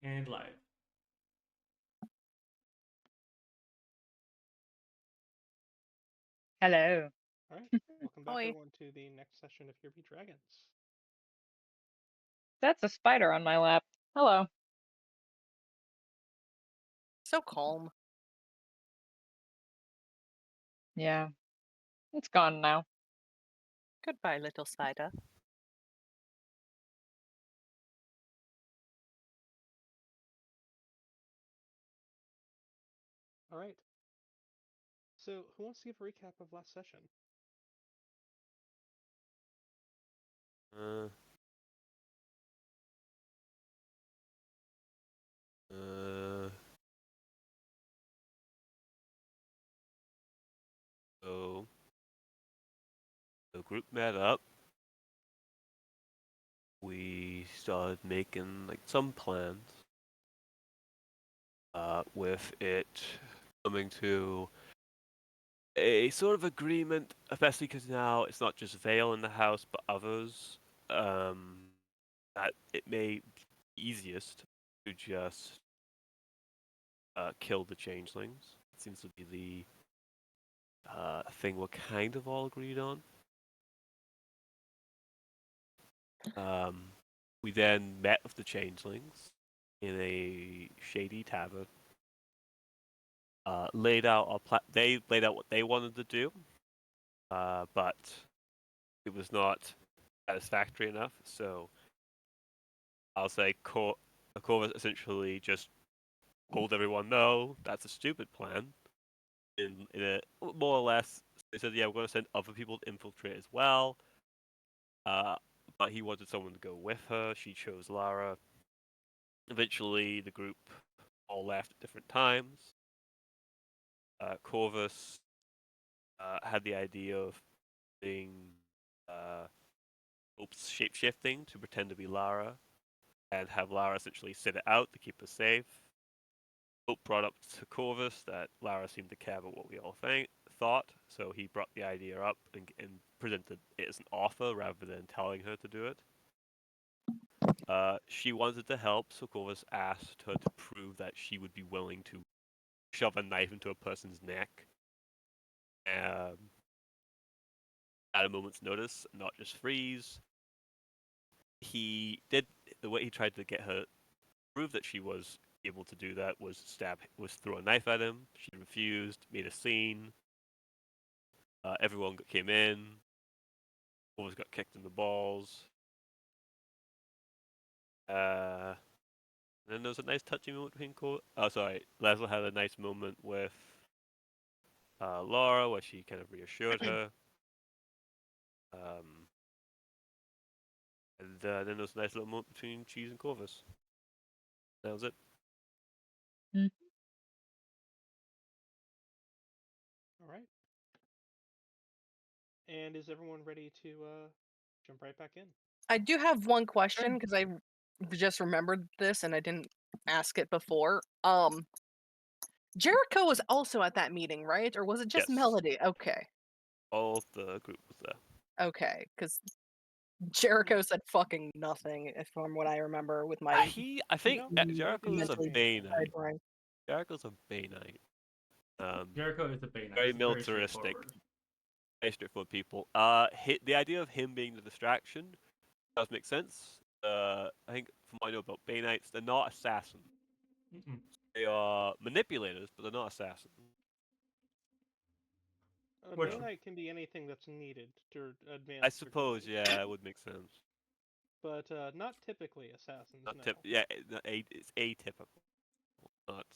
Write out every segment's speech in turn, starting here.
And live. Hello. All right, welcome back Oi. everyone to the next session of Here Be Dragons. That's a spider on my lap. Hello. So calm. Yeah. It's gone now. Goodbye, little spider. All right. So, who wants to give a recap of last session? So the group met up. We started making like some plans. With it coming to a sort of agreement, especially because now it's not just Vale in the house, but others. That it may be easiest to just kill the changelings. It seems to be the thing we're kind of all agreed on. We then met with the changelings in a shady tavern. Laid out they laid out what they wanted to do, but it was not satisfactory enough. So I'll say Corvus essentially just told everyone, no, that's a stupid plan. In a more or less, they said, yeah, we're going to send other people to infiltrate as well. But he wanted someone to go with her. She chose Lara. Eventually, the group all left at different times. Corvus had the idea of being Hope's shape-shifting to pretend to be Lara, and have Lara essentially sit it out to keep her safe. Hope brought up to Corvus that Lara seemed to care about what we all thought, so he brought the idea up and presented it as an offer rather than telling her to do it. She wanted to help, so Corvus asked her to prove that she would be willing to shove a knife into a person's neck at a moment's notice, not just freeze. He did the way he tried to get her to prove that she was able to do that was throw a knife at him. She refused, made a scene. Everyone came in. Corvus got kicked in the balls. Then there was a nice touching moment between Lessla had a nice moment with Laura where she kind of reassured her. And then there was a nice little moment between Cheese and Corvus. That was it. All right. And is everyone ready to jump right back in? I do have one question because I just remembered this and I didn't ask it before. Jericho was also at that meeting, right? Or was it just Yes. Melody? Okay. All of the group was there. Okay, because Jericho said fucking nothing, from what I remember with my. I think Jericho's a mentally Baynite. brain. Jericho's a Baynite. Jericho is a Baynite. Very He's militaristic. Very straightforward people. The idea of him being the distraction does make sense. I think from what I know about Baynites, they're not assassins. Mm-mm. They are manipulators, but they're not assassins. A Baynite can be anything that's needed to advance. I suppose, yeah, it would make sense. But not typically assassins. Not no. it's atypical. Not.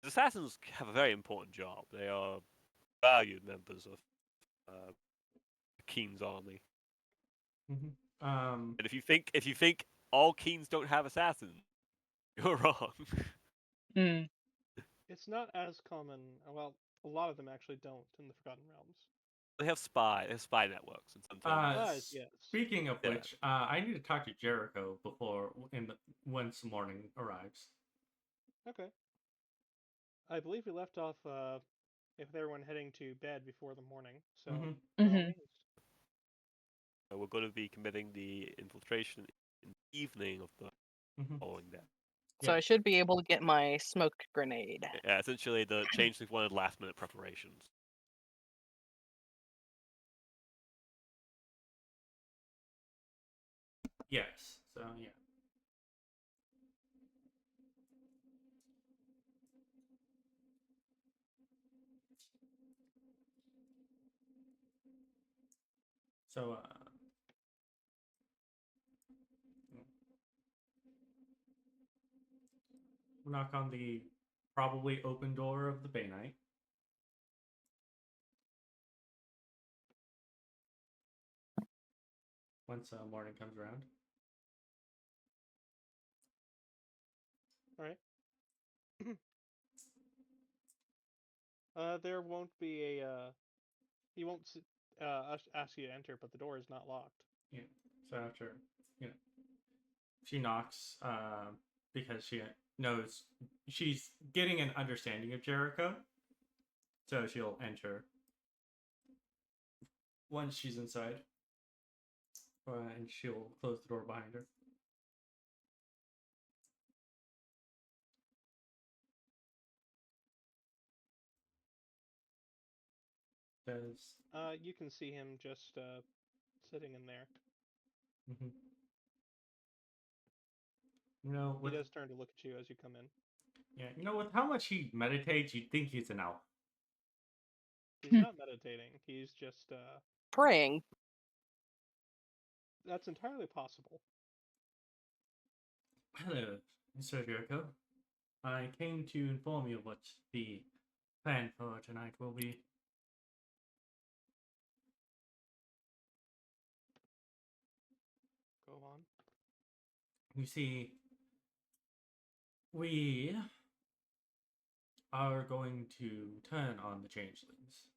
Assassins have a very important job. They are valued members of Keen's army. And if you think all Keens don't have assassins, you're wrong. It's not as common. Well, a lot of them actually don't in the Forgotten Realms. They have spy networks, and sometimes. Yes. Speaking of which, I need to talk to Jericho before once morning arrives. Okay. I believe we left off with everyone heading to bed before the morning. So by all means. We're going to be committing the infiltration in the evening of the following day. So Yeah. I should be able to get my smoke grenade. Yeah, essentially the changelings wanted last minute preparations. Yes. So yeah. So we'll knock on the probably open door of the Bay Knight. Once morning comes around. All right. There won't be a. He won't ask you to enter, but the door is not locked. Yeah. So after, she knocks because she knows she's getting an understanding of Jericho. So she'll enter once she's inside. And she'll close the door behind her. Does You can see him just sitting in there. mm-hmm. He does turn to look at you as you come in. Yeah, with how much he meditates, you'd think he's an elf. He's not meditating. He's just Praying. That's entirely possible. Hello, Mr. Jericho. I came to inform you of what the plan for tonight will be. Go on. You see, we are going to turn on the changelings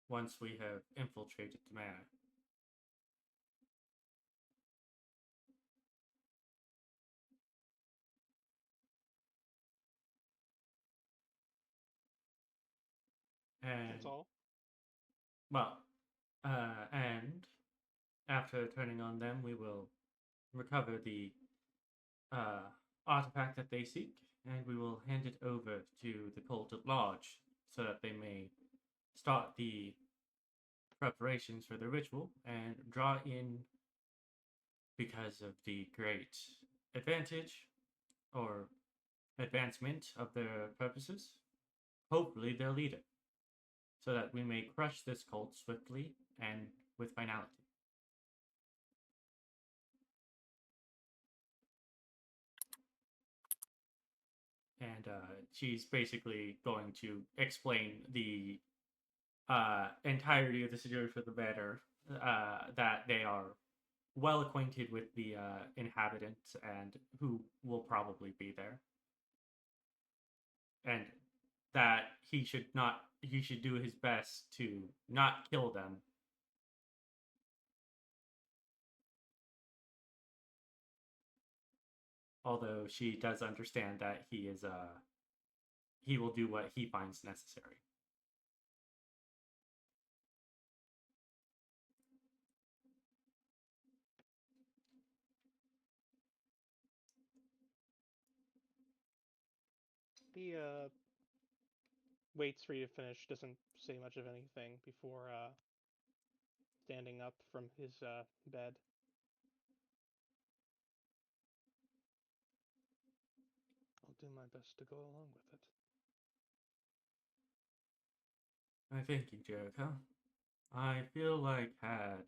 once we have infiltrated the manor. And That's all? well, and after turning on them, we will recover the artifact that they seek, and we will hand it over to the cult at large so that they may start the preparations for the ritual and draw in, because of the great advantage or advancement of their purposes, hopefully their leader, so that we may crush this cult swiftly and with finality. And she's basically going to explain the entirety of the situation for the better, that they are well acquainted with the inhabitants and who will probably be there, and that he should do his best to not kill them. Although she does understand that he will do what he finds necessary. He waits for you to finish, doesn't say much of anything before standing up from his bed. I'll do my best to go along with it. I thank you, Jericho. I feel like had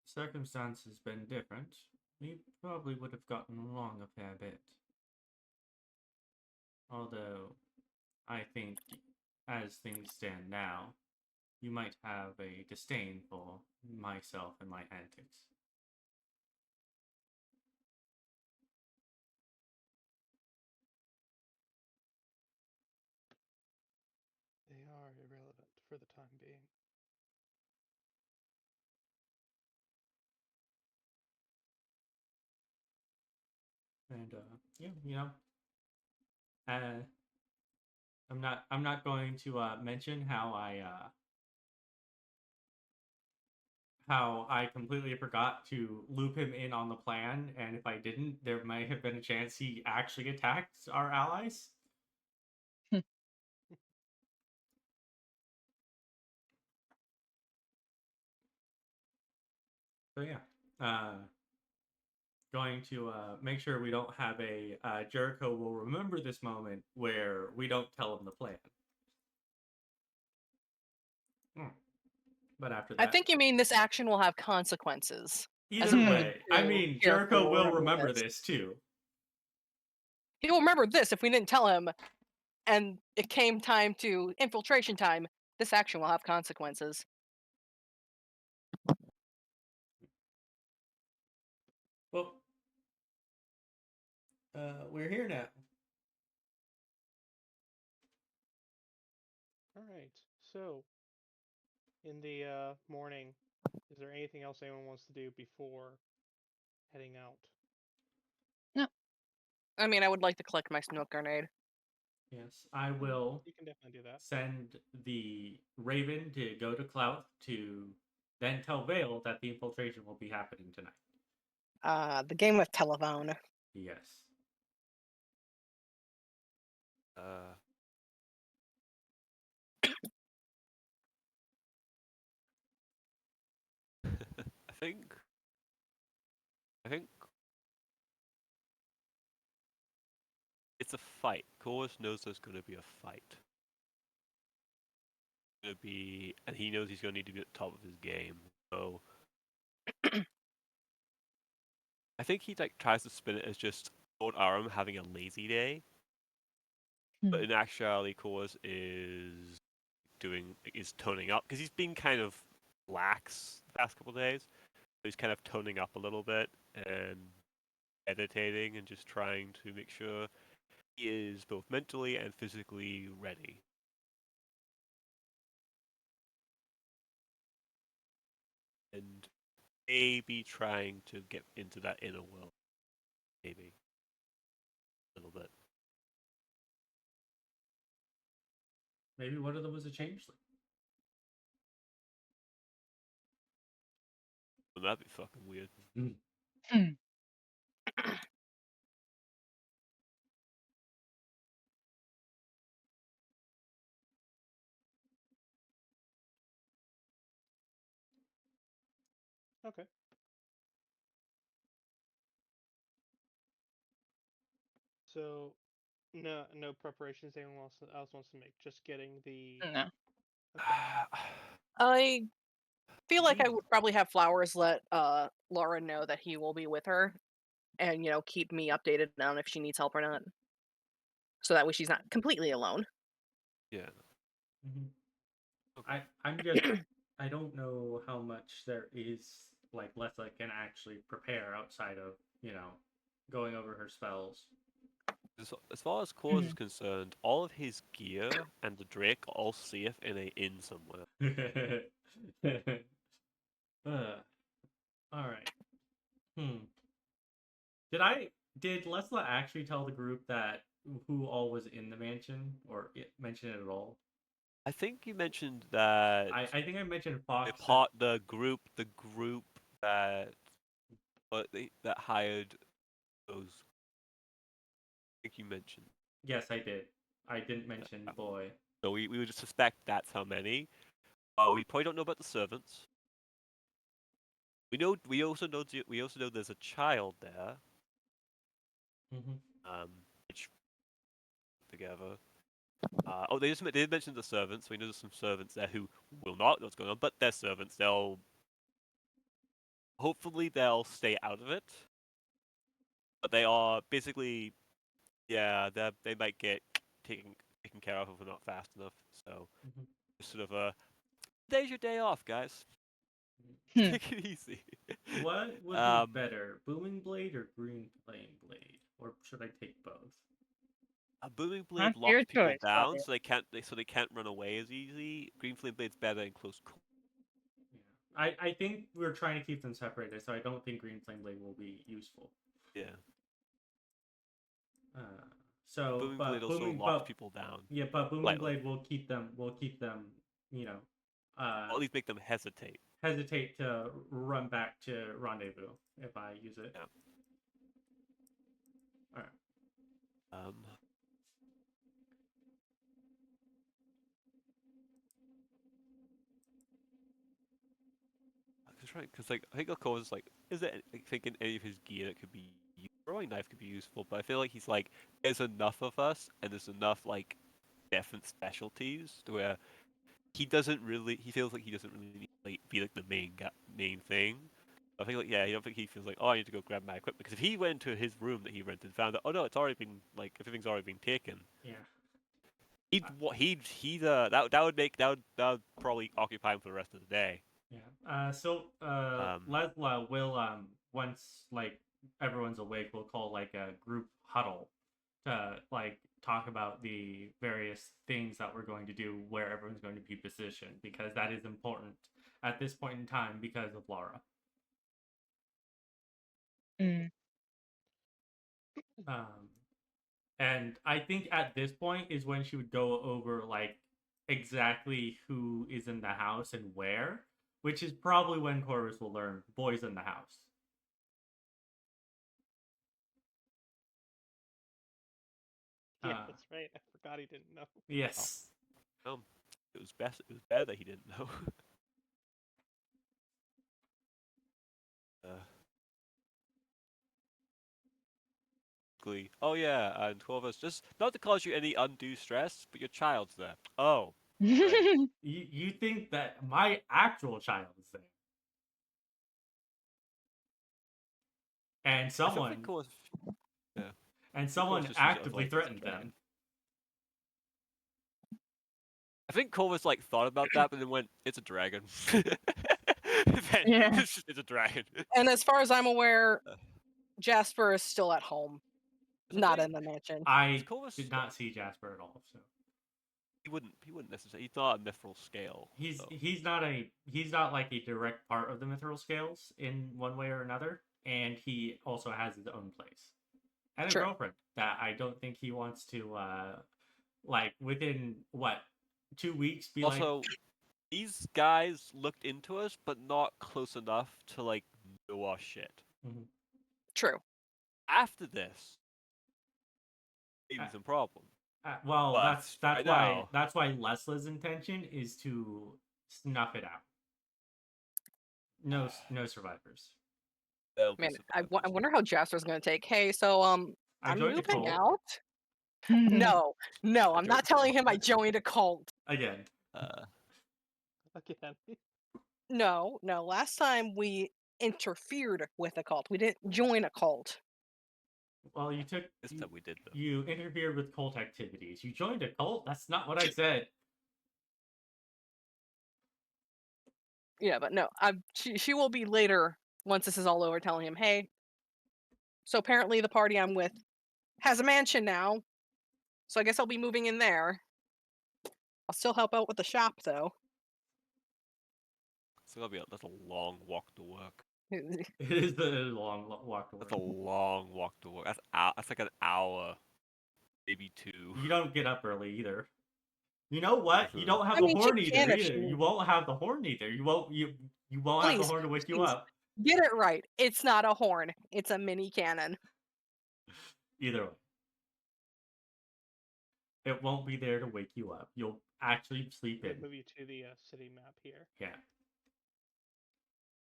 circumstances been different, we probably would have gotten along a fair bit. Although, I think, as things stand now, you might have a disdain for myself and my antics. They are irrelevant for the time being. And I'm not going to mention how I completely forgot to loop him in on the plan, and if I didn't, there might have been a chance he actually attacked our allies. So yeah, going to make sure we don't have a Jericho will remember this moment where we don't tell him the plan. But after that, I think you mean this action will have consequences. either opposed way, I to mean Jericho Jericho will will remember remember this. this too. He will remember this if we didn't tell him, and it came time to infiltration time. This action will have consequences. Well, we're here now. All right. So, in the morning, is there anything else anyone wants to do before heading out? I mean, I would like to collect my smoke grenade. Yes, I will You can definitely do that. send the Raven to go to Clouth to then tell Vale that the infiltration will be happening tonight. The game with telephone. Yes. I think it's a fight. Corvus knows there's going to be a fight. Going to be, and he knows he's going to need to be at the top of his game. So I think he tries to spin it as just Lord Aram having a lazy day, but in actuality, Corvus is toning up because he's been kind of lax the past couple of days. So he's kind of toning up a little bit and meditating and just trying to make sure he is both mentally and physically ready. And maybe trying to get into that inner world. Maybe. A little bit. Maybe one of them was a changeling. Well, that'd be fucking weird. Okay. So, no preparations anyone else wants to make. Just getting the. No. I feel like I would probably have Flowers let Laura know that he will be with her, and keep me updated on if she needs help or not, so that way she's not completely alone. Yeah. Mm-hmm. Okay. I'm just I don't know how much there is like Lessla can actually prepare outside of going over her spells. As far as Claus is concerned, all of his gear and the Drake are all safe in a inn somewhere. All right. Did Lessla actually tell the group that who all was in the mansion, or mention it at all? I think you mentioned that I think I mentioned Fox. the group that that hired those. I think you mentioned. Yes, I did. I didn't mention boy. So we would suspect that's how many. We probably don't know about the servants. We also know there's a child there. Which together. They did mention the servants. So we know there's some servants there who will not know what's going on, but they're servants. Hopefully they'll stay out of it. But they are basically, yeah, they might get taken care of if we're not fast enough. So just sort of today's your day off, guys. Take it easy. What would be better, Booming Blade or Green Flame Blade, or should I take both? A Booming Blade That's locks your people choice, down, Bobby. so they can't run away as easy. Green Flame Blade's better in close quarters. Yeah. I think we're trying to keep them separated, so I don't think Green Flame Blade will be useful. Yeah. So, Blade also locks people down. Yeah, but Booming lightly. Blade will keep them. Will keep them. Or at least make them hesitate. hesitate to run back to rendezvous if I use it. Yeah. All right. Because like I think Alcor is like, is there like, thinking any of his gear that could be throwing knife could be useful, but I feel like he's like, there's enough of us and there's enough like different specialties to where he feels like he doesn't really like, be like the main thing. I think like I don't think he feels like, oh, I need to go grab my equipment, because if he went to his room that he rented and found that, oh no, it's already been like everything's already been taken. Yeah. That would probably occupy him for the rest of the day. Yeah. So Lessla will once like everyone's awake, we'll call like a group huddle to like talk about the various things that we're going to do, where everyone's going to be positioned, because that is important at this point in time because of Laura. Mm. And I think at this point is when she would go over like exactly who is in the house and where, which is probably when Corvus will learn boys in the house. Yeah, that's right. I forgot he didn't know. Yes. It was better that he didn't know. Oh yeah, and Corvus, just not to cause you any undue stress, but your child's there. Oh. Right. You think that my actual child is there? And someone actively threatened them. I think Corvus like thought about that, but then went, "It's a dragon." Yeah. It's a dragon. And as far as I'm aware, Jasper is still at home, not Wait, in the mansion. I Corvus did not see Jasper at all, so he wouldn't necessarily. He's not a mithril scale. he's so. he's not like a direct part of the mithril scales in one way or another, and he also has his own place and a True. girlfriend that I don't think he wants to like within 2 weeks be Also, like. these guys looked into us, but not close enough to like know our shit. Mm-hmm. True. After this, maybe some problem. Well, But that's why Lesla's intention is to snuff it out. No survivors. Man, I wonder how Jasper's gonna take. Hey, so I'm moving out. No, I'm not telling him I joined a cult. Again. Again. No. Last time we interfered with a cult. We didn't join a cult. Well, you did, though. You interfered with cult activities. You joined a cult? That's not what I said. Yeah, but no, she will be later once this is all over, telling him, hey, so apparently the party I'm with has a mansion now, so I guess I'll be moving in there. I'll still help out with the shop, though. It's gonna be that's a long walk to work. It is a long walk to work. That's a long walk to work. That's like an hour, maybe 2. You don't get up early either. You know what? You don't have the horn either. You won't have the horn either. You won't have the horn to wake you up. Get it right. It's not a horn. It's a mini cannon. Either way. It won't be there to wake you up. You'll actually sleep in. Move you to the city map here. Yeah.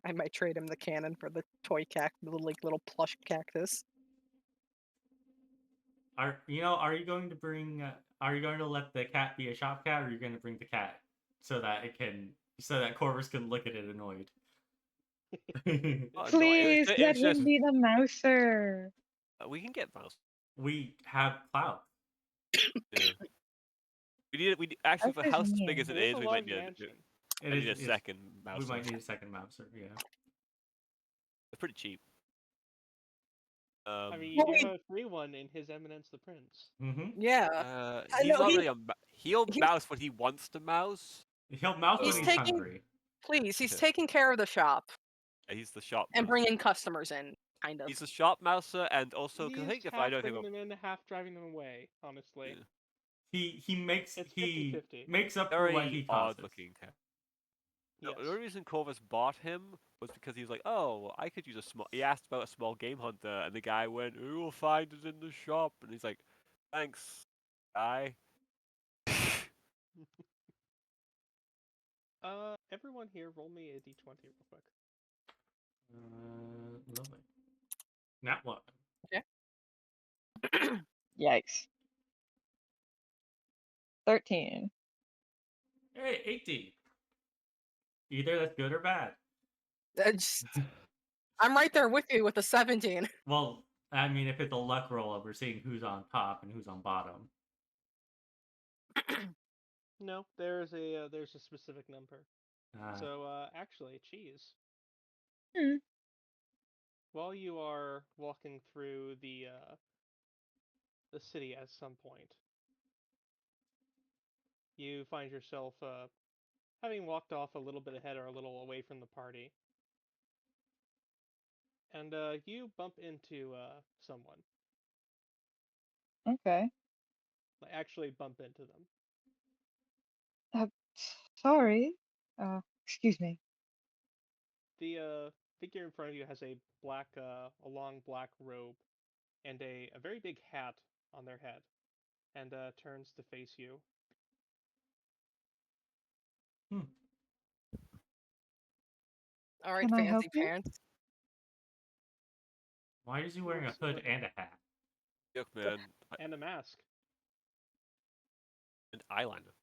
I might trade him the cannon for the toy little plush cactus. Are you going to bring? Are you going to let the cat be a shop cat, or are you going to bring the cat so that Corvus can look at it annoyed? Please let him be the mouser. We can get mouse. We have clout. Yeah. We actually, for a house as big as it is, we might need a second mouse. We might need a second mouser. Yeah. It's pretty cheap. I mean, you do have a free one in His Eminence the Prince. Mm-hmm. Yeah. He's not really he'll mouse when he wants to mouse. He'll mouse when he's hungry. Please, he's taking care of the shop. Yeah, he's the shop and bringing customers in, kind of. He's a shop mouser, and also He's I think if I know him, them in, half driving them away. Honestly, he makes it's he 50-50. makes up for what he costs. Odd-looking cat. Yes. The only reason Corvus bought him was because he was like, "Oh, I could use a small." He asked about a small game hunter, and the guy went, "We will find it in the shop." And he's like, "Thanks, guy." Everyone here, roll me a d20 real quick. Lovely. Not one. Yikes. 13. Hey, 18. Either that's good or bad. I'm right there with you with the 17. Well, I mean, if it's a luck roll, we're seeing who's on top and who's on bottom. No, there's a specific number. Uh, So actually, cheese. Hmm. While you are walking through the city at some point, you find yourself having walked off a little bit ahead or a little away from the party, and you bump into someone. Okay. Actually, bump into them. Sorry. Excuse me. The figure in front of you has a long black robe and a very big hat on their head, and turns to face you. All right, Can I help fancy you? pants. Why is he wearing a Looks hood like- and a hat? Look, man, And a mask. and eyeliner.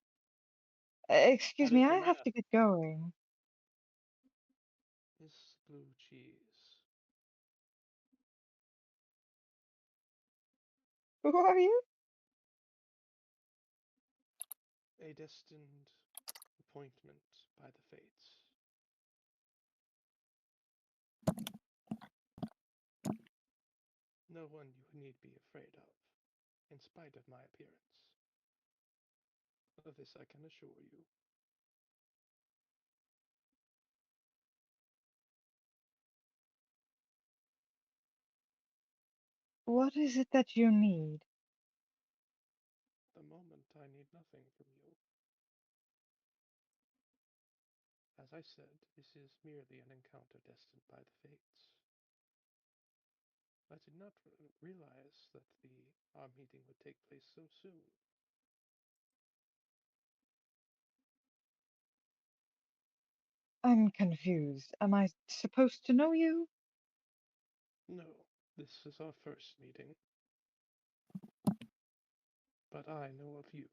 Excuse That me, is the I have mask. to get going. This blue cheese. Who are you? A destined appointment by the fates. No one you need be afraid of, in spite of my appearance. Of this I can assure you. What is it that you need? The moment I need nothing from you. As I said, this is merely an encounter destined by the fates. I did not realize that our meeting would take place so soon. I'm confused. Am I supposed to know you? No, this is our first meeting. But I know of you.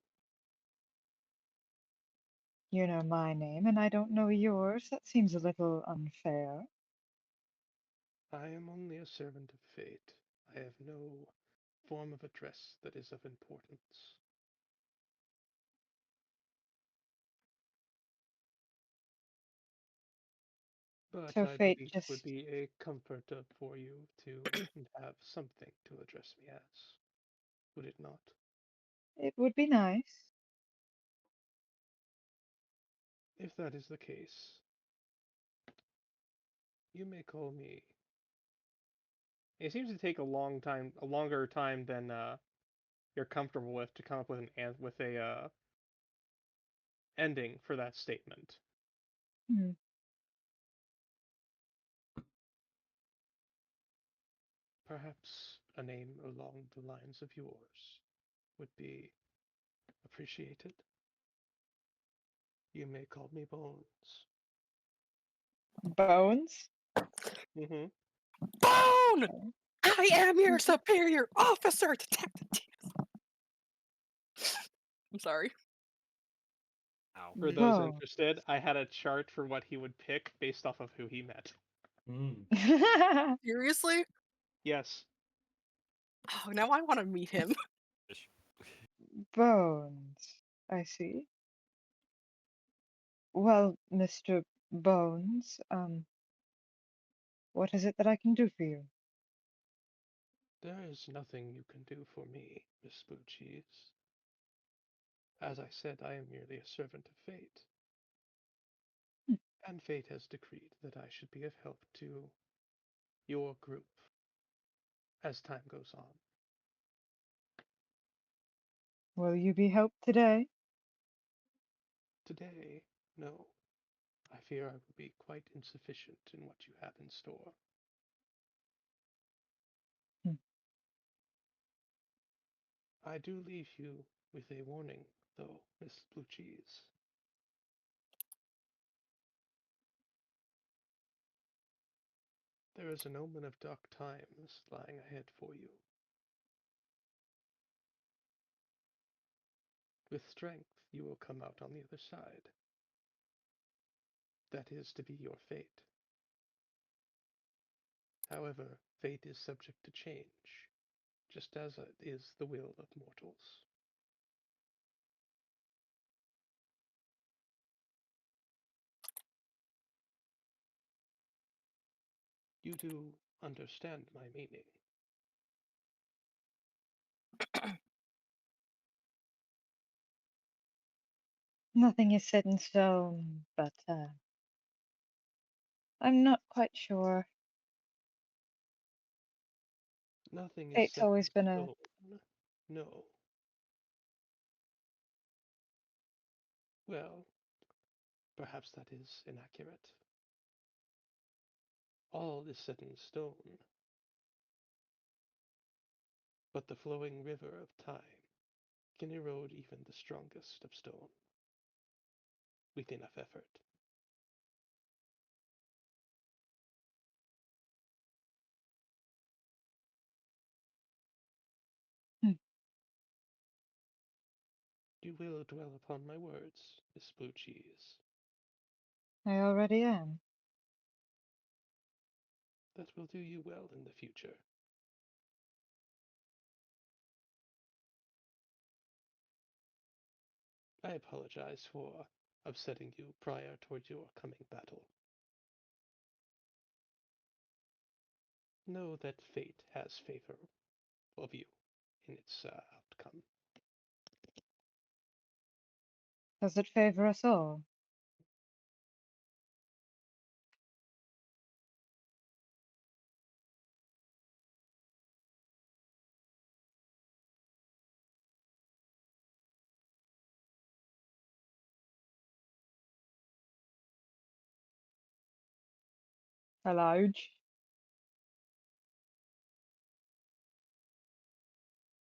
You know my name and I don't know yours. That seems a little unfair. I am only a servant of fate. I have no form of address that is of importance. But So I fate believe it would just... be a comfort for you to have something to address me as. Would it not? It would be nice. If that is the case, you may call me. It seems to take a longer time than you're comfortable with to come up with a ending for that statement. Hmm. Perhaps a name along the lines of yours would be appreciated. You may call me Bones. Bones? Mm-hmm. Bone! Okay. I am your superior officer, detective. I'm sorry. Ow. For those Bones. interested, I had a chart for what he would pick based off of who he met. Seriously? Yes. Oh, now I want to meet him. Bones. I see. Well, Mr. Bones, what is it that I can do for you? There is nothing you can do for me, Miss Blue Cheese. As I said, I am merely a servant of fate. Hmm. And fate has decreed that I should be of help to your group as time goes on. Will you be helped today? Today, no. I fear I will be quite insufficient in what you have in store. I do leave you with a warning, though, Miss Blue Cheese. There is an omen of dark times lying ahead for you. With strength, you will come out on the other side. That is to be your fate. However, fate is subject to change, just as it is the will of mortals. You do understand my meaning. Nothing is set in stone, but I'm not quite sure. Nothing is Fate's set in always been a... stone. No. Well, perhaps that is inaccurate. All is set in stone, but the flowing river of time can erode even the strongest of stone with enough effort. You will dwell upon my words, Miss Blue Cheese. I already am. That will do you well in the future. I apologize for upsetting you prior towards your coming battle. Know that fate has favor of you in its outcome. Does it favor us all? Rouge?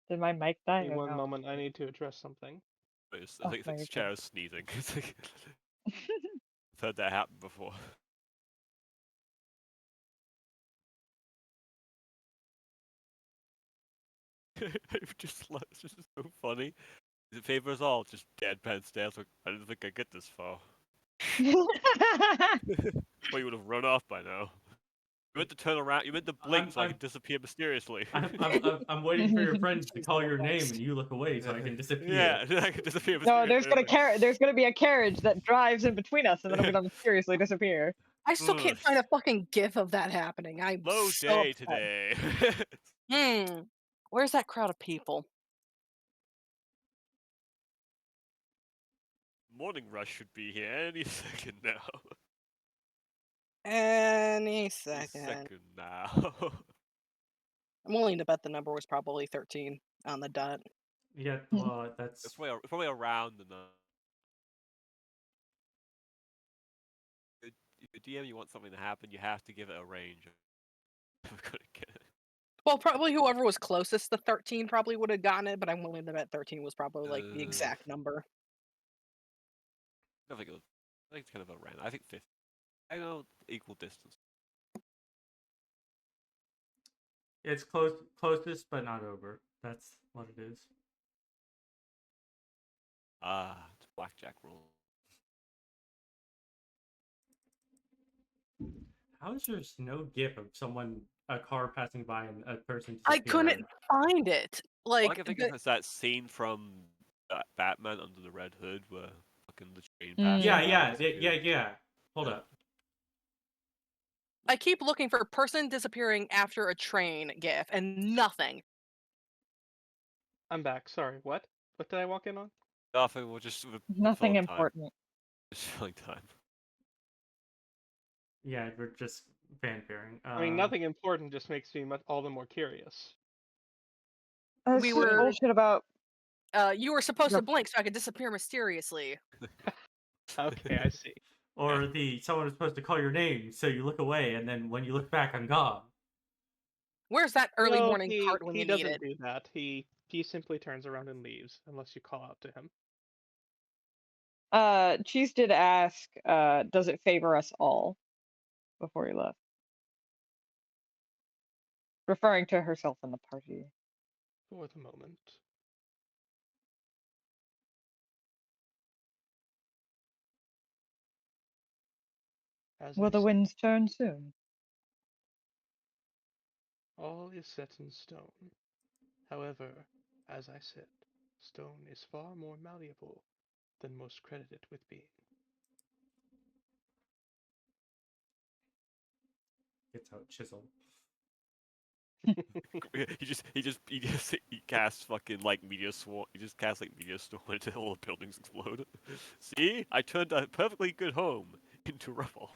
Did my mic die Give me or one no? moment, I need to address something. I Oh, think no, this you're chair good. is sneezing. I've heard that happen before. It's just so funny. Does it favor us all? Just deadpan stares like, I didn't think I'd get this far. Well, you would have run off by now. You meant to turn around, you meant to blink so I could disappear mysteriously. I'm waiting for your friends to call your name and you look away so I can disappear. Yeah, I could disappear No, mysteriously. there's gonna be a carriage that drives in between us, and then I'm gonna mysteriously disappear. I still can't find a fucking gif of that happening. I'm Low so day upset. today. Where's that crowd of people? Morning rush should be here any second now. Any Any second. now. I'm willing to bet the number was probably 13 on the dot. Yeah, well, that's It's probably around the number. If a DM you want something to happen, you have to give it a range. I'm gonna get it. Well, probably whoever was closest to 13 probably would have gotten it, but I'm willing to bet 13 was probably like the exact number. I think it's kind of a random. I think 50. I know equal distance. it's closest but not over. That's what it is. It's blackjack rule. How is there no gif of a car passing by and a person I disappearing? couldn't find it. All I Like, can think of is that scene from Batman Under the Red Hood where fucking the train passes. Yeah. Hold up. I keep looking for person disappearing after a train gif and nothing. I'm back, sorry, what? What did I walk in on? Nothing. We'll just Nothing filling time. important. Just filling time. Yeah, we're just fanfaring. I mean, nothing important just makes me all the more curious. That's We just were- bullshit about... You were supposed Yep. to blink so I could disappear mysteriously. Okay, I see. Or someone was supposed to call your name, so you look away, and then when you look back, I'm gone. Where's that early No, morning cart when he you need doesn't it? do that. He simply turns around and leaves unless you call out to him. Cheese did ask, does it favor us all before he left? Referring to herself and the party. For the moment. As Will I the said, winds turn soon? all is set in stone. However, as I said, stone is far more malleable than most credit it with being. Gets out chisel. He casts fucking like meteor swarm. He just casts like meteor storm until all the buildings explode. See, I turned a perfectly good home into rubble.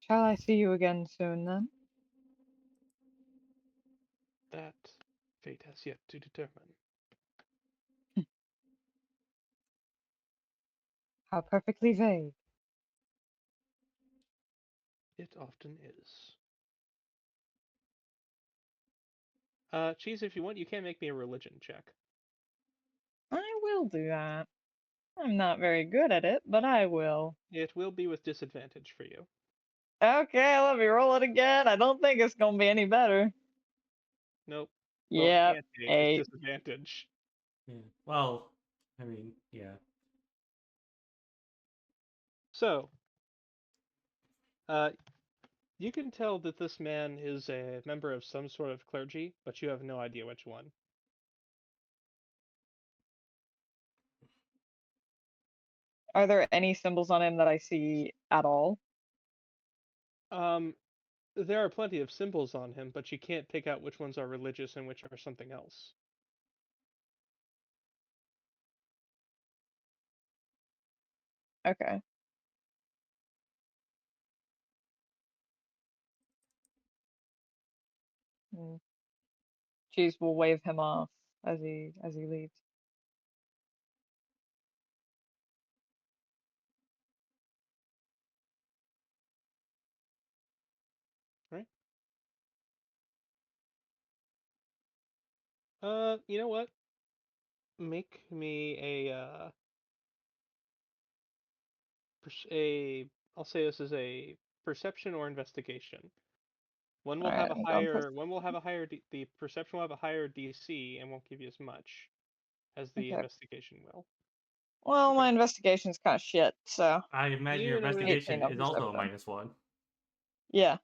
Shall I see you again soon then? That fate has yet to determine. How perfectly vague. It often is. Cheese, if you want, you can make me a religion check. I will do that. I'm not very good at it, but I will. It will be with disadvantage for you. Okay, let me roll it again. I don't think it's gonna be any better. Nope. Well, it Yep, can't be. It's 8. disadvantage. Yeah. Well, I mean, yeah. So, you can tell that this man is a member of some sort of clergy, but you have no idea which one. Are there any symbols on him that I see at all? There are plenty of symbols on him, but you can't pick out which ones are religious and which are something else. Okay. Mm. Cheese will wave him off as he leaves. Right? You know what? Make me I'll say this is a perception or investigation. One will have Alright, a I'm going higher the perception will have a higher DC and won't give you as much as the okay. investigation will. Well, Okay. my investigation's kind of shit, so I imagine You your notice investigation 18 on is also a perception. -1. Yeah.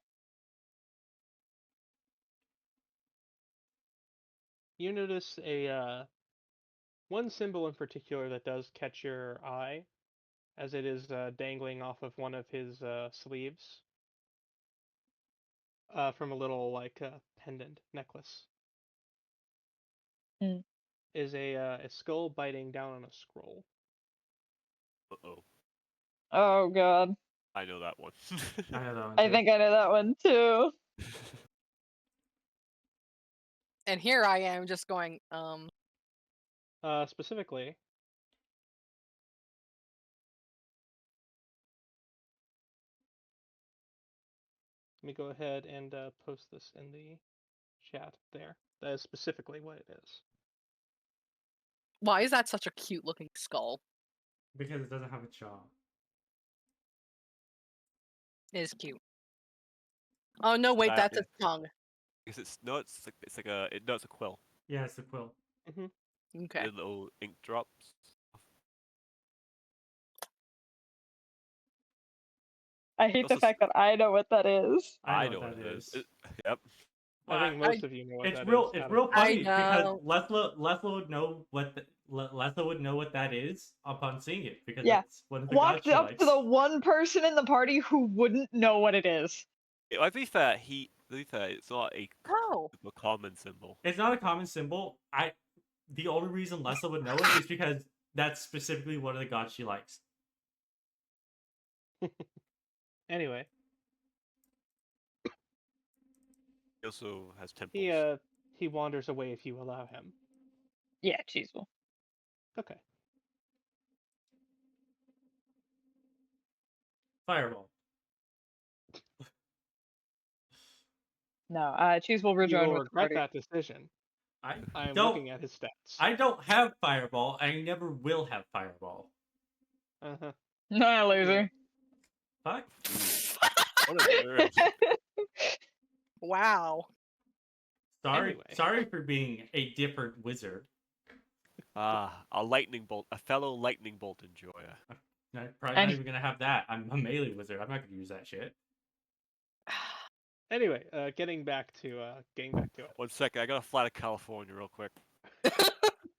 you notice a one symbol in particular that does catch your eye, as it is dangling off of one of his sleeves from a little like pendant necklace. Mm. Is a skull biting down on a scroll. Uh-oh. Oh god. I know that one. I know that one I too. think I know that one too. And here I am just going, Specifically, let me go ahead and post this in the chat there. That is specifically what it is. why is that such a cute looking skull? Because it doesn't have a jaw. It is cute. Oh no, wait, that's Yeah. its tongue. Because it's a quill. Yeah, it's a quill. Okay. The little ink drops. I hate the Also, fact that I know what that is. I know know what that it is. Yep. I think Well, most of you know what it's that real. is. It's out of- real I funny because know. Lessla would know Lessla would know what that is upon seeing it because Yeah. it's one of the gods Walked she up likes. to the one person in the party who wouldn't know what it is. To be fair, it's not Oh. a common symbol. It's not a common symbol. The only reason Lessla would know it is because that's specifically one of the gods she likes. Anyway, He also has temples. he wanders away if you allow him. Yeah, cheese will. Okay. Fireball. No, Cheese will You rejoin will with the regret party. that decision. I I am don't. looking at his stats. I don't have Fireball. I never will have Fireball. Uh-huh. Nah, loser. Fuck. What a nerd. Wow. Sorry. Anyway. Sorry for being a different wizard. A fellow lightning bolt enjoyer. I'm probably And- not even gonna have that. I'm a melee wizard. I'm not gonna use that shit. Anyway, getting back to it. 1 second, I gotta fly to California real quick. Oh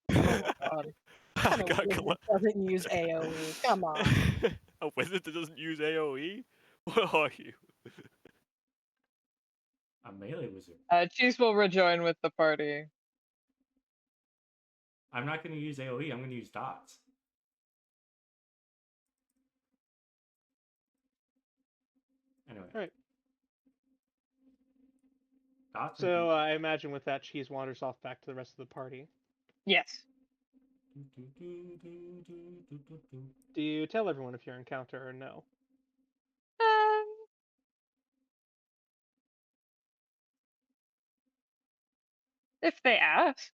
god. I A gotta wizard doesn't use AoE. Come on. A wizard that doesn't use AoE? What are you? A melee wizard. Cheese will rejoin with the party. I'm not gonna use AoE. I'm gonna use dots. Anyway. Alright. Dots. So I imagine with that, Cheese wanders off back to the rest of the party. Yes. Do you tell everyone of your encounter or no? If they ask.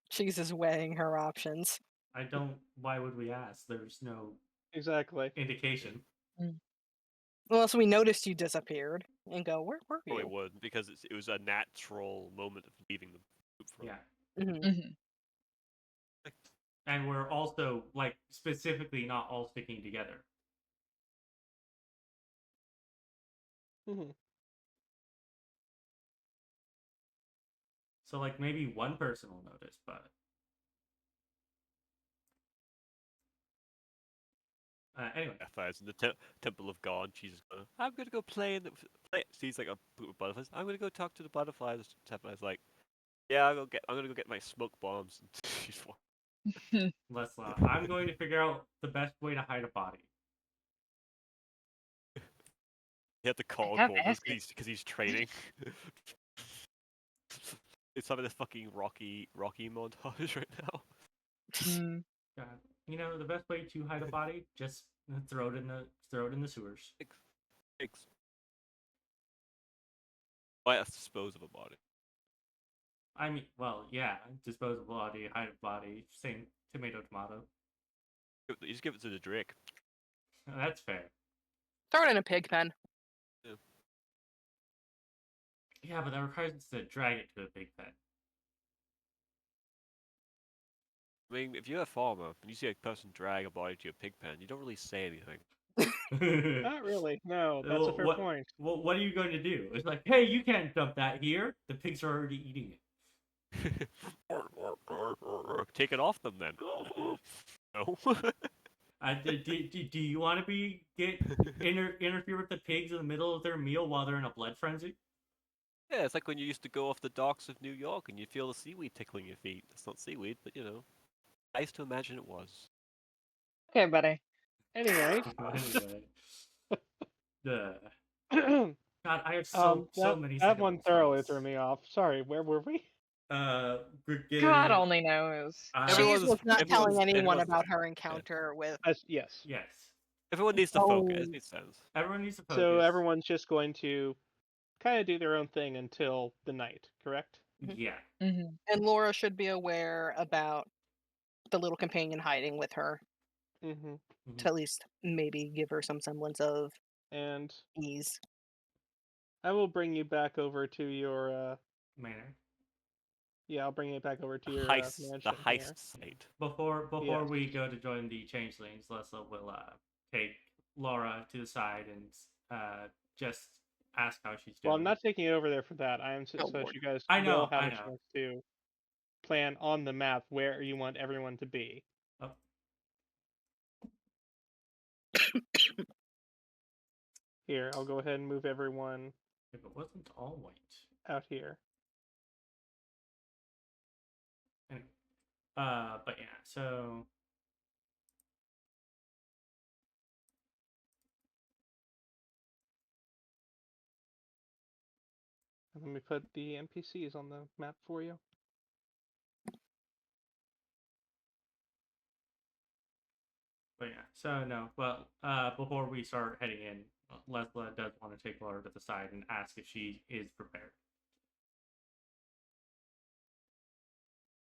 She's just weighing her options. I don't. Why would we ask? There's no Exactly. indication. Unless we noticed you disappeared and go, where were Probably you? would, because it was a natural moment of leaving the group from. Yeah. Mhm. Mhm. And we're also like specifically not all sticking together. Mhm. So like maybe one person will notice, but anyway. Butterflies in the Temple of God. She's gonna. I'm gonna go play in the play. Sees like a group of butterflies. I'm gonna go talk to the butterflies. Temple like, yeah, I'm gonna go get my smoke bombs. And she's fine. Lessla, I'm going to figure out the best way to hide a body. You have to call have Corvus acid. because he's training. It's having a fucking Rocky montage right now. Mm. God, you know the best way to hide a body? Just throw it in the sewers. Thanks. Why have to dispose of a body? I mean, well, yeah, disposable body, hide a body, same tomato. You just give it to the Drake. That's fair. Throw it in a pig pen. Yeah, but that requires us to drag it to a big pen. I mean, if you're a farmer and you see a person drag a body to a pig pen, you don't really say anything. Not really. No, that's a fair what, point. What are you going to do? It's like, hey, you can't dump that here. The pigs are already eating it. Take it off them then. No. Do you want to interfere with the pigs in the middle of their meal while they're in a blood frenzy? Yeah, it's like when you used to go off the docks of New York and you feel the seaweed tickling your feet. It's not seaweed, but you know. Nice to imagine it was. Okay, buddy. Anyway. Anyway. God, that I have so many. that one second thoroughly spells. threw me off. Sorry, where were we? God only knows. She Everyone's- was not telling everyone's- anyone everyone's- about her encounter with. Yes. Yes. Everyone needs to focus. Oh. It makes sense. Everyone needs to focus. So everyone's just going to kind of do their own thing until the night, correct? Yeah. Mm-hmm. And Laura should be aware about the little companion hiding with her Mm-hmm. to at least maybe give her some semblance of And ease. I will bring you back over to your Manor. yeah, I'll bring you back over to your Heist, mansion the heist here. site. Before Yes. we go to join the changelings, Lessla will take Laura to the side and just ask how she's doing. Well, I'm not taking you over there for that. I am so Oh, that Lord. you guys I know, will have I a know. chance to plan on the map where you want everyone to be. Oh. Here, I'll go ahead and move everyone If it wasn't all white. out here. Anyway. But yeah, so Let me put the NPCs on the map for you. But yeah, so no. Well, before we start heading in, Lessla does want to take Laura to the side and ask if she is prepared.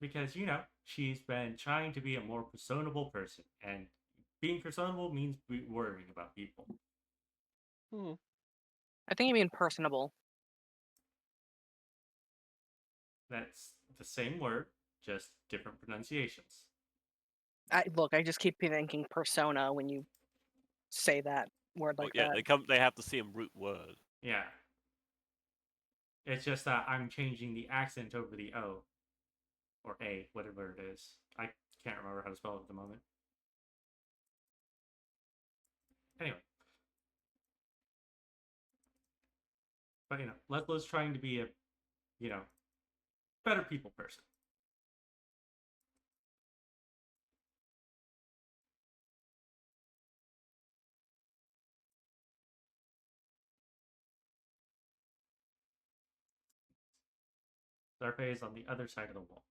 Because, she's been trying to be a more personable person, and being personable means worrying about people. I think you mean personable. That's the same word, just different pronunciations. I just keep thinking persona when you say that word like yeah, that. they have the same root word. Yeah. It's just that I'm changing the accent over the O. Or A, whatever it is. I can't remember how to spell it at the moment. Anyway. But, Lesla's trying to be a, better people person. Zarpe is on the other side of the wall.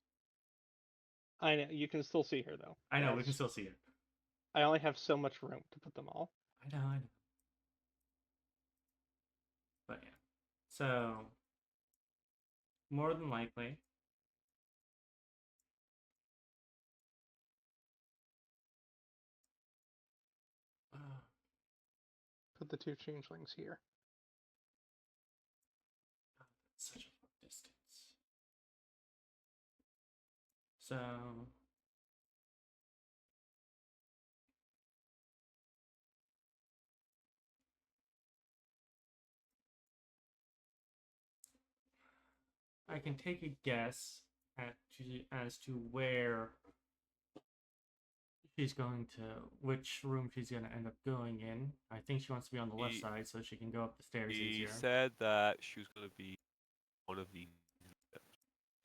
I know you can still see her though. I know, we Yes. can still see it. I only have so much room to put them all. I know. But yeah. So, more than likely, Put the two changelings here. such a long distance. So, I can take a guess as to where she's going to, which room she's going to end up going in. I think she wants to be on the left side so she can go up the stairs She easier. said that she was going to be one of the.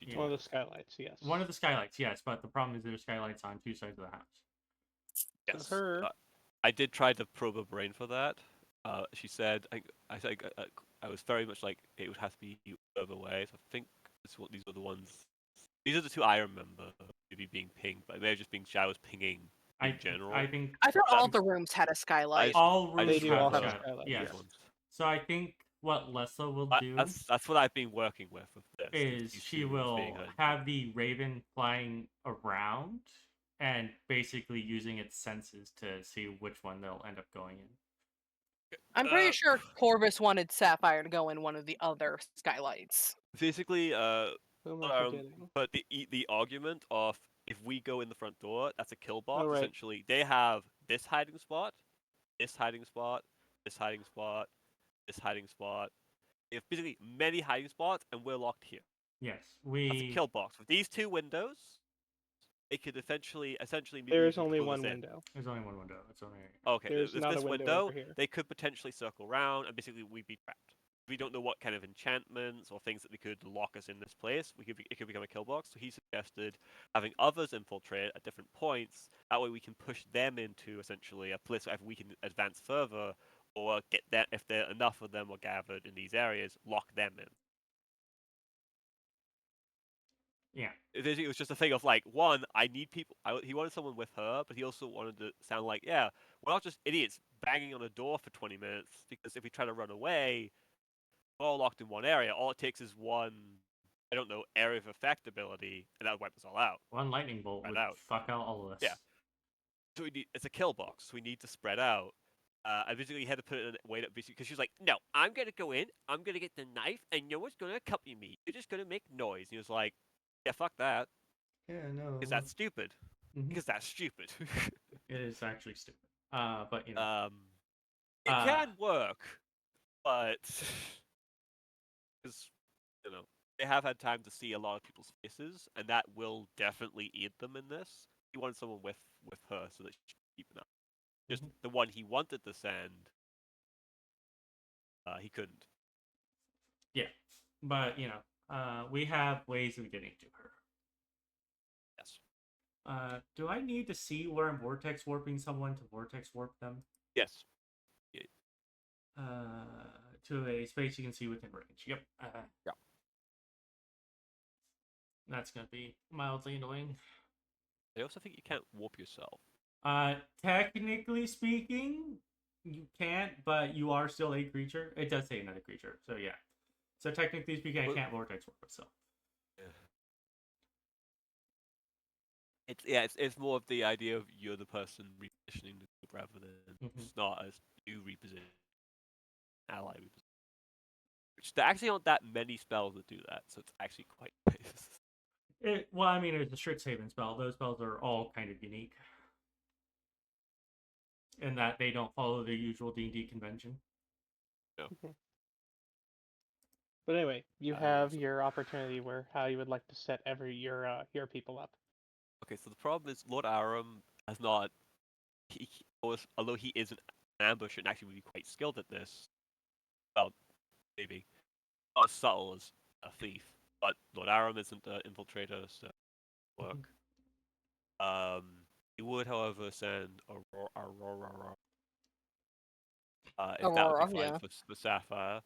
Yeah. One of the skylights, yes. One of the skylights, yes, but the problem is there's skylights on two sides of the house. Yes. Her. I did try to probe her brain for that. She said, I think I was very much like it would have to be further away. So I think these are the ones. These are the two I remember maybe being pinged, but it may have just been showers pinging in general. I think I thought all the rooms had a skylight. all I rooms They do all have have a a skylight. Yes. Yes. So I think what Lessla will do that's what I've been working with this. is these she two rooms will being her- have the raven flying around and basically using its senses to see which one they'll end up going in. I'm pretty sure Corvus wanted Sapphire to go in one of the other skylights. Basically, Who am I forgetting? but the argument of if we go in the front door, that's a kill box. Oh, right. Essentially, they have this hiding spot, this hiding spot, this hiding spot, this hiding spot. They have basically many hiding spots, and we're locked here. Yes, That's a kill box. With these two windows, it could essentially be There is used to only pull one us in. window. There's only one window. It's only Okay, There's with not a this window over here. they could potentially circle around, and basically we'd be trapped. We don't know what kind of enchantments or things that they could lock us in this place. It could become a kill box. So he suggested having others infiltrate at different points. That way we can push them into essentially a place where we can advance further, or get that if there enough of them are gathered in these areas, lock them in. Yeah. It was just a thing of like, one, I need people. He wanted someone with her, but he also wanted to sound like, yeah, we're not just idiots banging on a door for 20 minutes, because if we try to run away, we're all locked in one area. All it takes is one, I don't know, area of effect ability, and that would wipe us all out. One lightning bolt Spread would out. fuck out all of us. Yeah. So it's a kill box. So we need to spread out. I basically had to put it in a way that basically, because she's like, no, I'm gonna go in, I'm gonna get the knife, and no one's gonna accompany me. You're just gonna make noise. And he was like, yeah, fuck that. Yeah, no. Because that's stupid. Mhm. Because that's stupid. It is actually stupid. But it can work, but because they have had time to see a lot of people's faces, and that will definitely aid them in this. He wanted someone with her so that she could keep an eye. Just the one he wanted to send, he couldn't. Yeah, but we have ways of getting to her. Yes. Do I need to see where I'm vortex warping someone to vortex warp them? Yes. To a space you can see within range. Yep. Yeah. That's gonna be mildly annoying. I also think you can't warp yourself. Technically speaking, you can't, but you are still a creature. It does say another creature, so yeah. So technically speaking, I Well- can't vortex warp myself. It's more of the idea of you're the person repositioning the group rather than it's not as you reposition ally reposition. Which there actually aren't that many spells that do that, so it's actually quite nice. Well, I mean, it's a Strixhaven spell. Those spells are all kind of unique in that they don't follow the usual D&D convention. But anyway, you have so- your opportunity where how you would like to set your people up. Okay, so the problem is Lord Aram has not. Although he is an ambusher and actually would be quite skilled at this, well, maybe not as subtle as a thief, but Lord Aram isn't an infiltrator, so work. He would, however, send Aurora. If that would Aurora, be fine yeah. for Sapphire.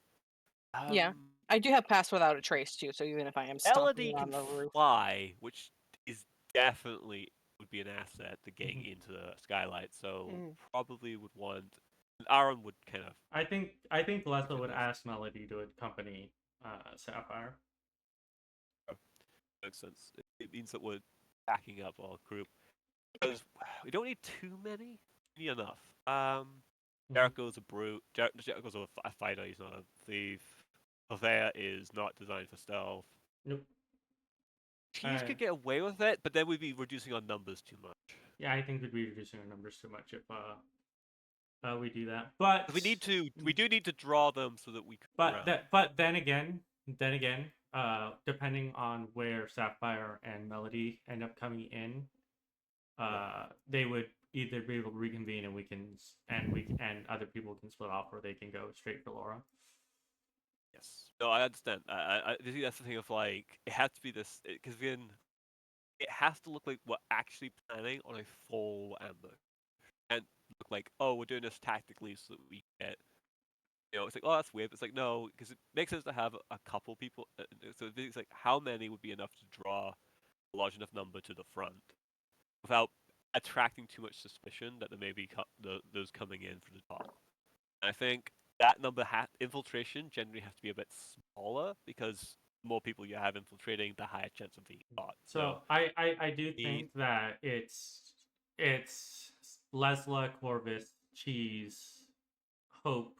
Yeah. I do have Pass Without a Trace too, so even if I am Melody stomping on can the roof. fly, which is definitely would be an asset to getting into the skylight. So probably would want. Aaron would kind of. I think Lessla would ask Melody to accompany Sapphire. Makes sense. It means that we're backing up our group because we don't need too many. We need enough. Jericho's a brute. Jericho's a fighter. He's not a thief. Hosea is not designed for stealth. Nope. Cheese could get away with it, but then we'd be reducing our numbers too much. Yeah, I think we'd be reducing our numbers too much if we do that. But we do need to draw them so that we can. But then again, depending on where Sapphire and Melody end up coming in, they would either be able to reconvene and other people can split off, or they can go straight for Laura. Yes. No, I understand. I think that's the thing of like it has to be this because then it has to look like we're actually planning on a full ambush, and look like we're doing this tactically so that we get. It's like that's weird. But it's like no, because it makes sense to have a couple people. So it's like how many would be enough to draw a large enough number to the front without attracting too much suspicion that there may be those coming in from the top. And I think that number infiltration generally has to be a bit smaller because the more people you have infiltrating, the higher chance of being caught. So I do think that it's Lessla, Corvus, Cheese, Hope,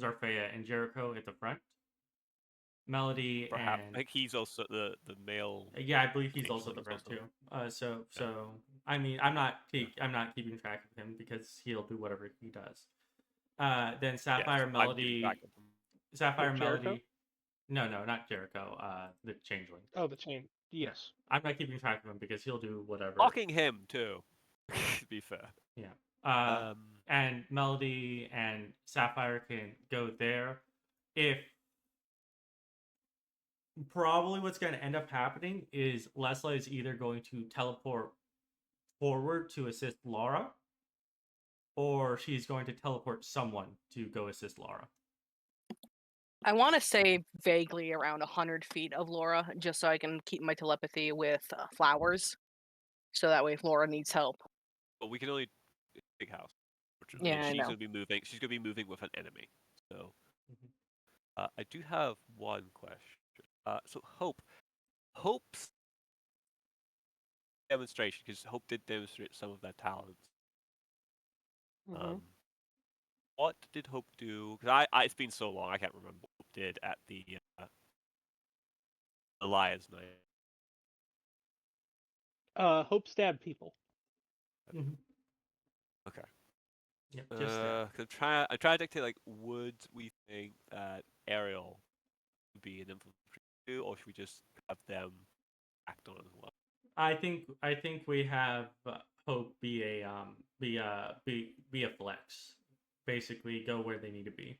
Zarfea, and Jericho at the front. Melody perhaps and I think he's also the male. Yeah, I believe he's also at the front too. So I mean, I'm not keeping track of him because he'll do whatever he does. Then Sapphire, Melody, Melody. No, not Jericho. The Changeling. Oh, the chain. Yes. I'm not keeping track of him because he'll do whatever. Blocking him too. To be fair. Yeah. And Melody and Sapphire can go there. If probably what's going to end up happening is Lessla is either going to teleport forward to assist Laura, or she's going to teleport someone to go assist Laura. I want to say vaguely around 100 feet of Laura, just so I can keep my telepathy with flowers, so that way if Laura needs help. But we can only big house. Yeah, she's I know. gonna be moving. She's gonna be moving with an enemy. So, I do have one question. So Hope's demonstration, because Hope did demonstrate some of that talent. What did Hope do? Because it's been so long, I can't remember what Hope did at the Elias night. Hope stabbed people. Okay. Yep, just I'm trying to dictate like, would we think that Ariel would be an infiltrator, or should we just have them act on it as well? I think we have Hope be a flex. Basically, go where they need to be.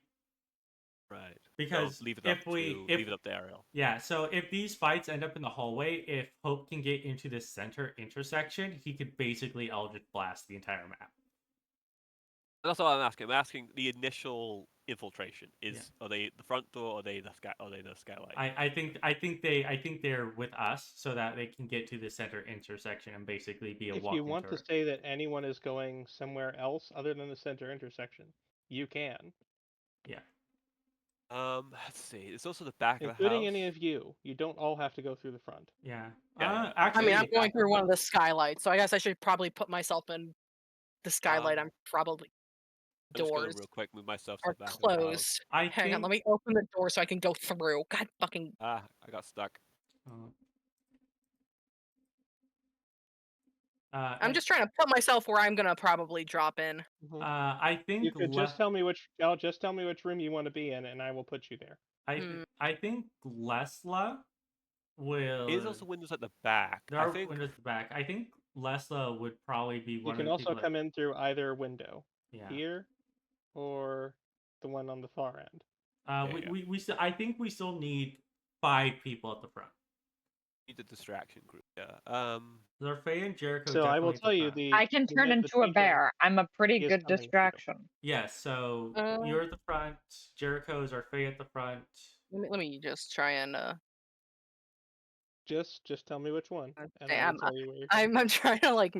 Right. Because so leave it up to Ariel. Yeah. So if these fights end up in the hallway, if Hope can get into this center intersection, he could basically Eldritch Blast the entire map. That's all I'm asking. I'm asking the initial infiltration? Are they the front door? Or are they the skylight? I think they're with us so that they can get to the center intersection and basically be a If walking you want turret. to say that anyone is going somewhere else other than the center intersection, you can. Yeah. Let's see. It's also the back of the Including house. any of you. You don't all have to go through the front. Yeah. Yeah. I Actually, mean, I'm going through one of the skylights, so I guess I should probably put myself in the skylight. I'm probably I'm just gonna doors real quick move myself to are the back of the house. closed. I Hang on, think. let me open the door so I can go through. God fucking. I got stuck. I'm just trying to put myself where I'm gonna probably drop in. I think You could just tell me which. Just tell me which room you want to be in, and I will put you there. I think Lessla will. There's also windows at the back. There are windows at the back. I think Lessla would probably be one You of can the also people come in through either window. Yeah. Here, or the one on the far end. We still. I think we still need 5 people at the front. Need the distraction group. Yeah. There are Faye and Jericho. So I will definitely at tell the you front. I can turn into a bear. I'm a pretty is good coming too. distraction. Yes, so you're at the front. Jericho's or Faye at the front. Let me just try and. Just tell me which one, and I Damn, will tell you where you're. I'm trying to like.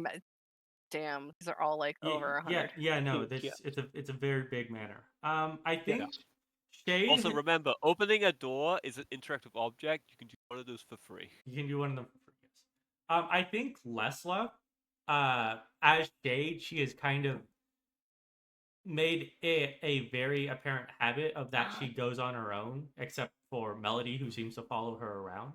Damn, these are all like over 100. No, Huge, it's a very big manor. I think Yes. Shade. Also, remember, opening a door is an interactive object. You can do one of those for free. You can do one of them for free. Yes. I think Lessla, as Shade, she has kind of made it a very apparent habit of that she goes on her own, except for Melody, who seems to follow her around.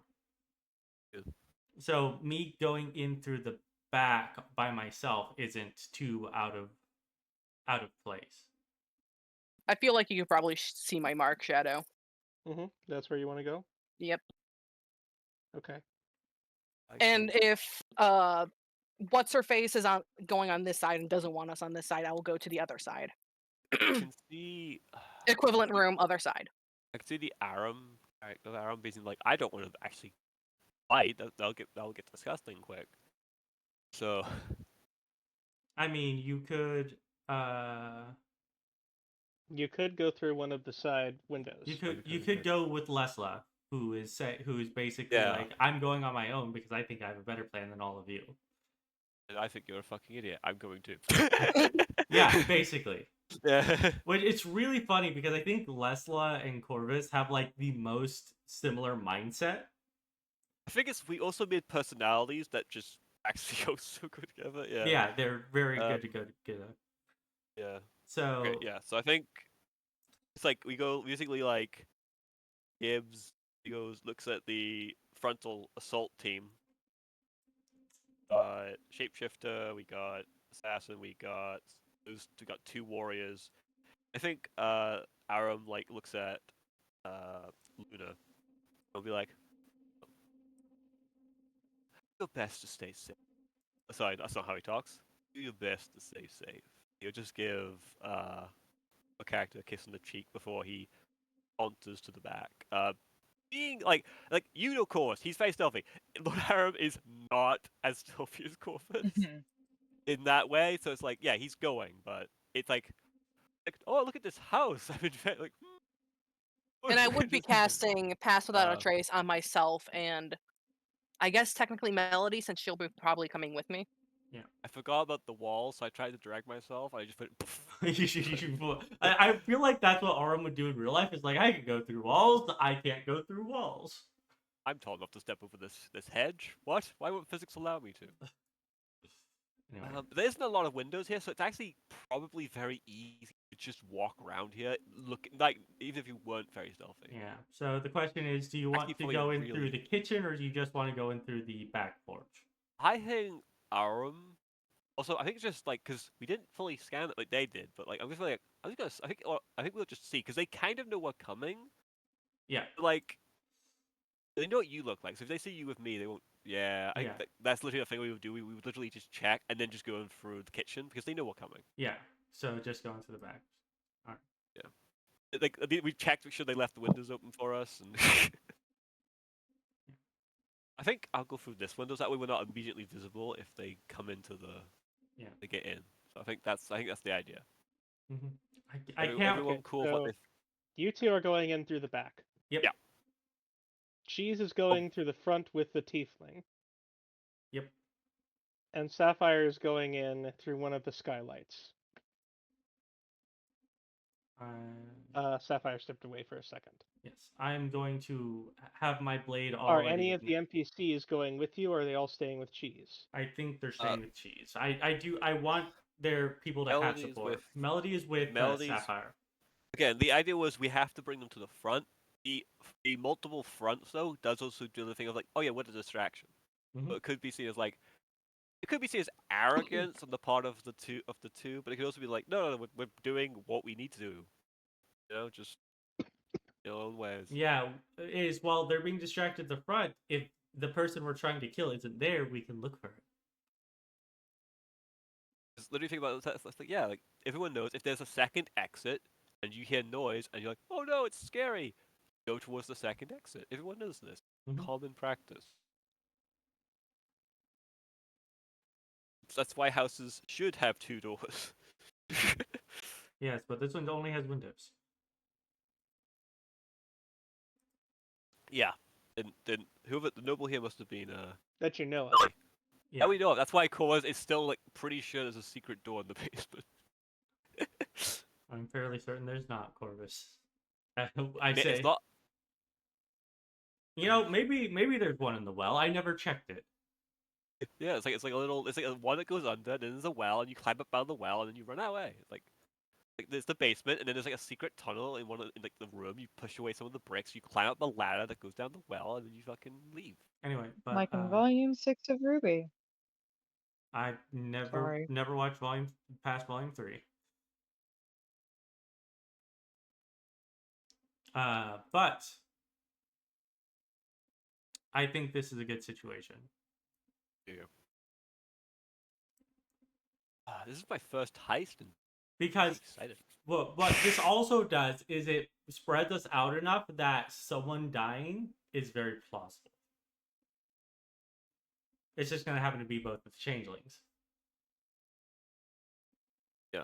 Good. So me going in through the back by myself isn't too out of place. I feel like you could probably see my mark, Shadow. That's where you want to go? Yep. Okay. And if what's her face is going on this side and doesn't want us on this side, I will go to the other side. I can see equivalent room, other side. I can see the Aram character. Aram being like, I don't want to actually fight. That'll get disgusting quick. So, I mean, you could. You could go through one of the side windows. You could go with Lessla, who is basically like, I'm going on my own because I think I have a better plan than all of you. And I think you're a fucking idiot. I'm going to. Yeah, basically. Yeah. Which it's really funny because I think Lessla and Corvus have like the most similar mindset. I think we also made personalities that just actually go so good together. Yeah. Yeah, they're very good to go together. Yeah. So okay, yeah, so I think it's like we go basically like Gibbs. He looks at the frontal assault team. Shapeshifter. We got assassin. We got 2 warriors. I think Aram like looks at Luna. He'll be like, "Do your best to stay safe." Sorry, that's not how he talks. Do your best to stay safe. He'll just give a character a kiss on the cheek before he saunters to the back. Being like of course, he's very stealthy. Lord Aram is not as stealthy as Corvus in that way. So it's like, yeah, he's going, but it's like oh, look at this house. I've been like. And I would be casting Pass Without a Trace on myself and I guess technically Melody, since she'll be probably coming with me. Yeah. I forgot about the wall, so I tried to drag myself. I just put. I feel like that's what Aram would do in real life. Is like, I can go through walls. I can't go through walls. I'm tall enough to step over this hedge. What? Why won't physics allow me to? Anyway. There isn't a lot of windows here, so it's actually probably very easy to just walk around here, even if you weren't very stealthy. Yeah. So the question is, do you want to go in through the kitchen, or do you just want to go in through the back porch? I think Aram. Also, I think it's just like because we didn't fully scan it like they did, but like I think we'll just see because they kind of know we're coming. Yeah. Like they know what you look like, so if they see you with me, they won't. Yeah, that's literally the thing we would do. We would literally just check and then just go in through the kitchen because they know we're coming. Yeah, so just go into the back. All right. Yeah, like we checked, make sure they left the windows open for us, and I think I'll go through this window. That way, we're not immediately visible if they come into the. Yeah. They get in. So I think that's the idea. I can't. Everyone Okay, cool with so what you two are going in through the back. Yep. Yeah. Cheese is going through the front with the tiefling, Yep. and Sapphire is going in through one of the skylights. Sapphire stepped away for a second. Yes, I'm going to have my blade Are already. any of the NPCs going with you, or are they all staying with Cheese? I think they're staying with Cheese. I want their people to have Melody is support. with- Melody is with Melody's- Sapphire. Again, the idea was we have to bring them to the front. The multiple fronts though does also do the thing of like, oh yeah, what a distraction. Mhm. So it could be seen as like, it could be seen as arrogance on the part of the two, but it could also be like, no, we're doing what we need to do. You know, just in our own ways. Yeah, is while they're being distracted at the front, if the person we're trying to kill isn't there, we can look for it. Just literally think about it. It's like, yeah, like everyone knows if there's a second exit and you hear noise and you're like, oh no, it's scary. Go towards the second exit. Everyone knows this. Mhm. Common practice. That's why houses should have 2 doors. Yes, but this one only has windows. Yeah. Then whoever the noble here must have been That you know of. Melody. Yeah. Yeah, we know. That's why Corvus is still like pretty sure there's a secret door in the basement. I'm fairly certain there's not, Corvus. I It's say, not. you know, maybe there's one in the well. I never checked it. Yeah, it's like a little. It's like a one that goes under, then there's a well, and you climb up down the well, and then you run away. It's like there's the basement, and then there's like a secret tunnel in in like the room. You push away some of the bricks, you climb up the ladder that goes down the well, and then you fucking leave. Anyway, but Like in Volume 6 of Ruby. I never Sorry. watched past volume 3. But I think this is a good situation. Yeah. This is my first heist, and I'm Because excited. what this also does is it spreads us out enough that someone dying is very plausible. It's just going to happen to be both with changelings. Yeah.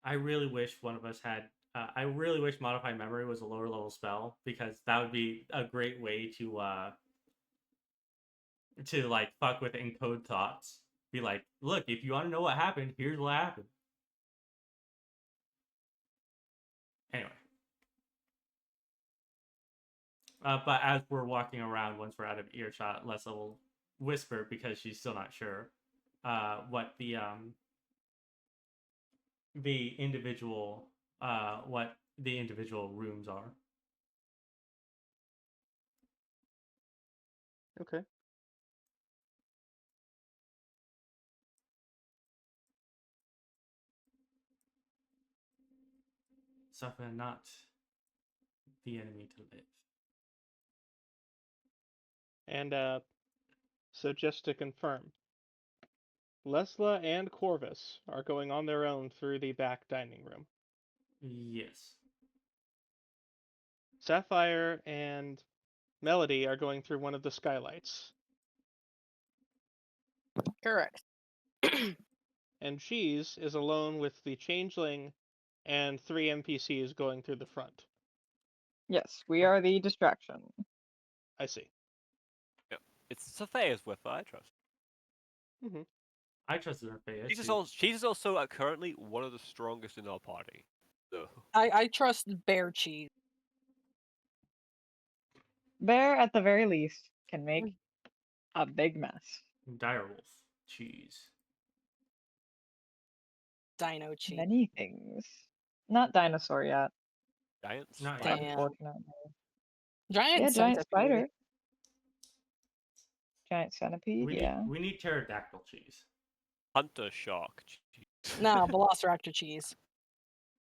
I really wish one of us had. I really wish Modify Memory was a lower level spell, because that would be a great way to like fuck with encode thoughts. Be like, look, if you want to know what happened, here's what happened. Anyway. But as we're walking around, once we're out of earshot, Lessla will whisper, because she's still not sure what the individual rooms are. Okay. Suffer not the enemy to live. And so just to confirm, Lessla and Corvus are going on their own through the back dining room. Yes. Sapphire and Melody are going through one of the skylights. Correct. And Cheese is alone with the changeling and 3 NPCs going through the front. Yes, we are the distraction. I see. It's Sapphire's with I trust. I trust her face. She's also currently one of the strongest in our party. So I trust bear cheese. Bear, at the very least, can make a big mess. Direwolf cheese. Dino cheese. Many things. Not dinosaur yet, giants. Not spider. yet. unfortunately. Giant Yeah, giant centipede. spider. Giant centipede, yeah. We need pterodactyl cheese. Hunter shark. No, Velociraptor cheese.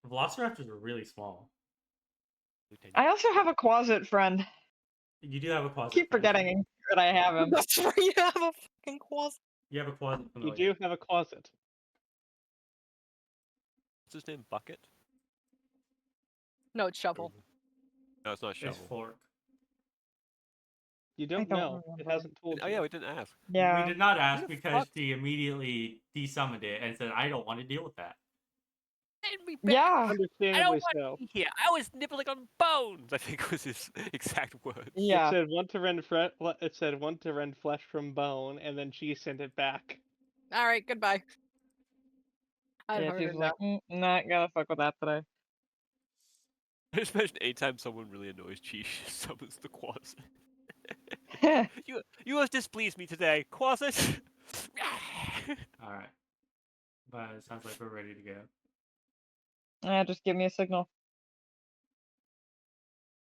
Velociraptors are really small. I also have a closet friend. You do have a closet. Keep friend. forgetting that I have him. That's where you have a fucking closet. You have a closet. You familiar. do have a closet. What's his name? Bucket? No, it's shovel. No, it's not It's shovel. fork. You don't don't know. It remember. hasn't told Oh you. yeah, we didn't ask. Yeah. We did not ask Who the because fuck- she immediately desummoned it and said, "I don't want to deal with that." Send me back. Yeah. I don't Understandably want so. to be here. I was nibbling on bones. I think was his exact words. Yeah. It said it said want to rend flesh from bone, and then she sent it back. All right, goodbye. I'd Yeah, heard she her was like, not gonna fuck with that today. I just imagine anytime someone really annoys Chi, she summons the Quasit. You have displeased me today, Quasit. All right, but it sounds like we're ready to go. Just give me a signal.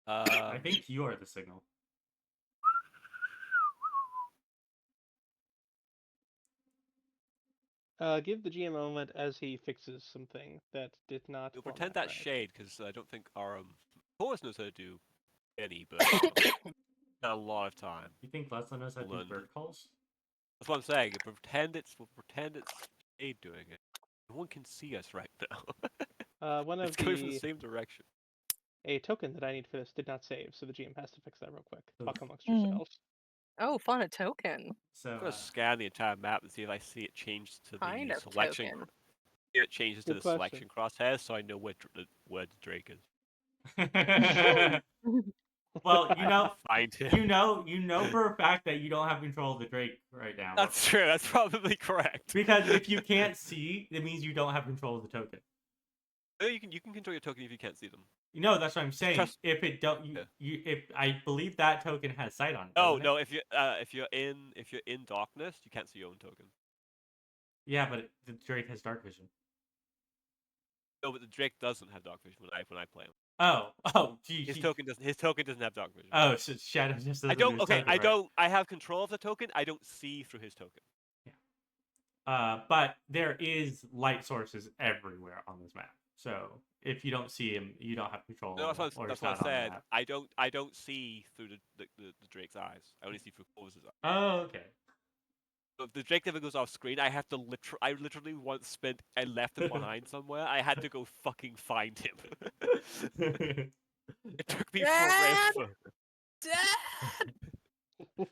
I think you are the signal. Give the GM a moment as he fixes something that did not. We'll format pretend that's right. shade because I don't think our Horus knows how to do any, but got a lot of time. You think Lessla knows how to do Learned. bird calls? That's what I'm saying. We'll pretend it's shade doing it. No one can see us right now. One It's of going from the the same direction. a token that I need for this did not save, so the GM has to fix that real quick. Oof. Talk amongst Mhm. yourselves. Oh, fun, a token. So I'm gonna scan the entire map and see if I see it change to Kind the of selection. token. If it changes to Good the selection question. crosshairs, so I know where the Drake is. well, you know, Find him. you know for a fact that you don't have control of the Drake right now. That's true. That's probably correct. Because if you can't see, it means you don't have control of the token. Oh, you can control your token if you can't see them. You know, that's what I'm saying. Trust- If it don't, Yeah. if I believe that token has sight on it. No, doesn't it? no. If you're in darkness, you can't see your own token. Yeah, but the Drake has dark vision. No, but the Drake doesn't have dark vision when I play him. Oh, gee. His token doesn't have dark vision. Oh, so Shadow just doesn't. I don't. do his Okay, token, I right? don't. I have control of the token. I don't see through his token. But there is light sources everywhere on this map. So if you don't see him, you don't have control. No, of him, or that's he's what I not on the said. map. I don't see through the Drake's eyes. I only see through Corvus's eyes. Oh, okay. So if the Drake never goes off screen, I have to I literally once I left him behind somewhere. I had to go fucking find him. It took me Dad! forever. Dad!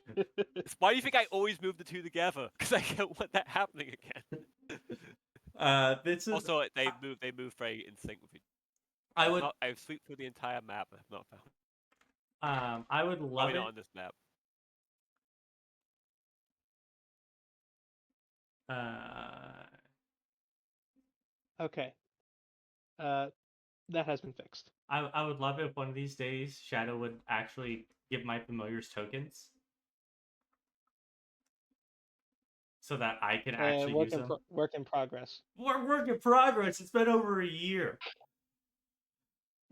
Why do you think I always move the two together? Because I can't want that happening again. This is Also, they move very in sync with each I other. would I've swept through the entire map. I have not found. I would love Probably it. not on this map. Okay. That has been fixed. I would love it if one of these days Shadow would actually give my familiars tokens, so that I can actually use them. Work in progress. Work in progress. It's been over a year.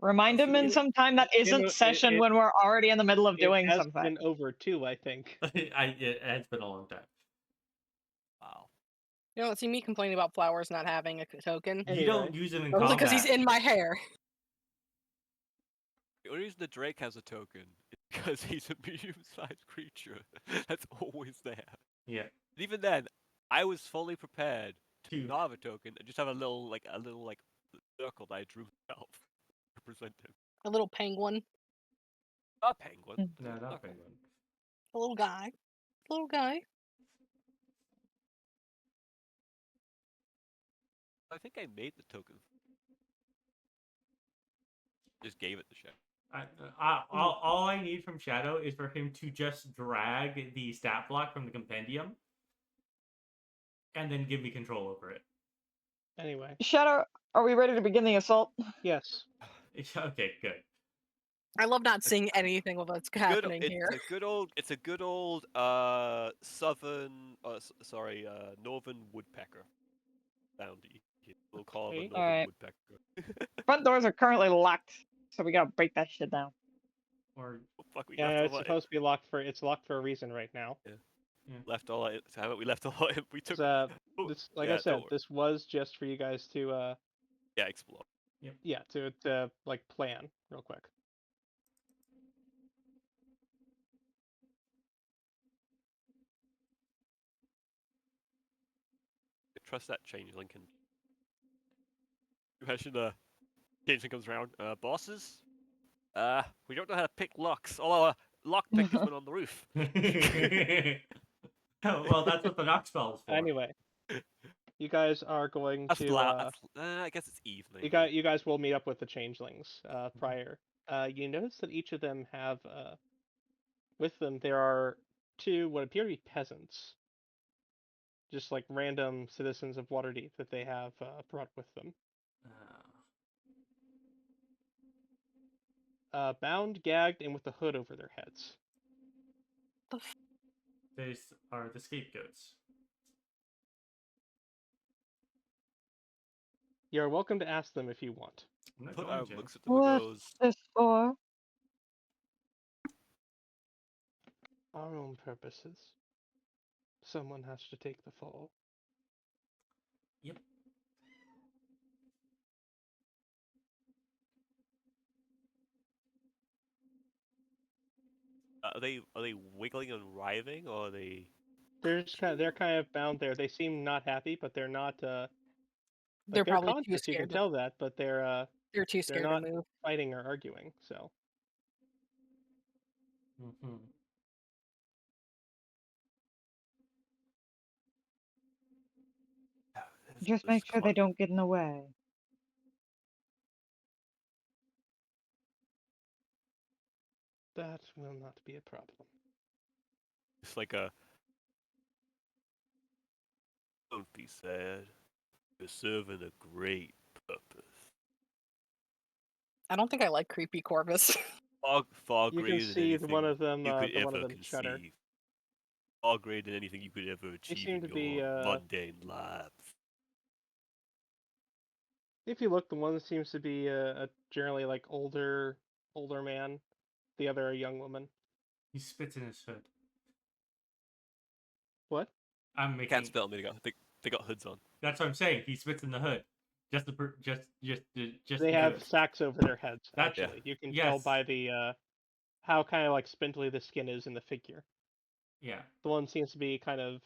Remind him in some time that isn't it- session it- when we're already in the middle of doing it has something. been over 2, I think. It's been a long time. Wow. You don't see me complaining about Flowers not having a token. You don't use them in Only combat. because he's in my hair. The only reason the Drake has a token is because he's a medium-sized creature that's always there. Yeah. And even then, I was fully prepared to To- not have a token and just have a little circle that I drew myself to represent him. A little penguin. Not a penguin. No, not Okay. penguin. A little guy. Little guy. I think I made the token. Just gave it to Shadow. All I need from Shadow is for him to just drag the stat block from the compendium, and then give me control over it. Anyway, Shadow, are we ready to begin the assault? yes. Okay, good. I love not seeing anything of what's happening here. It's a good old southern northern woodpecker bounty. We'll call him a Okay. northern Alright. woodpecker. Front doors are currently locked, so we gotta break that shit down. Or Fuck, we Yeah, left it's all that supposed to be locked for. It's locked for a reason right now. left all that. So how about we left a lot? We took. This, like yeah, I said, don't worry. this was just for you guys to, Yeah, explore. yeah, to like plan real quick. Trust that changeling can. Imagine changeling comes around. Bosses. We don't know how to pick locks. Although lockpick this one on the roof. Well, that's what the knock spell is for. Anyway, you guys are going That's to. I guess it's evening. You guys will meet up with the changelings prior. You notice that each of them have with them there are two what appear to be peasants, just like random citizens of Waterdeep that they have brought with them. Bound, gagged, and with a hood over their heads. These are the scapegoats. You're welcome to ask them if you want. I'm not Put going out to. looks at them and What's goes, this for? Our own purposes. Someone has to take the fall. Yep. are they wiggling and writhing, or are they? They're kind of bound there. They seem not happy, but they're not. They're They're probably too conscious. You can scared. tell that, but They're too they're scared not to move. fighting or arguing. So Mm-hmm. Just make sure they don't get in the way. that will not be a problem. It's like a. Don't be sad. You're serving a great purpose. I don't think I like creepy Corvus. Far You greater can than see anything one of them. you could The one of ever them shudder. conceive. Far greater than anything you could ever achieve seem in to your be, mundane lives. If you look, the one seems to be a generally like older man. The other a young woman. He spits in his hood. What? I'm I making. can't spell them. They got hoods on. That's what I'm saying. He spits in the hood. Just They have because. sacks over their heads. That- Actually, you can yes. tell by the how kind of like spindly the skin is in the figure. Yeah. The one seems to be kind of.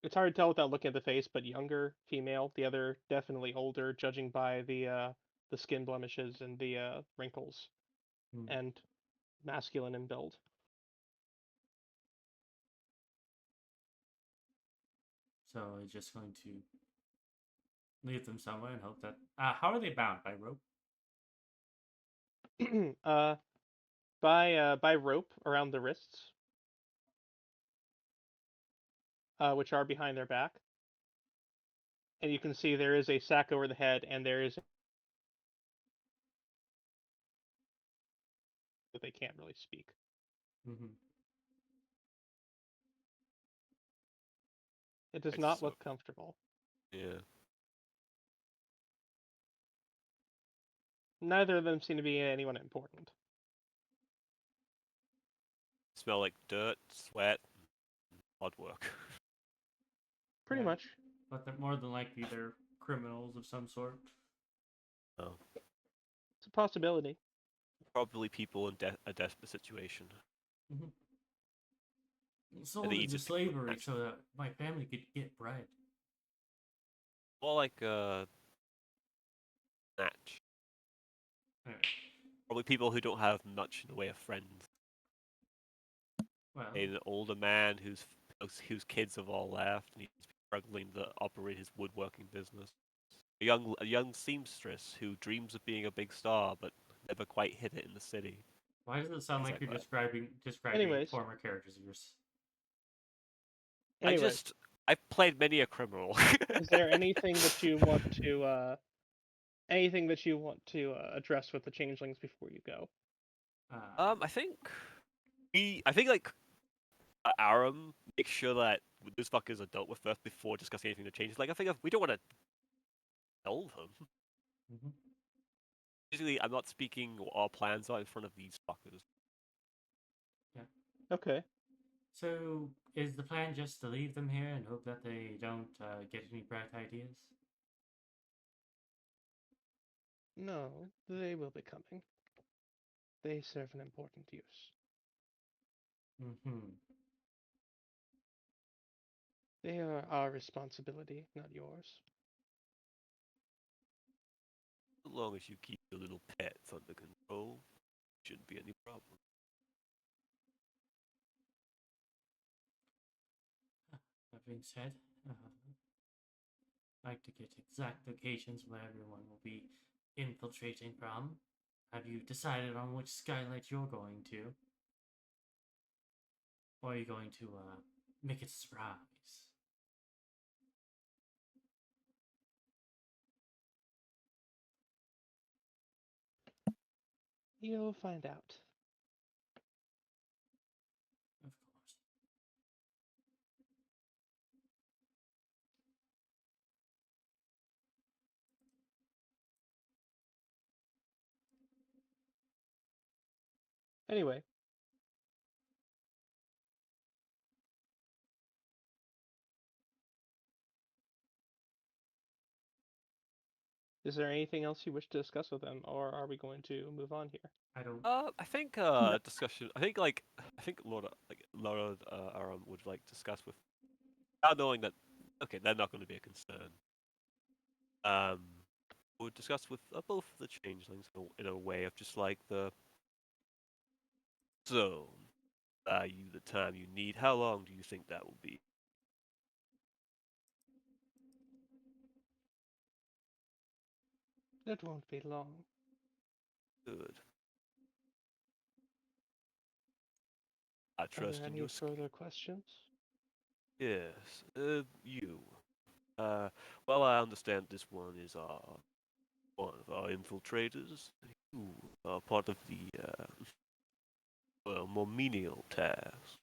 It's hard to tell without looking at the face, but younger female. The other definitely older, judging by the skin blemishes and the wrinkles, Hmm. and masculine in build. So he's just going to leave them somewhere and hope that. How are they bound? By rope? By rope around the wrists, which are behind their back, and you can see there is a sack over the head, and there is that they can't really speak. Mm-hmm. It does I not saw- look comfortable. Yeah. Neither of them seem to be anyone important. Smell like dirt, sweat, hard work. Pretty Yeah. much. But they're more than likely they're criminals of some sort. Oh. It's a possibility. Probably people in a desperate situation. Mm-hmm. Sold they into eat it, slavery actually. so that my family could get bread. More like a snatch. Anyway, Probably people who don't have much in the way of friends. well, An older man whose kids have all left and he's struggling to operate his woodworking business. A young seamstress who dreams of being a big star but never quite hit it in the city. why does it sound like you're Exactly. describing Anyways. former characters of yours? Anyway, I've played many a criminal. is there anything that you want to address with the changelings before you go? I think like Aram makes sure that those fuckers are dealt with first before discussing anything to change. Like I think we don't want to tell them. Mm-hmm. Usually, I'm not speaking what our plans are in front of these fuckers. Okay. So, is the plan just to leave them here and hope that they don't get any bright ideas? No, they will be coming. They serve an important use. Mm-hmm. They are our responsibility, not yours. As long as you keep your little pets under control, shouldn't be any problem. that being said, I'd like to get exact locations where everyone will be infiltrating from. Have you decided on which skylight you're going to? Or are you going to make it a surprise? You'll find out. Of course. Anyway. Is there anything else you wish to discuss with them, or are we going to move on here? I don't. I think discussion. I think Laura Aram would like discuss with, without knowing that. Okay, they're not going to be a concern. We'll discuss with both of the changelings in a way of just like the. So, you the time you need. How long do you think that will be? It won't be long. Good. I Are trust there in any your further questions? Yes, you. Well, I understand this one is one of our infiltrators. You are part of the well, more menial tasks.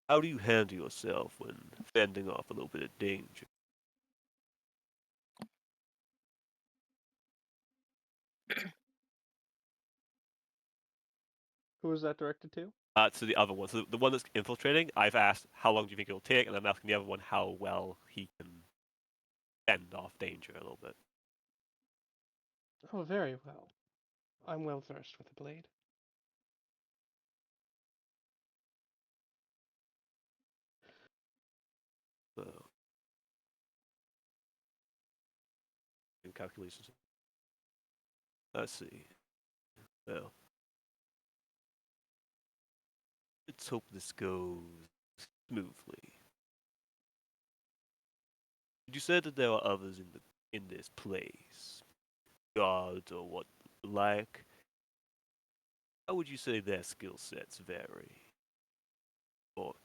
How do you handle yourself when fending off a little bit of danger? Who was that directed to? To the other one. So the one that's infiltrating, I've asked how long do you think it'll take, and I'm asking the other one how well he can fend off danger a little bit. Oh, very well. I'm well versed with the blade. So, in calculations. Let's see. Well, let's hope this goes smoothly. You said that there are others in this place, guards or what like. How would you say their skill sets vary, or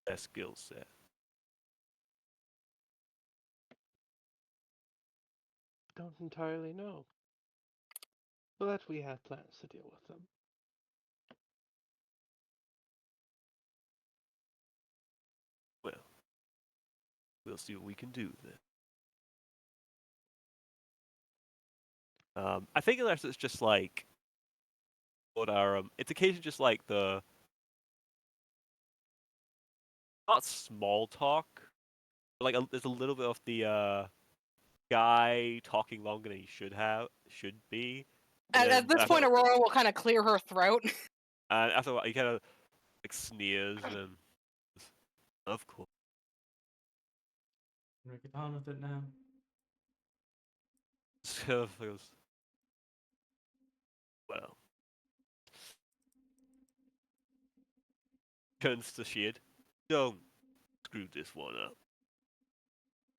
their skill set? Don't entirely know. But we have plans to deal with them. Well, we'll see what we can do then. I think unless it's just like what are it's occasionally just like the not small talk, but like there's a little bit of the guy talking longer than he should be. And At this point, Aurora will kind of clear her throat. and after a while, he kind of like sneers and of course. Can we get on with it now? So he goes, well, turns to Sheed. Don't screw this one up.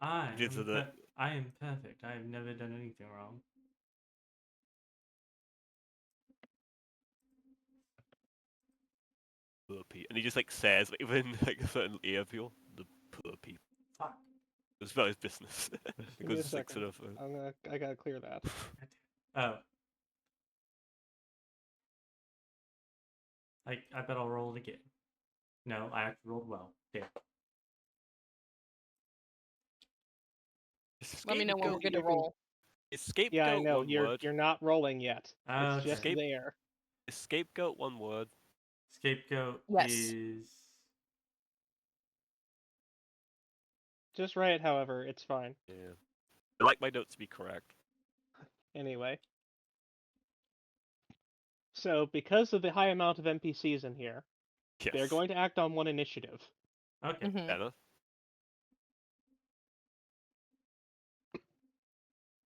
I Into am, the- I am perfect. I have never done anything wrong. Poor people. And he just like says, like, even like a certain ear people, the poor people. Fuck. It's about his business. Give me a Because it's like second. sort of. I gotta clear that. Oh. I bet I'll roll it again. No, I actually rolled well. Damn. Let me know when we're good to roll. Is scapegoat Yeah, I know. one You're word? not rolling yet. It's Okay. just there. Is scapegoat one word? Scapegoat Yes. is. Just write it, however, it's fine. Yeah. I like my notes to be correct. Anyway. So, because of the high amount of NPCs in here, Yes. they're going to act on one initiative. Okay. Mhm. Better.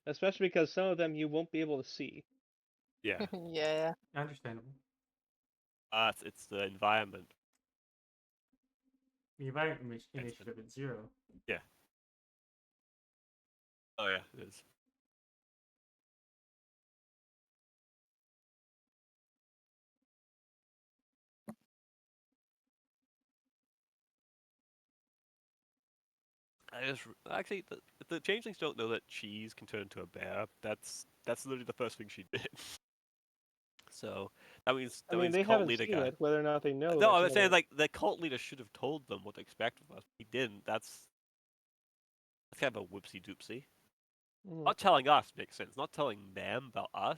Especially because some of them you won't be able to see. Yeah. Yeah. Understandable. It's the environment. The environment initiative is 0. Oh yeah, it is. Actually, the changelings don't know that cheese can turn into a bear. That's literally the first thing she did. So that means I mean, they cult haven't leader seen guy. it, whether or not they know. No, that's I'm saying another- like the cult leader should have told them what to expect from us. He didn't. That's kind of a whoopsie doopsie. Mhm. Not telling us makes sense. Not telling them about us.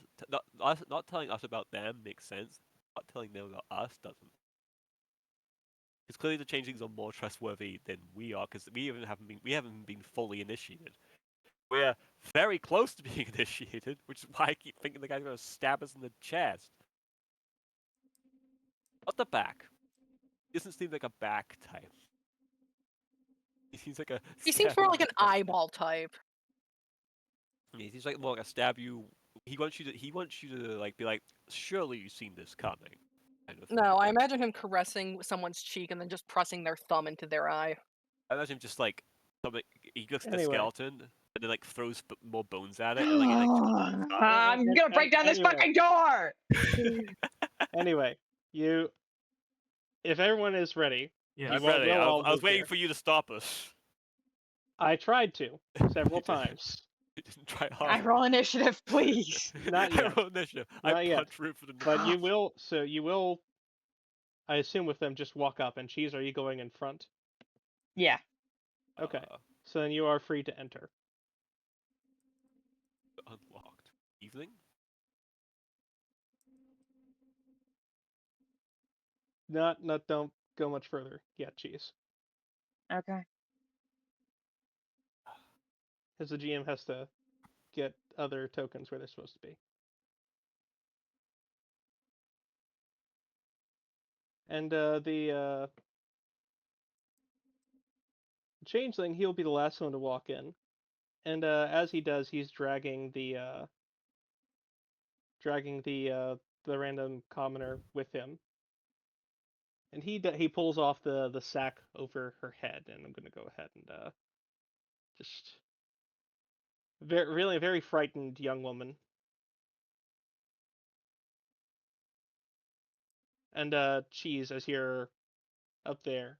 Not telling us about them makes sense. Not telling them about us doesn't. Because clearly the changelings are more trustworthy than we are. Because we haven't been fully initiated. We're very close to being initiated, which is why I keep thinking the guy's gonna stab us in the chest. Not the back. He doesn't seem like a back type. He seems like a. He seems stab more you like in an the chest. eyeball type. He seems like more like a stab you. He wants you to like be like, surely you've seen this coming. Kind of thing. No, I imagine him caressing someone's cheek and then just pressing their thumb into their eye. I imagine him just like something. He looks at the Anyway. skeleton and then like throws more bones at it. And, like, it, like, I'm gonna break down this Anyway. fucking door! Anyway, if everyone is ready, Yeah. I'm You won't ready. go I all was move waiting there. for you to stop us. I tried to several times. You didn't try I hard. roll initiative, please. Not yet. I rolled initiative. Not I yet. punch Rube for the But you will. So you will. I assume with them, just walk up. And Cheese, are you going in front? Yeah. Okay. So then you are free to enter. Unlocked. Evening? Not. Don't go much further yet, Cheese, Okay. because the GM has to get other tokens where they're supposed to be. And the changeling, he'll be the last one to walk in. And as he does, he's dragging the random commoner with him. And he pulls off the sack over her head, and I'm gonna go ahead and just really a very frightened young woman. And Cheese, as you're up there,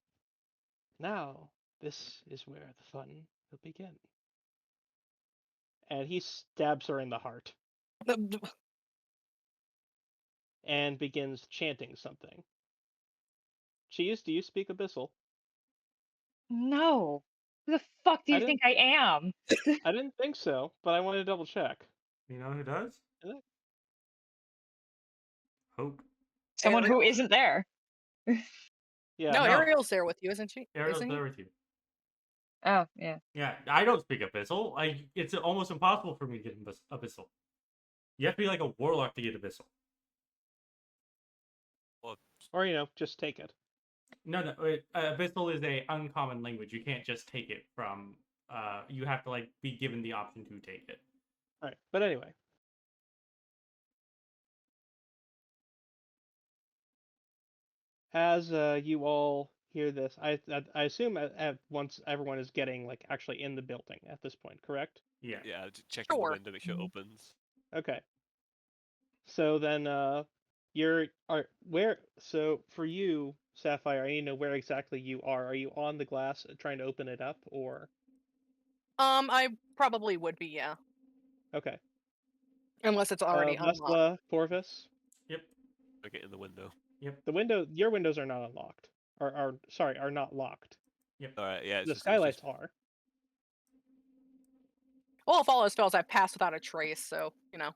now this is where the fun will begin. And he stabs her in the heart and begins chanting something. Cheese, do you speak Abyssal? No. Who the fuck do I you think I am? I didn't think so, but I wanted to double check. You know who does? Is it? Hope. Someone who Ariel? isn't there. Yeah. No, no. Ariel's there with you, isn't she? Ariel's Isn't he? there with you. Oh, yeah. Yeah, I don't speak Abyssal. It's almost impossible for me to get Abyssal. You have to be like a warlock to get Abyssal. Or just take it. No. Abyssal is a uncommon language. You can't just take it from. You have to be given the option to take it. All right. But anyway. As you all hear this, I assume at once everyone is getting actually in the building at this point, correct? Yeah. Yeah, checking the Sure. window, make sure it Mhm. opens. Okay. So then so for you, Sapphire, I need to know where exactly you are. Are you on the glass trying to open it up, or I probably would be, yeah. okay? Unless it's already unlocked. Lessla, Corvus, Yep. I get in the window. your windows are not unlocked, are not locked. Alright, yeah. The skylights are. Well, if all else fails, I've passed without a trace, so, Yeah.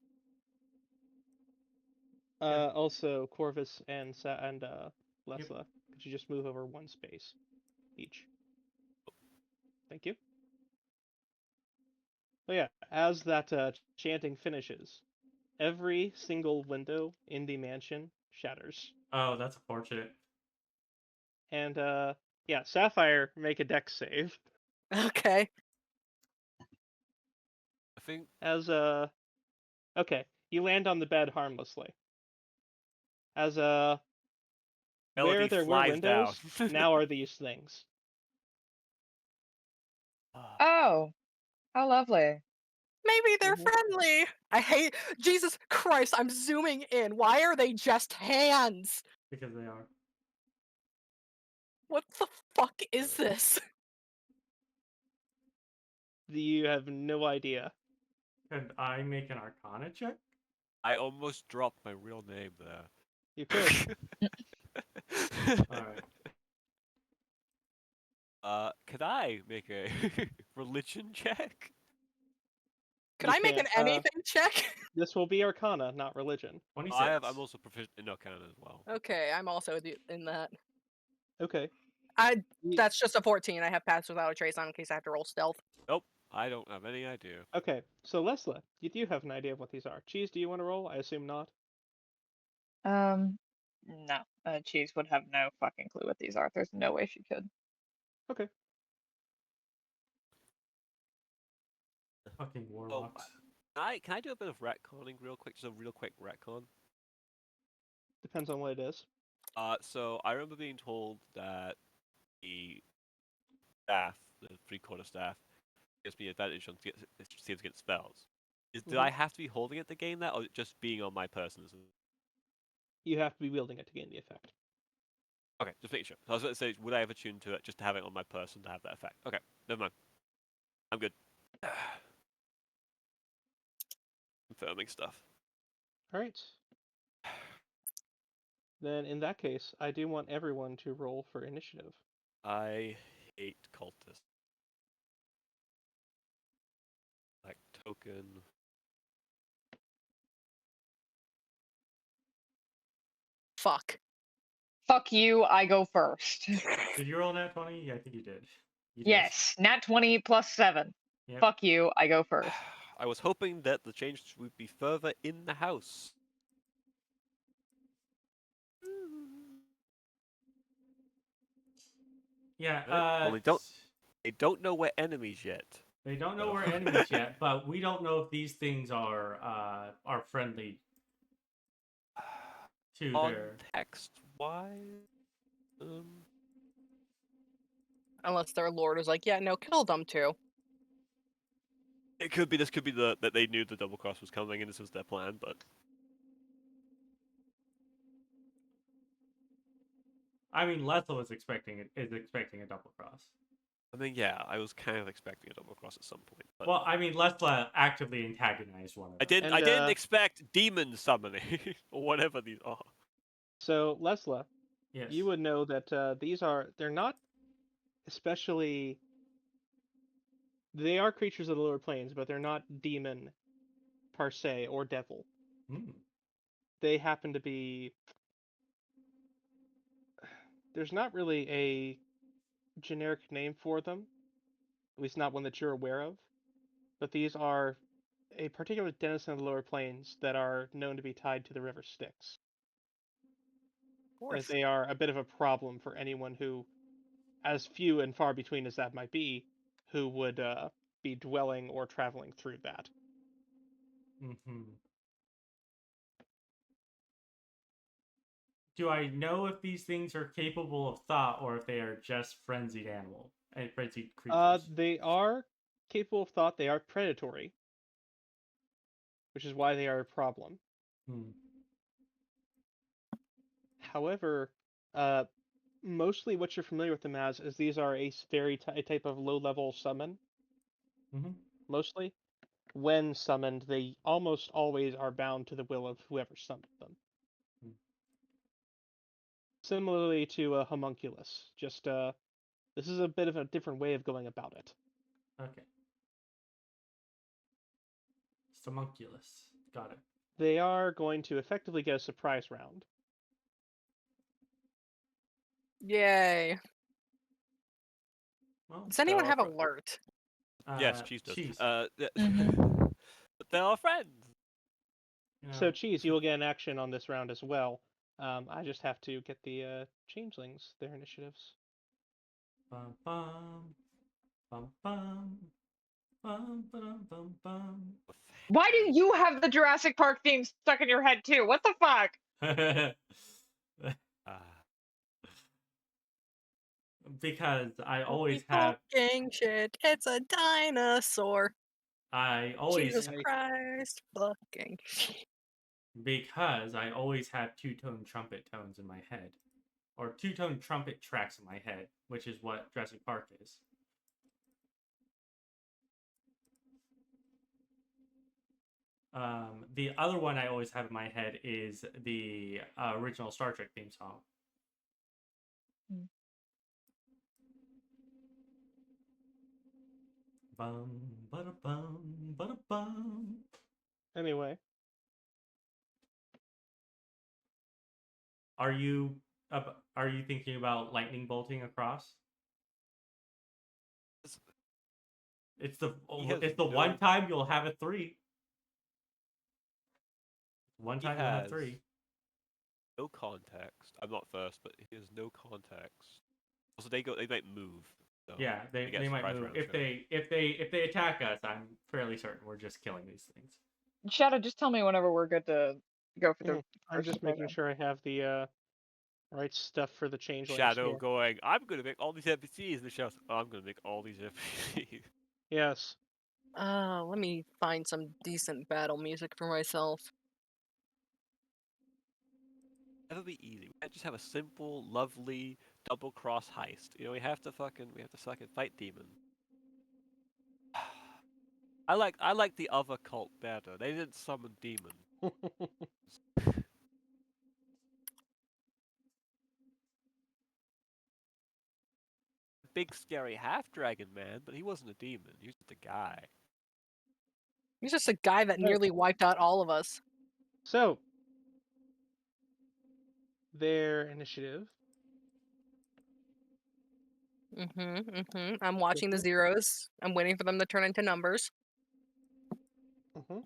Also, Corvus and Lessla, could you just move over one space each? Thank you. So yeah, as that chanting finishes, every single window in the mansion shatters. Oh, that's unfortunate. And yeah, Sapphire, make a dex save. Okay. I think As okay, you land on the bed harmlessly. As where Melody there were flies windows, down. now are these things. Oh, how lovely. Maybe they're Mhm. friendly. I hate Jesus Christ. I'm zooming in. Why are they just hands? Because they are. What the fuck is this? You have no idea. Could I make an Arcana check? I almost dropped my real name there. You could. Alright. Could I make a religion check? Could You I make an can't. anything check? This will be Arcana, not religion. 26. I'm also proficient in Arcana as well. Okay, I'm also in that. Okay. Ye- That's just a 14. I have Pass Without a Trace on in case I have to roll stealth. Nope, I don't have any idea. Okay, so Lessla, you do have an idea of what these are. Cheese, do you want to roll? I assume not. No. Cheese would have no fucking clue what these are. There's no way she could. Okay. Fucking warlocks. Can I do a bit of retconning real quick? Just a real quick retcon. Depends on what it is. So I remember being told that the staff, the 3/4 staff, gives me advantage on saves against spells. Do I have to be holding it to gain that, or just being on my person? You have to be wielding it to gain the effect. Okay, just making sure. I was going to say, would I have attuned to it just to have it on my person to have that effect? Okay, never mind. I'm good. Confirming stuff. All right. Then in that case, I do want everyone to roll for initiative. I hate cultists. Like token. Fuck. Fuck you, I go first. Did you roll nat 20? Yeah, I think you did. You did. Yes, nat 20 plus 7. Yep. Fuck you, I go first. I was hoping that the change would be further in the house. Yeah, Only they don't know we're enemies yet. they don't know Oh. we're enemies yet, but we don't know if these things are friendly to their. Context wise, Unless their lord is like, yeah, no, kill them too. it could be. This could be that they knew the double cross was coming and this was their plan, but I mean, Lessla is expecting a double cross. I mean, yeah, I was kind of expecting a double cross at some point. But Well, I mean, Lessla actively antagonized one of them. I didn't. And, I didn't expect demon summoning or whatever these are. So Lessla, Yes. you would know that they're not especially. They are creatures of the lower planes, but they're not demon per se or devil. Hmm. They happen to be. There's not really a generic name for them, at least not one that you're aware of. But these are a particular denizen of the lower planes that are known to be tied to the river Styx. Of As they are a bit of a problem for anyone who, as few and far between as that might be, who would be dwelling or traveling through that. Mm-hmm. Do I know if these things are capable of thought or if they are just frenzied creatures? They are capable of thought. They are predatory, which is why they are a problem. Hmm. However, mostly what you're familiar with them as is these are a type of low-level summon. Mm-hmm. Mostly, when summoned, they almost always are bound to the will of whoever summoned them. Hmm. Similarly to a homunculus, just this is a bit of a different way of going about it. Okay. Homunculus. Got it. They are going to effectively get a surprise round. Yay. Well, Does anyone So, have alert? yes, Cheese does. Cheese. But they're our friends. You know, So, Cheese, you will get an action on this round as well. I just have to get the changelings, their initiatives. Bum bum. Bum bum. Bum ba-dum bum bum. Why do you have the Jurassic Park theme stuck in your head too? What the fuck? because I always Holy have fucking shit! It's a dinosaur. I always Jesus Nice. Christ, fucking shit. because I always have two-tone trumpet tones in my head, or two-tone trumpet tracks in my head, which is what Jurassic Park is. The other one I always have in my head is the original Star Trek theme song. Bum, bada bum, bada bum. Anyway, Are you thinking about lightning bolting across? It's the He has it's the no- one time you'll have a 3. One He time you'll have has 3. no context. I'm not first, but he has no context. Also, they might move. So Yeah, they get might surprise move. round If shot. they attack us, I'm fairly certain we're just killing these things. Shadow, just tell me whenever we're good to go for the I'm first just making program. sure I have the right stuff for the changelings Shadow here. going, I'm going to make all these NPCs. And the Shadow's, I'm going to make all these NPCs. Yes. Let me find some decent battle music for myself. That'll be easy. We can't just have a simple, lovely double cross heist. You know, we have to fucking fight demons. I like the other cult better. They didn't summon demons. Big scary half dragon man, but he wasn't a demon. He was just a guy. He's just a guy that nearly wiped out all of us. So, their initiative. I'm watching the zeros. I'm waiting for them to turn into numbers.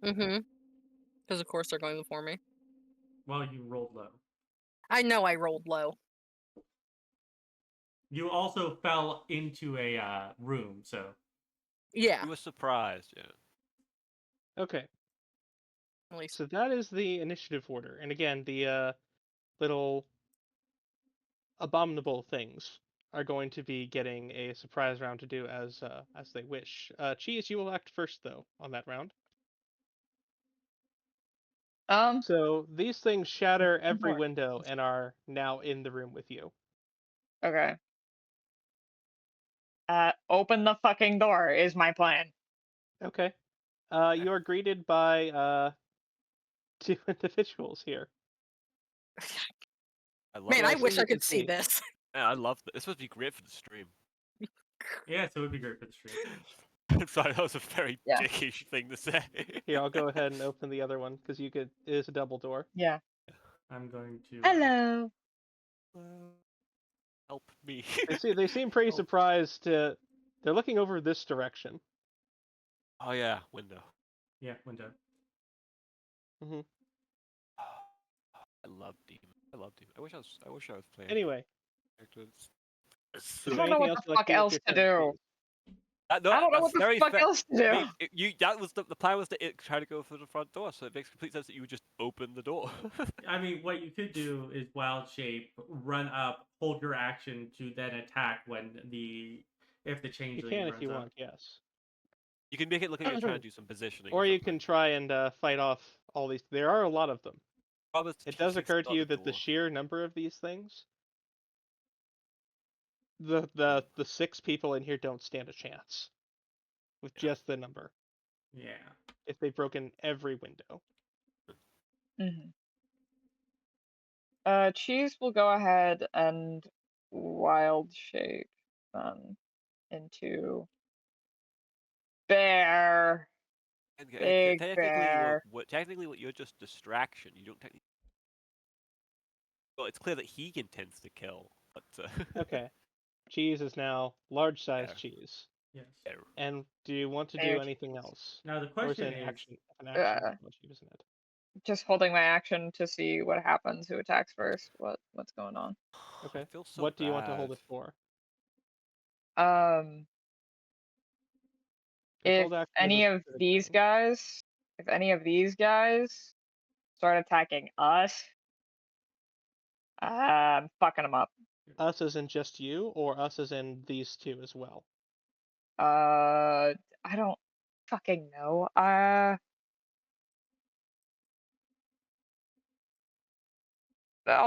Because of course they're going before me. Well, you rolled low. I know I rolled low. You also fell into a room, so Yeah. You were surprised, yeah. Okay. At least. So that is the initiative order, and again, the little abominable things are going to be getting a surprise round to do as they wish. Cheese, you will act first though on that round. So these things shatter every window and are now in the room with you. Okay. Open the fucking door is my plan. Okay. You are greeted by 2 individuals here. I love Man, I Last wish thing I you can could see this. Man, I love this. This would be great for the stream. yes, it would be great for the stream. I'm sorry, that was a very Yeah. dickish thing to say. Here, I'll go ahead and open the other one because it is a double door. Yeah. I'm going to. Hello. Help me. They seem pretty surprised. They're looking over this direction. Oh yeah, window. Yeah, window. Mm-hmm. I love Demon. I wish I was playing. Anyway, characters. I don't know what the fuck else to do. I don't know what the fuck else to do. That was the plan was to try to go for the front door, so it makes complete sense that you would just open the door. I mean, what you could do is wild shape, run up, hold your action to then attack when if the changeling you can runs if you up. want. Yes. You can make it look like you're trying to do some positioning. Or you can try and fight off all these. There are a lot of them. It does occur to you that the sheer number of these things, the 6 people in here don't stand a chance with just the number. Yeah. If they've broken every window. Cheese will go ahead and wild shape into bear. Big bear. Technically, what you're just distraction. You don't technically. Well, it's clear that he intends to kill, but. Okay. Cheese is now large-sized cheese. Yes. And do you want to do anything else? Now the Or is question it is, an action isn't it? Just holding my action to see what happens, who attacks first, what's going on. Okay. I feel so what do you want to hold bad. it for? If any of these guys start attacking us, I'm fucking them up. Us as in just you, or us as in these two as well? I don't fucking know. I'll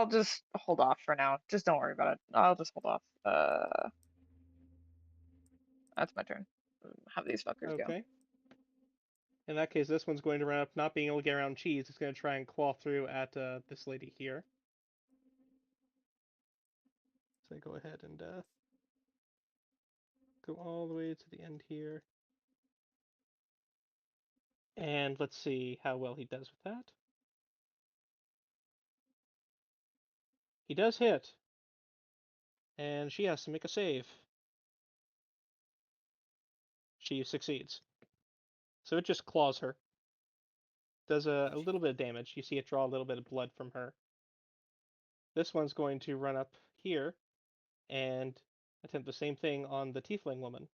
just hold off for now. Just don't worry about it. I'll just hold off. That's my turn. Have these fuckers go. Okay. In that case, this one's going to run up, not being able to get around Cheese. It's going to try and claw through at this lady here. So go ahead and go all the way to the end here. And let's see how well he does with that. He does hit. And she has to make a save. She succeeds. So it just claws her. Does a little bit of damage. You see it draw a little bit of blood from her. This one's going to run up here and attempt the same thing on the tiefling woman.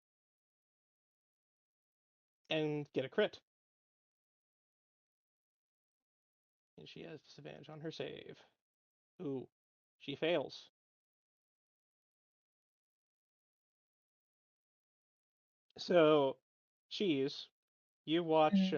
And get a crit. And she has disadvantage on her save. Ooh, she fails. So, Cheese, you watch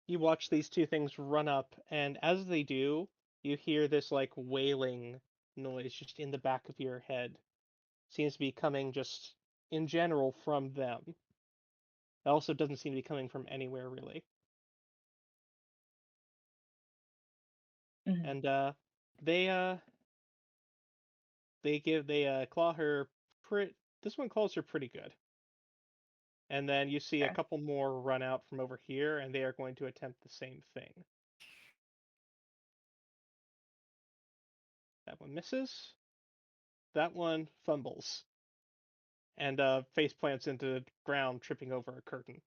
you watch these two things run up, and as they do, you hear this like wailing noise just in the back of your head. Seems to be coming just in general from them. It also doesn't seem to be coming from anywhere really. And they claw her this one claws her pretty good. And then you see a couple more run out from over here, and they are going to attempt the same thing. That one misses. That one fumbles. And face plants into the ground, tripping over a curtain.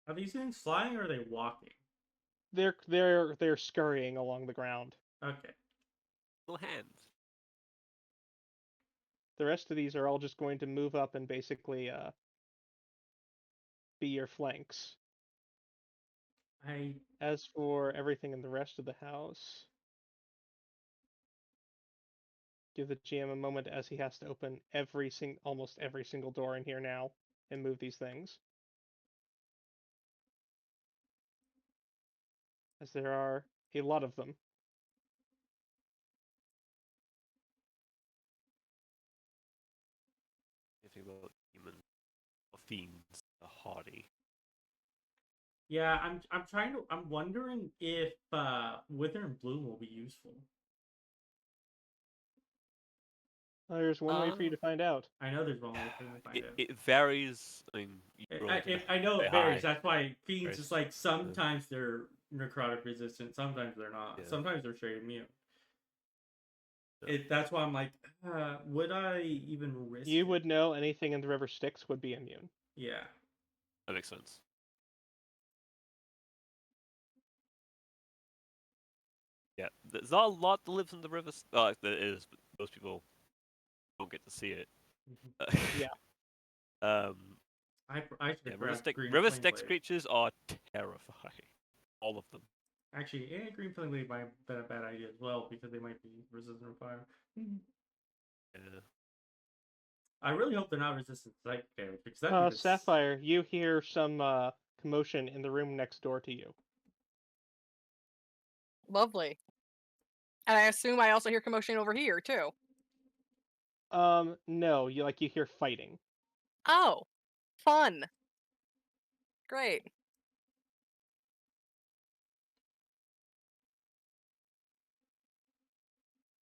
Are these things flying or are they walking? They're scurrying along the ground. Okay. Little hands. The rest of these are all just going to move up and basically be your flanks. As for everything in the rest of the house, give the GM a moment as he has to open almost every single door in here now and move these things. As there are a lot of them. Anything about demon or fiends are hardy. Yeah, I'm wondering if Wither and Bloom will be useful. There's one way for you to find out. I know there's one way for you to find out. It varies. I mean, I know it varies. High. That's why fiends is like sometimes they're necrotic resistant, sometimes they're not. Yeah. Sometimes they're straight immune. Yeah. That's why I'm like, would I even risk? You would know anything in the river Styx would be immune. Yeah, that makes sense. Yeah, there's not a lot that lives in the river. There is, but most people don't get to see it. Yeah. River Styx creatures are terrifying. All of them. Actually, Green Flame Blade might have been a bad idea as well because they might be resistant to fire. Yeah. I really hope they're not resistant to psychic damage because that. Sapphire, you hear some commotion in the room next door to you. Lovely. And I assume I also hear commotion over here too. No, you hear fighting. Oh, fun. Great.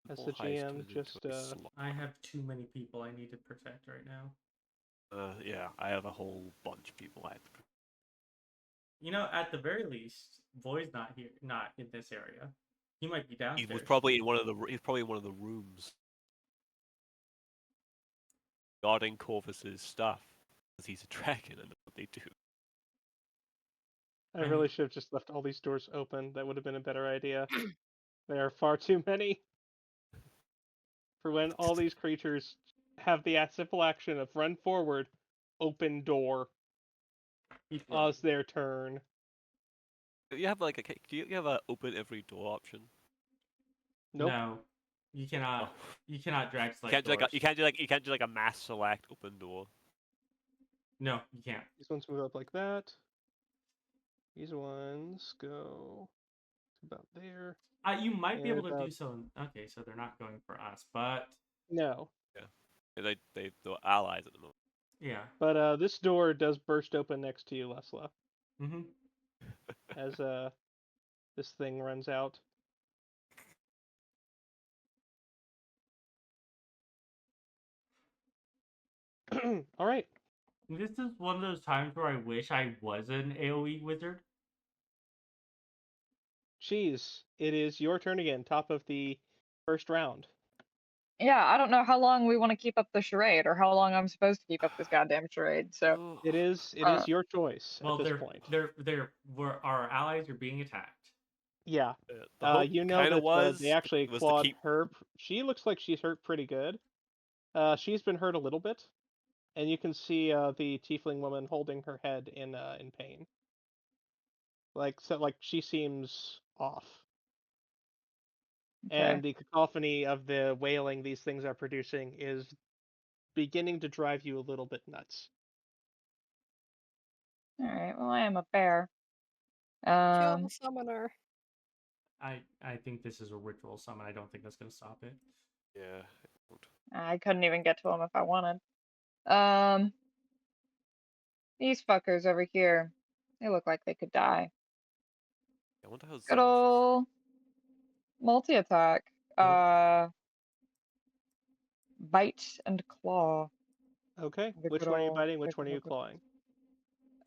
As the GM just I have too many people I need to protect right now. Yeah, I have a whole bunch of people I have to protect. You know, at the very least, Void's not here, not in this area. He might be downstairs. He was probably in one of the. He's probably in one of the rooms, guarding Corvus's stuff, because he's a dragon and that's what they do. I really should have just left all these doors open. That would have been a better idea. There are far too many. For when all these creatures have the simple action of run forward, open door. As their turn. You have like do you have a open every door option? Nope. No, you cannot. Oh. You cannot drag select You doors. can't do like a mass select open door. No, you can't. These ones move up like that. These ones go about there. You might be able to about... do so. Okay, so they're not going for us, but No. Yeah. They're allies at the moment. yeah. But this door does burst open next to you, Lessla. Mm-hmm. As this thing runs out. All right. This is one of those times where I wish I was an AoE wizard. Cheese, it is your turn again, top of the first round. Yeah, I don't know how long we want to keep up the charade, or how long I'm supposed to keep up this goddamn charade. So It is your choice at this point. Our allies are being attacked. Yeah. You know that they actually clawed her. She looks like she's hurt pretty good. She's been hurt a little bit, and you can see the tiefling woman holding her head in pain. Like she seems off. okay. And the cacophony of the wailing these things are producing is beginning to drive you a little bit nuts. All right. Well, I am a bear. Kill the summoner. I think this is a ritual summon. I don't think that's going to stop it. Yeah. I couldn't even get to him if I wanted. These fuckers over here, they look like they could die. I wonder how Good ol' multi-attack. Bite and claw. Okay. Which one are you biting? Which one are you clawing?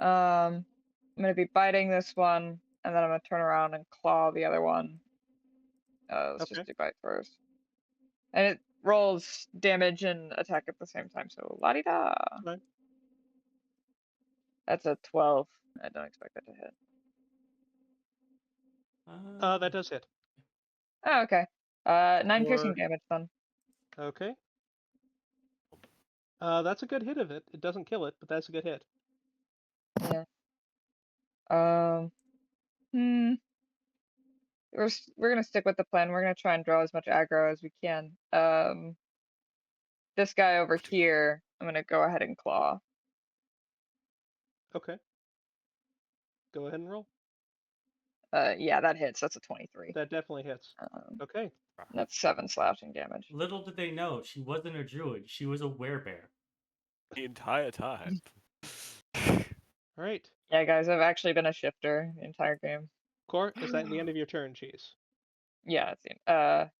I'm gonna be biting this one, and then I'm gonna turn around and claw the other one. Let's just do bite first. And it rolls damage and attack at the same time, so la-di-da. Okay. That's a 12. I don't expect that to hit. That does hit. Oh, okay. 9 piercing damage then. Okay. That's a good hit of it. It doesn't kill it, but that's a good hit. Yeah. We're gonna stick with the plan. We're gonna try and draw as much aggro as we can. This guy over here, I'm gonna go ahead and claw. Okay. Go ahead and roll. Yeah, that hits. That's a 23. That definitely hits. Okay. That's 7 slashing damage. Little did they know, she wasn't a druid. She was a werebear. The entire time. All right. Yeah, guys, I've actually been a shifter the entire game. Cor, is that the end of your turn, Cheese? Yeah, that's the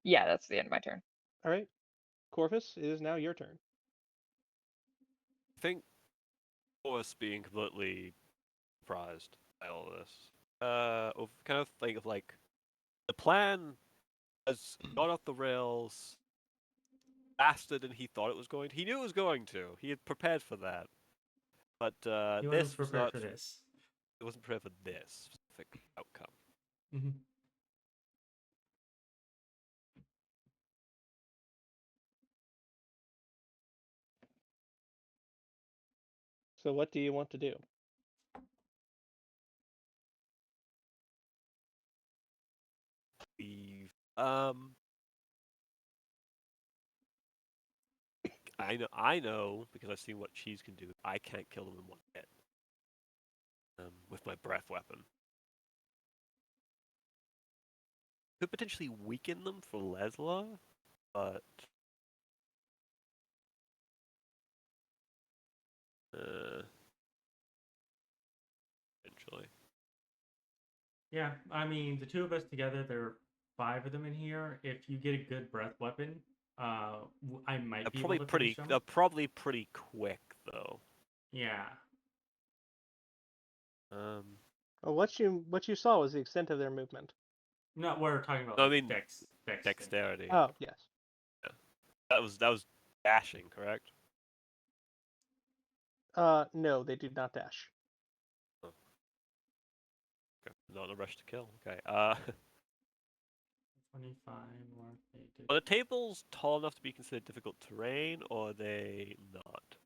yeah, that's the end of my turn. All right. Corvus, it is now your turn. I think us being completely surprised by all this. Kind of think of like the plan has gone off the rails faster than he thought it was going to. He knew it was going to. He had prepared for that. But He this wasn't was prepared not. for this. It wasn't prepared for this specific outcome. Mm-hmm. So what do you want to do? We've I know because I've seen what Cheese can do. I can't kill them in one hit. With my breath weapon. Could potentially weaken them for Lessla, but eventually. Yeah, I mean, the two of us together, there are 5 of them in here. If you get a good breath weapon, I might be able to finish them. They're probably pretty quick, though. Yeah. Well, what you saw was the extent of their movement. No, we're talking about. No, I mean dexterity. Oh yes. Yeah. That was dashing, correct? No, they do not dash. Oh. Okay. Not in a rush to kill. Okay. 25 more. Are the tables tall enough to be considered difficult terrain, or are they not?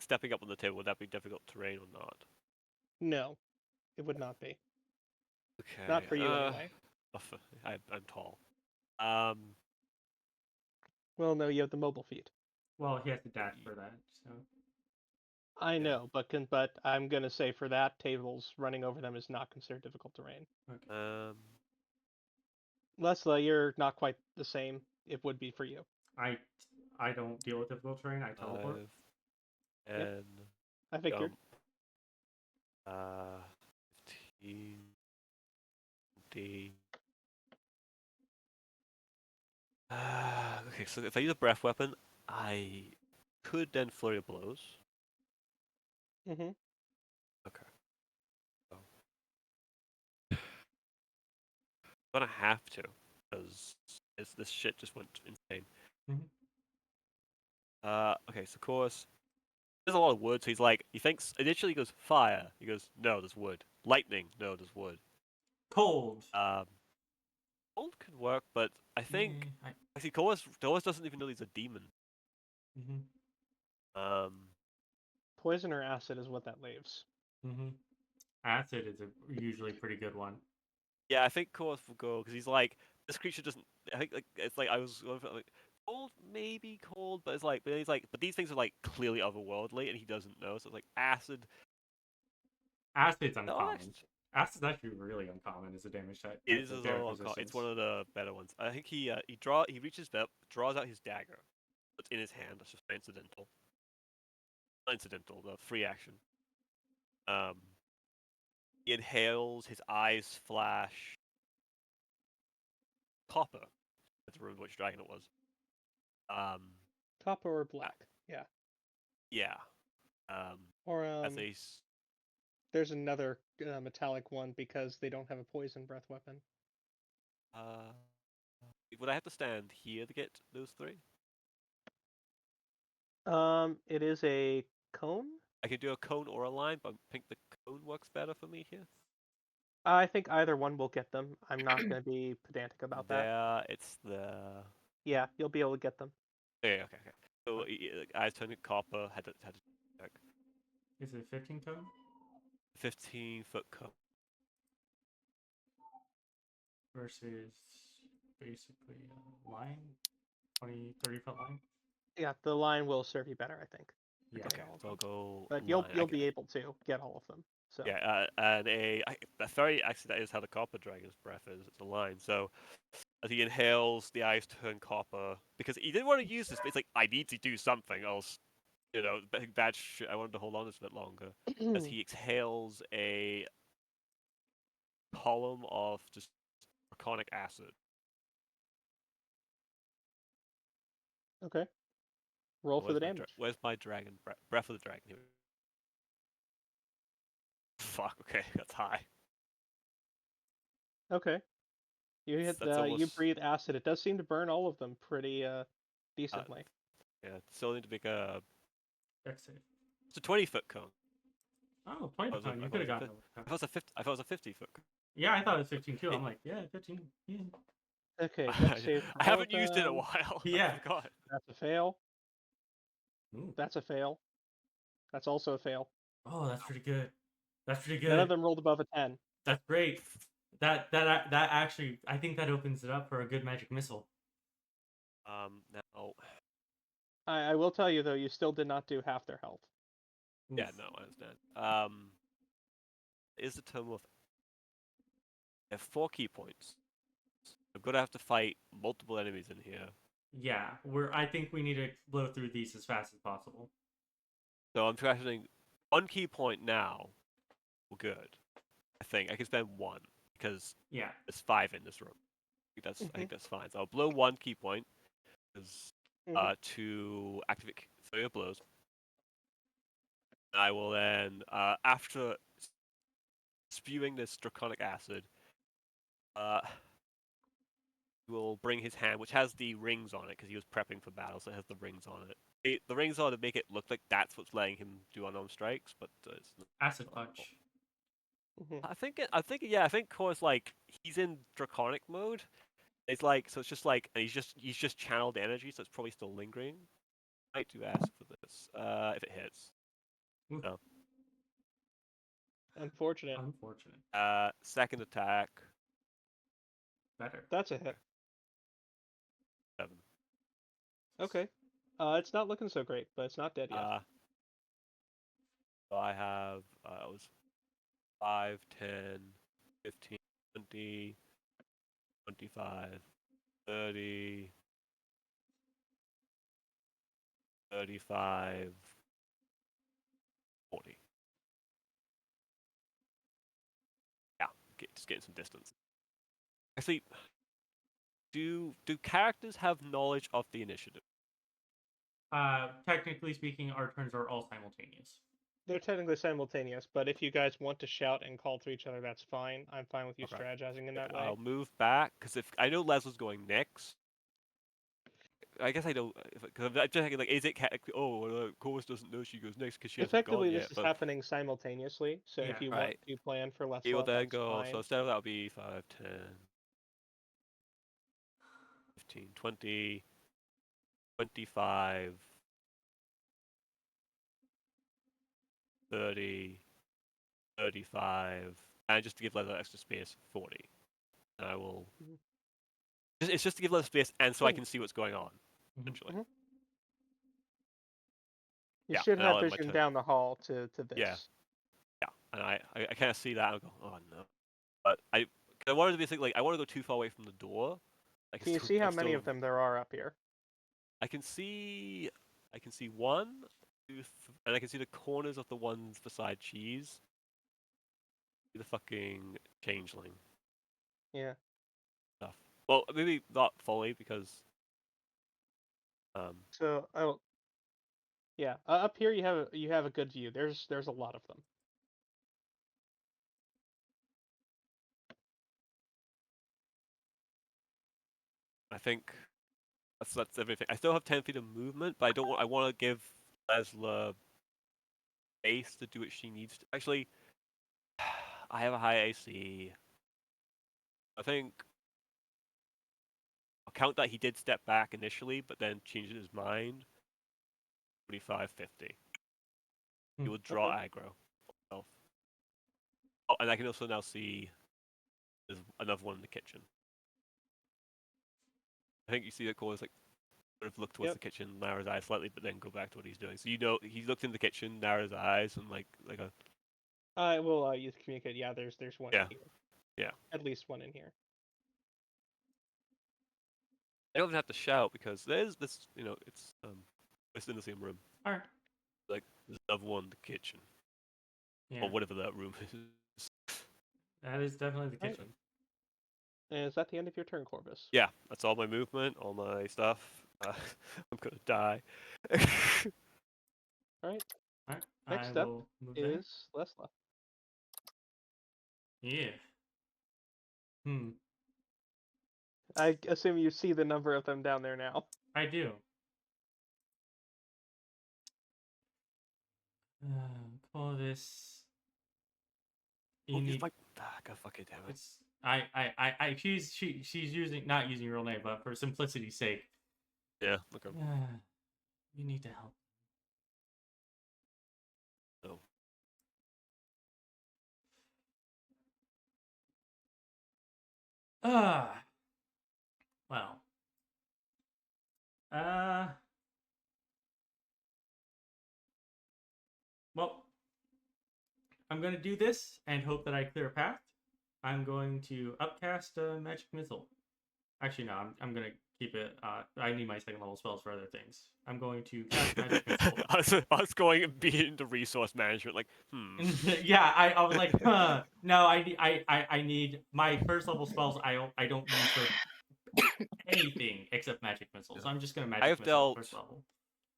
stepping up on the table, would that be difficult terrain or not? No, it would not be. Okay. Not for you anyway. I'm tall. Well, no, you have the mobile feat. Well, he has to dash for that, so. I know, but I'm gonna say for that, tables running over them is not considered difficult terrain. Okay. Lessla, you're not quite the same. It would be for you. I don't deal with difficult terrain. I teleport. And I figured. 15 D. Okay, so if I use a breath weapon, I could then flurry of blows. Mm-hmm. Okay. So. I'm gonna have to, because this shit just went insane. Mm-hmm. Okay, so of course, there's a lot of wood, so he's like, initially he goes, fire. He goes, no, there's wood. Lightning, no, there's wood. Cold. Cold could work, but I think, actually, Corvus doesn't even know he's a demon. Mm-hmm. Poison or acid is what that leaves. Mm-hmm. Acid is usually a pretty good one. Yeah, I think Corvus will go, because he's like, this creature doesn't, I think, like, it's like, I was like, cold, maybe cold, but it's like, but he's like, but these things are like clearly otherworldly, and he doesn't know, so it's like, acid. Acid's uncommon. No, Acid's actually really uncommon as a damage type. It is as well uncommon. It's one of the better ones. I think he reaches up, draws out his dagger. It's in his hand. That's just incidental. Not incidental, the free action. He inhales. His eyes flash. Copper. That's ruined which dragon it was. Copper or black. Yeah. Yeah. Or as a. There's another metallic one because they don't have a poison breath weapon. Would I have to stand here to get those three? It is a cone. I can do a cone or a line, but I think the cone works better for me here. I think either one will get them. I'm not going to be pedantic about that. It's the. Yeah, you'll be able to get them. Yeah, okay. So I turned copper. Had to check. Is it 15 cone? 15-foot cone. Versus basically a line? 20, 30-foot line? Yeah, the line will serve you better, I think. Yeah. Okay, so I'll go. But you'll be able to get all of them. So. Yeah, and a fairy actually that is how the copper dragon's breath is. It's a line. So as he inhales, the eyes turn copper because he didn't want to use this. But it's like I need to do something else. Bad shit. I wanted to hold on this a bit longer. As he exhales a column of just draconic acid. Okay. Roll for the damage. Where's my dragon breath of the dragon here? Fuck. Okay, that's high. Okay. You hit. You breathe acid. It does seem to burn all of them pretty decently. Yeah, still need to make a. Dex save. It's a 20-foot cone. Oh, 20-foot cone. You could have gotten it. I thought it was a 50-foot cone. Yeah, I thought it was 15 too. I'm like, yeah, 15. Yeah. Okay. I haven't used it in a while. Yeah. God. That's a fail. Ooh. That's a fail. That's also a fail. Oh, that's pretty good. That's pretty good. None of them rolled above a 10. That's great. That actually, I think that opens it up for a good magic missile. Now. I will tell you though, you still did not do half their health. Oof. Yeah, no, I understand. Is the term of. I have 4 key points. I'm gonna have to fight multiple enemies in here. Yeah, I think we need to blow through these as fast as possible. So I'm trashing 1 key point now. Well, good. I think I can spend 1 because there's 5 in this room. I think that's fine. So I'll blow 1 key point to activate Flurry of Blows. I will then, after spewing this draconic acid, will bring his hand, which has the rings on it, because he was prepping for battle, so it has the rings on it. The rings are to make it look like that's what's letting him do unarmed strikes, but it's not. Acid punch. I think Kor's like he's in draconic mode. It's like so it's just like and he's just channeled energy, so it's probably still lingering. I might do acid for this if it hits. No. Unfortunate. Unfortunate. Second attack. Better. That's a hit. 7. Okay. It's not looking so great, but it's not dead yet. So I have it was 5, 10, 15, 20, 25, 30, 35, 40. Yeah, just getting some distance. Actually, do characters have knowledge of the initiative? Technically speaking, our turns are all simultaneous. They're technically simultaneous, but if you guys want to shout and call to each other, that's fine. I'm fine with you Okay. strategizing in that way. I'll move back, because if I know Lesla's going next. I guess I don't, because I'm just thinking, like, is it Corvus doesn't know she goes next because she hasn't gone Effectively, yet. this is happening simultaneously, so if you want to plan for Lessla, he will then that's go, fine. so instead of that will be 5, 10, 15, 20, 25, 30, 35, and just to give Lesla extra space, 40. And I will... It's just to give Lesla space and so I can see what's going on, essentially. You should have vision down the hall to this. Yeah, and I kind of see that and I go, oh no. But I wanted to be thinking, like, I want to go too far away from the door. Can you see how many of them there are up here? I can see 1, 2, and I can see the corners of the ones beside Cheese. The fucking changeling. Yeah. Stuff. Well, maybe not fully because. So yeah, up here you have a good view. There's a lot of them. I think that's everything. I still have 10 feet of movement, but I want to give Lessla space to do what she needs to. Actually, I have a high AC. I think I'll count that he did step back initially, but then changed his mind. 25, 50. He will draw aggro. Oh, and I can also now see there's another one in the kitchen. I think you see that Cole's like sort of look towards the kitchen, narrow his eyes slightly, but then go back to what he's doing. So you know he looks in the kitchen, narrows his eyes, and like a. I will use communicate. Yeah, there's one in here. Yeah. At least one in here. I don't even have to shout because there's this, it's in the same room. Alright. Like there's another one in the kitchen. Yeah. Or whatever that room is. That is definitely the kitchen. And is that the end of your turn, Corvus? Yeah, that's all my movement, all my stuff. I'm gonna die. Alright. Alright. Next up is Lessla. Yeah. I assume you see the number of them down there now. I do. Call this. God fucking damn it. It's she's not using your real name, but for simplicity's sake. Yeah. Okay. You need to help. No. Well. Well, I'm going to do this and hope that I clear a path. I'm going to upcast a magic missile. Actually, no, I'm going to keep it. I need my second level spells for other things. I'm going to cast magic missile. I was going and be into resource management, like, Yeah, I was like, huh. No, I need my first level spells. I don't use for anything except magic missiles. So I'm just going to magic missile first level.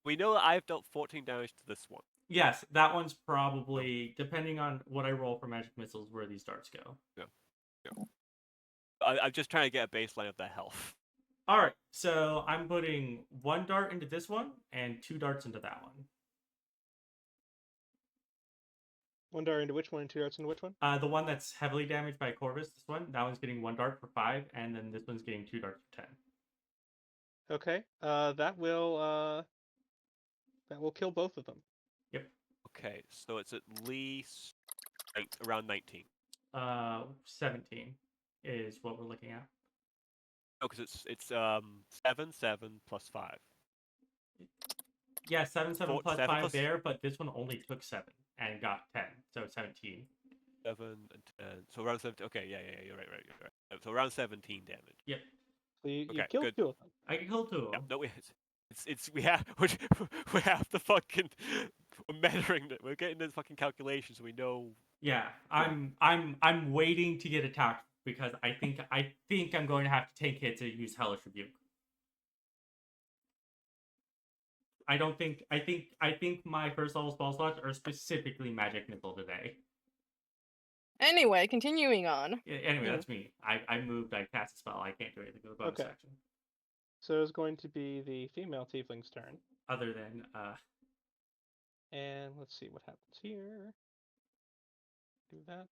We know that I've dealt 14 damage to this one. Yes, that one's probably, depending on what I roll for magic missiles, where these darts go. Yeah. I'm just trying to get a baseline of their health. Alright, so I'm putting 1 dart into this one, and 2 darts into that one. 1 dart into which one, and 2 darts into which one? The one that's heavily damaged by Corvus, this one, that one's getting 1 dart for 5, and then this one's getting 2 darts for 10. Okay, that will kill both of them. Yep. Okay, so it's at least around 19. 17 is what we're looking at. Oh, because it's 7, 7 plus 5. Yeah, 7 plus 7 5 plus there, but this one only took 7 and got 10, so 17. 7 and 10. So around 17. Okay, yeah, you're right. So around 17 damage. Yep. So you Okay, killed good. 2 of them. I can kill 2 of Yeah, them. no, we have the fucking we're measuring it. We're getting the fucking calculations. So we know. Yeah, I'm waiting to get attacked because I think I'm going to have to take hits and use Hellish Rebuke. I think my first level spell slots are specifically Magic Missile today. Anyway, continuing on. Yeah, anyway, that's me. I moved, I cast a spell, I can't do anything with the bonus action. So it's going to be the female tiefling's turn. Other than And let's see what happens here. Do that.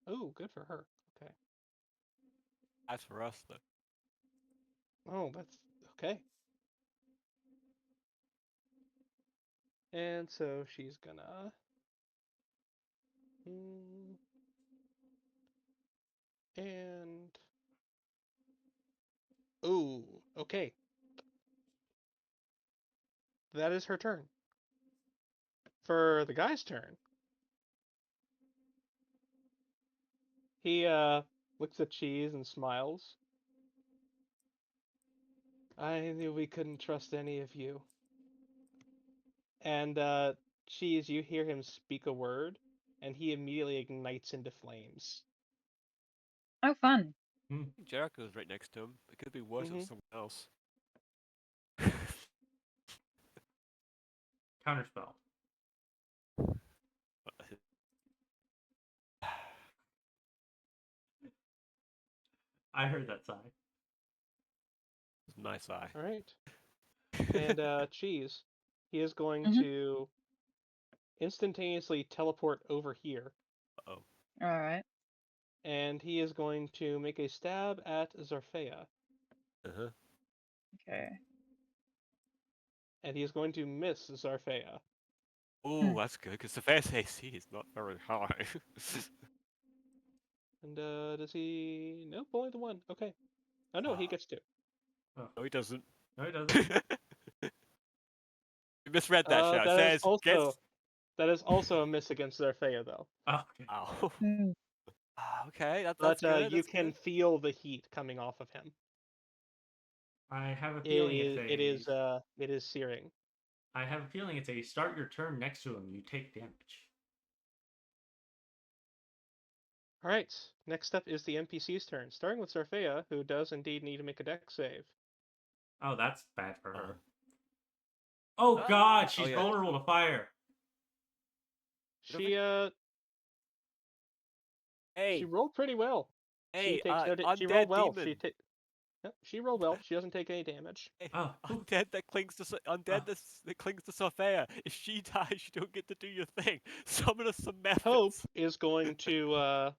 Oh, good for her. Okay. As for us, though. Oh, that's okay. And so she's gonna. And. Oh, okay. That is her turn. For the guy's turn, he looks at Cheese and smiles. I knew we couldn't trust any of you. And Cheese, you hear him speak a word, and he immediately ignites into flames. Oh, fun. Jericho's right next to him. It could be worse with someone else. Counterspell. I heard that sigh. Nice eye. All right. And Cheese, he is going to instantaneously teleport over here. Uh-oh. All right. And he is going to make a stab at Zarfea. Uh-huh. Okay. And he is going to miss Zarfea. Oh, that's good, because the first AC is not very high. And does he... Nope, only the one. Okay. Oh, no, he gets 2. Oh. No, he doesn't. No, he doesn't. You misread that shot. It That says, is also... That is also a miss against Zarfea, though. Oh, okay. Ow. Mm. Okay, that's But good. you that's can good. feel the heat coming off of him. I have a feeling it is searing. I have a feeling it's a start your turn next to him, you take damage. All right. Next up is the NPC's turn, starting with Zarfea, who does indeed need to make a dex save. Oh, that's bad for her. Oh God, she's yeah. vulnerable to fire. She Hey. She rolled pretty well. Hey, she takes she undead rolled well. demon. She rolled well. She doesn't take any damage. Hey, Oh, undead that clings to that clings to Sophia. If she dies, you don't get to do your thing. Summon us some methods. Hope is going to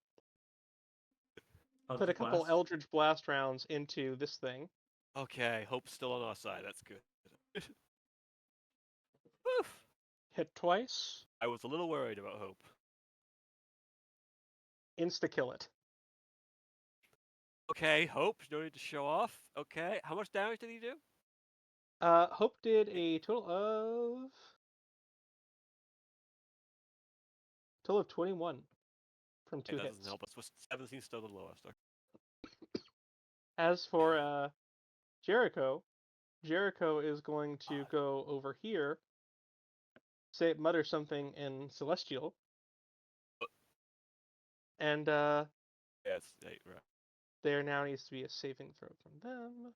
put a couple blast. Eldritch Blast rounds into this thing. Okay, Hope's still on our side. That's good. Woof. Hit twice. I was a little worried about Hope. Insta-kill it. Okay, Hope, no need to show off. Okay, how much damage did he do? Hope did a total of 21 from 2 that hits. doesn't help us. 17 still the lowest. As for Jericho is going to go over here, mutter something in Celestial, and yes, right. there now needs to be a saving throw from them.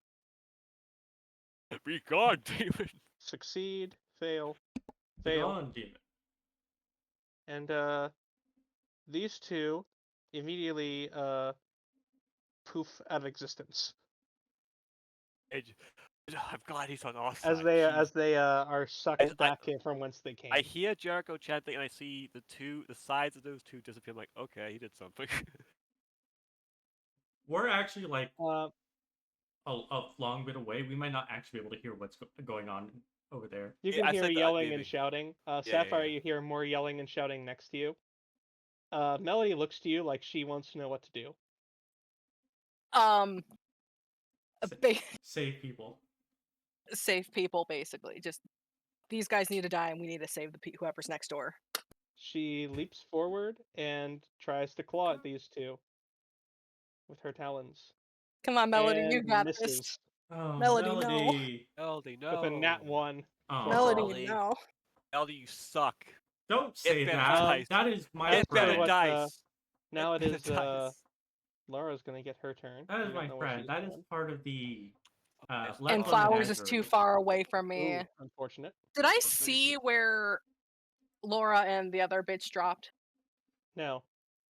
Be gone, demon. Succeed, fail, Be fail, gone, demon. and these two immediately poof out of existence. I'm glad he's on our side. As they are sucked back in from whence they came. I hear Jericho chanting, and I see the sides of those two disappear. I'm like, okay, he did something. We're actually like a long bit away, we might not actually be able to hear what's going on over there. You can hear yelling and shouting. Sapphire, you hear more yelling and shouting next to you. Melody looks to you like she wants to know what to do. Save people. Save people, basically. Just these guys need to die, and we need to save whoever's next door. She leaps forward and tries to claw at these two with her talons. Come on, Melody, and you got misses. this. Oh, Melody, Melody, no. With a nat 1. Oh. Melody, no. Melody, you suck. Don't say better that. dice. That is my Get better friend. dice. Now Get it is better dice. Laura's gonna get her turn. That I is don't my know where friend. she's That is going. part of the. And Flowers is too far away from me. Ooh, unfortunate. Did I see where Laura and the other bitch dropped? No.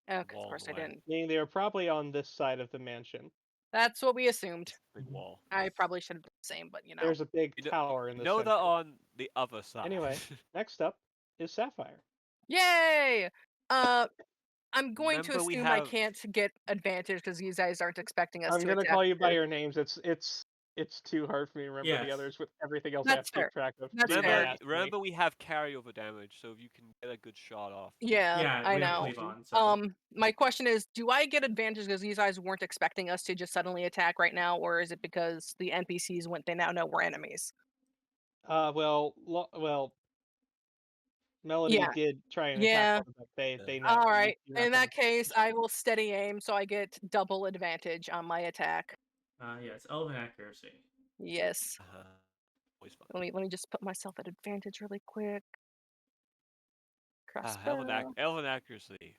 Okay, of course I didn't. Meaning they were probably on this side of the mansion. That's what we assumed. Big wall. I probably should have done the same, but you know. There's a big tower in the No, center. they're on the other side. Anyway, next up is Sapphire. Yay! I'm going to Remember, we assume I have- can't get advantage because you guys aren't expecting us to I'm gonna attack call you by here. your names. It's too hard for me to remember the others with everything else I have That's to keep fair. track of. That's Leave fair. that to me. Remember, we have carryover damage, so you can get a good shot off. Yeah, I we have know. to leave on, so. My question is, do I get advantage because these guys weren't expecting us to just suddenly attack right now, or is it because the NPCs they now know we're enemies? Well, Melody did try and attack one, but they know. All right. You're not In gonna- that case, I will steady aim, so I get double advantage on my attack. Yes, elven accuracy. Yes. Always fun. Let me just put myself at advantage really quick. Elven accuracy.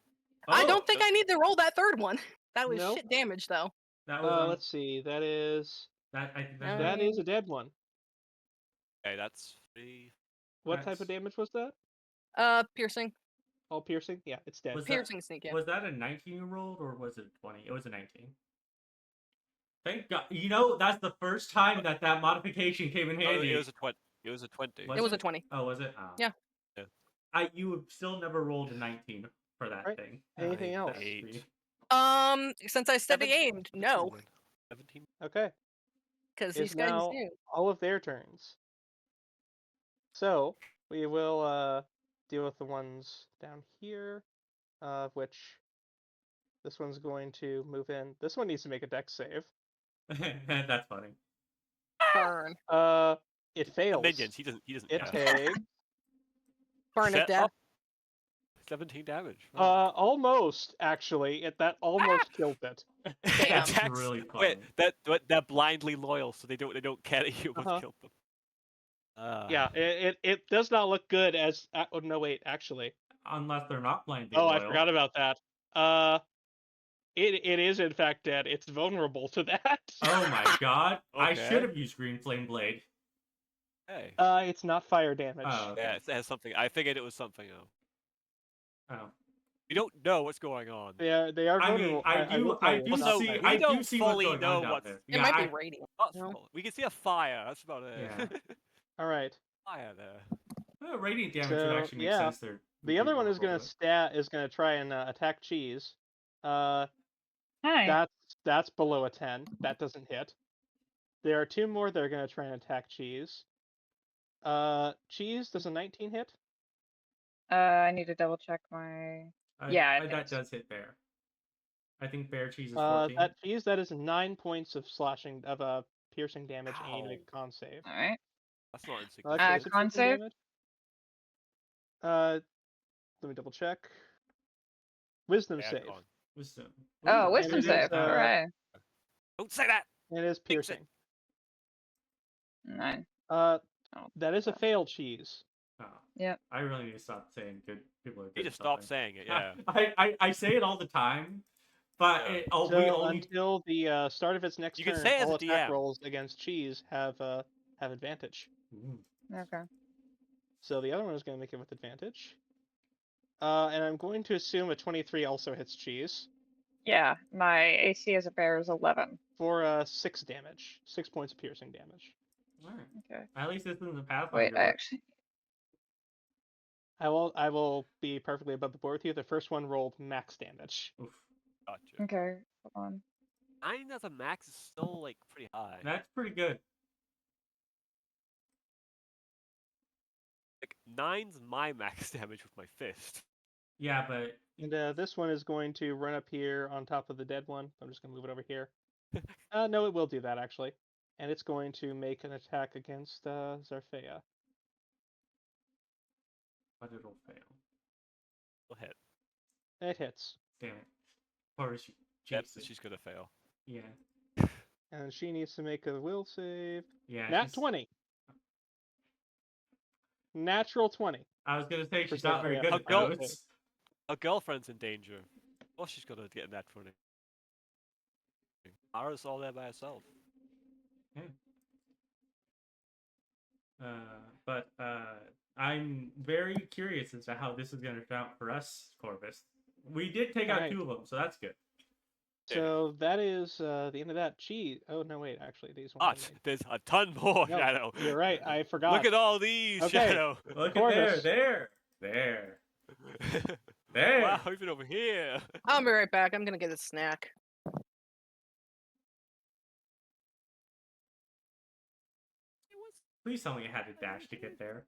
I don't think I need to roll that third one. That was Nope. shit damage, though. That was. Let's see. That is. I think That is a dead one. Okay, that's 3. What type of damage was that? Piercing. All piercing? Yeah, it's dead. Piercing sneak, yeah. Was that a 19 you rolled, or was it 20? It was a 19. Thank God. You know, that's the first time that modification came in handy. It was a 20. It was a 20. It was a 20. Oh, was it? Oh. Yeah. You have still never rolled a 19 for that thing. Anything else? Since I steady aimed, no. 17. Okay. Because It's these guys now do. all of their turns. So we will deal with the ones down here, which this one's going to move in. This one needs to make a dex save. That's funny. Burn. It fails. Minions. He doesn't. It takes. Burn it death. 17 damage. Almost actually. That almost killed it. Damn. That's really funny. Wait, they're blindly loyal, so they don't care that you almost killed them. Yeah, it does not look good as. Oh no, wait, actually. Unless they're not blindly Oh, loyal. I forgot about that. It is in fact dead. It's vulnerable to that. Oh my god! I Okay. should have used Green Flame Blade. Hey. It's not fire damage. Oh, okay. Yeah, it has something. I figured it was something else. Oh. You don't know what's going on. They are vulnerable. I do see fully what's going know on down what's. there. It might be radiant. We can see a fire. That's about it. Yeah. All right. Fire there. Radiant damage So, would actually make yeah. sense there. The other one is gonna try and attack Cheese. Hi. That's below a 10. That doesn't hit. There are 2 more that are gonna try and attack Cheese. Cheese, does a 19 hit? I need to double check my. Yeah, that does hit Bear. I think Bear Cheese is 14. That is 9 points of slashing of piercing damage, and you need to make a con save. All right. That's not insignificant. Con save. Let me double check. Wisdom Yeah, save. Wisdom. Oh, wisdom it is, save. All right. Don't say that. It is piercing. 9. That is a failed Cheese. Oh. Yep. I really need to stop saying good people are good. You just stop saying it. Yeah. I say it all the time, but Until the start of its next You turn, can say it as all a attack DM. rolls against Cheese have advantage. Okay. So the other one is going to make it with advantage. And I'm going to assume a 23 also hits Cheese. Yeah, my AC as a bear is 11. For 6 damage. 6 points of piercing damage. Alright. Okay. At least this isn't the Pathfinder. Wait, I actually. I will be perfectly above the board with you. The first one rolled max damage. Oof. Gotcha. Okay, hold on. 9 as a max is still like pretty high. That's pretty good. Like 9's my max damage with my fist. Yeah, but And this one is going to run up here on top of the dead one. I'm just going to move it over here. No, it will do that, actually. And it's going to make an attack against Zarfea. but it'll fail. It'll hit. It hits. Damn it. Or she Yep, jinxed it. she's gonna fail. Yeah. And she needs to make a will save. Yeah. Nat 20. Natural 20. I was gonna say she's For not very Zarfea. good How at go- those. Her girlfriend's in danger. Well, she's gonna get that 20. Ara's all there by herself. But I'm very curious as to how this is going to turn out for us, Corvus. We did take out Alright. 2 of them, so that's good. So that is the end of that. Cheese. Oh, no, wait. Actually, these But ones. there's a ton more, No, Shadow. You're right. I forgot. Look at all these, Okay. Shadow. Look Corvus. at there. There. Wow, even over here. I'll be right back. I'm gonna get a snack. Please tell me I had to dash to get there.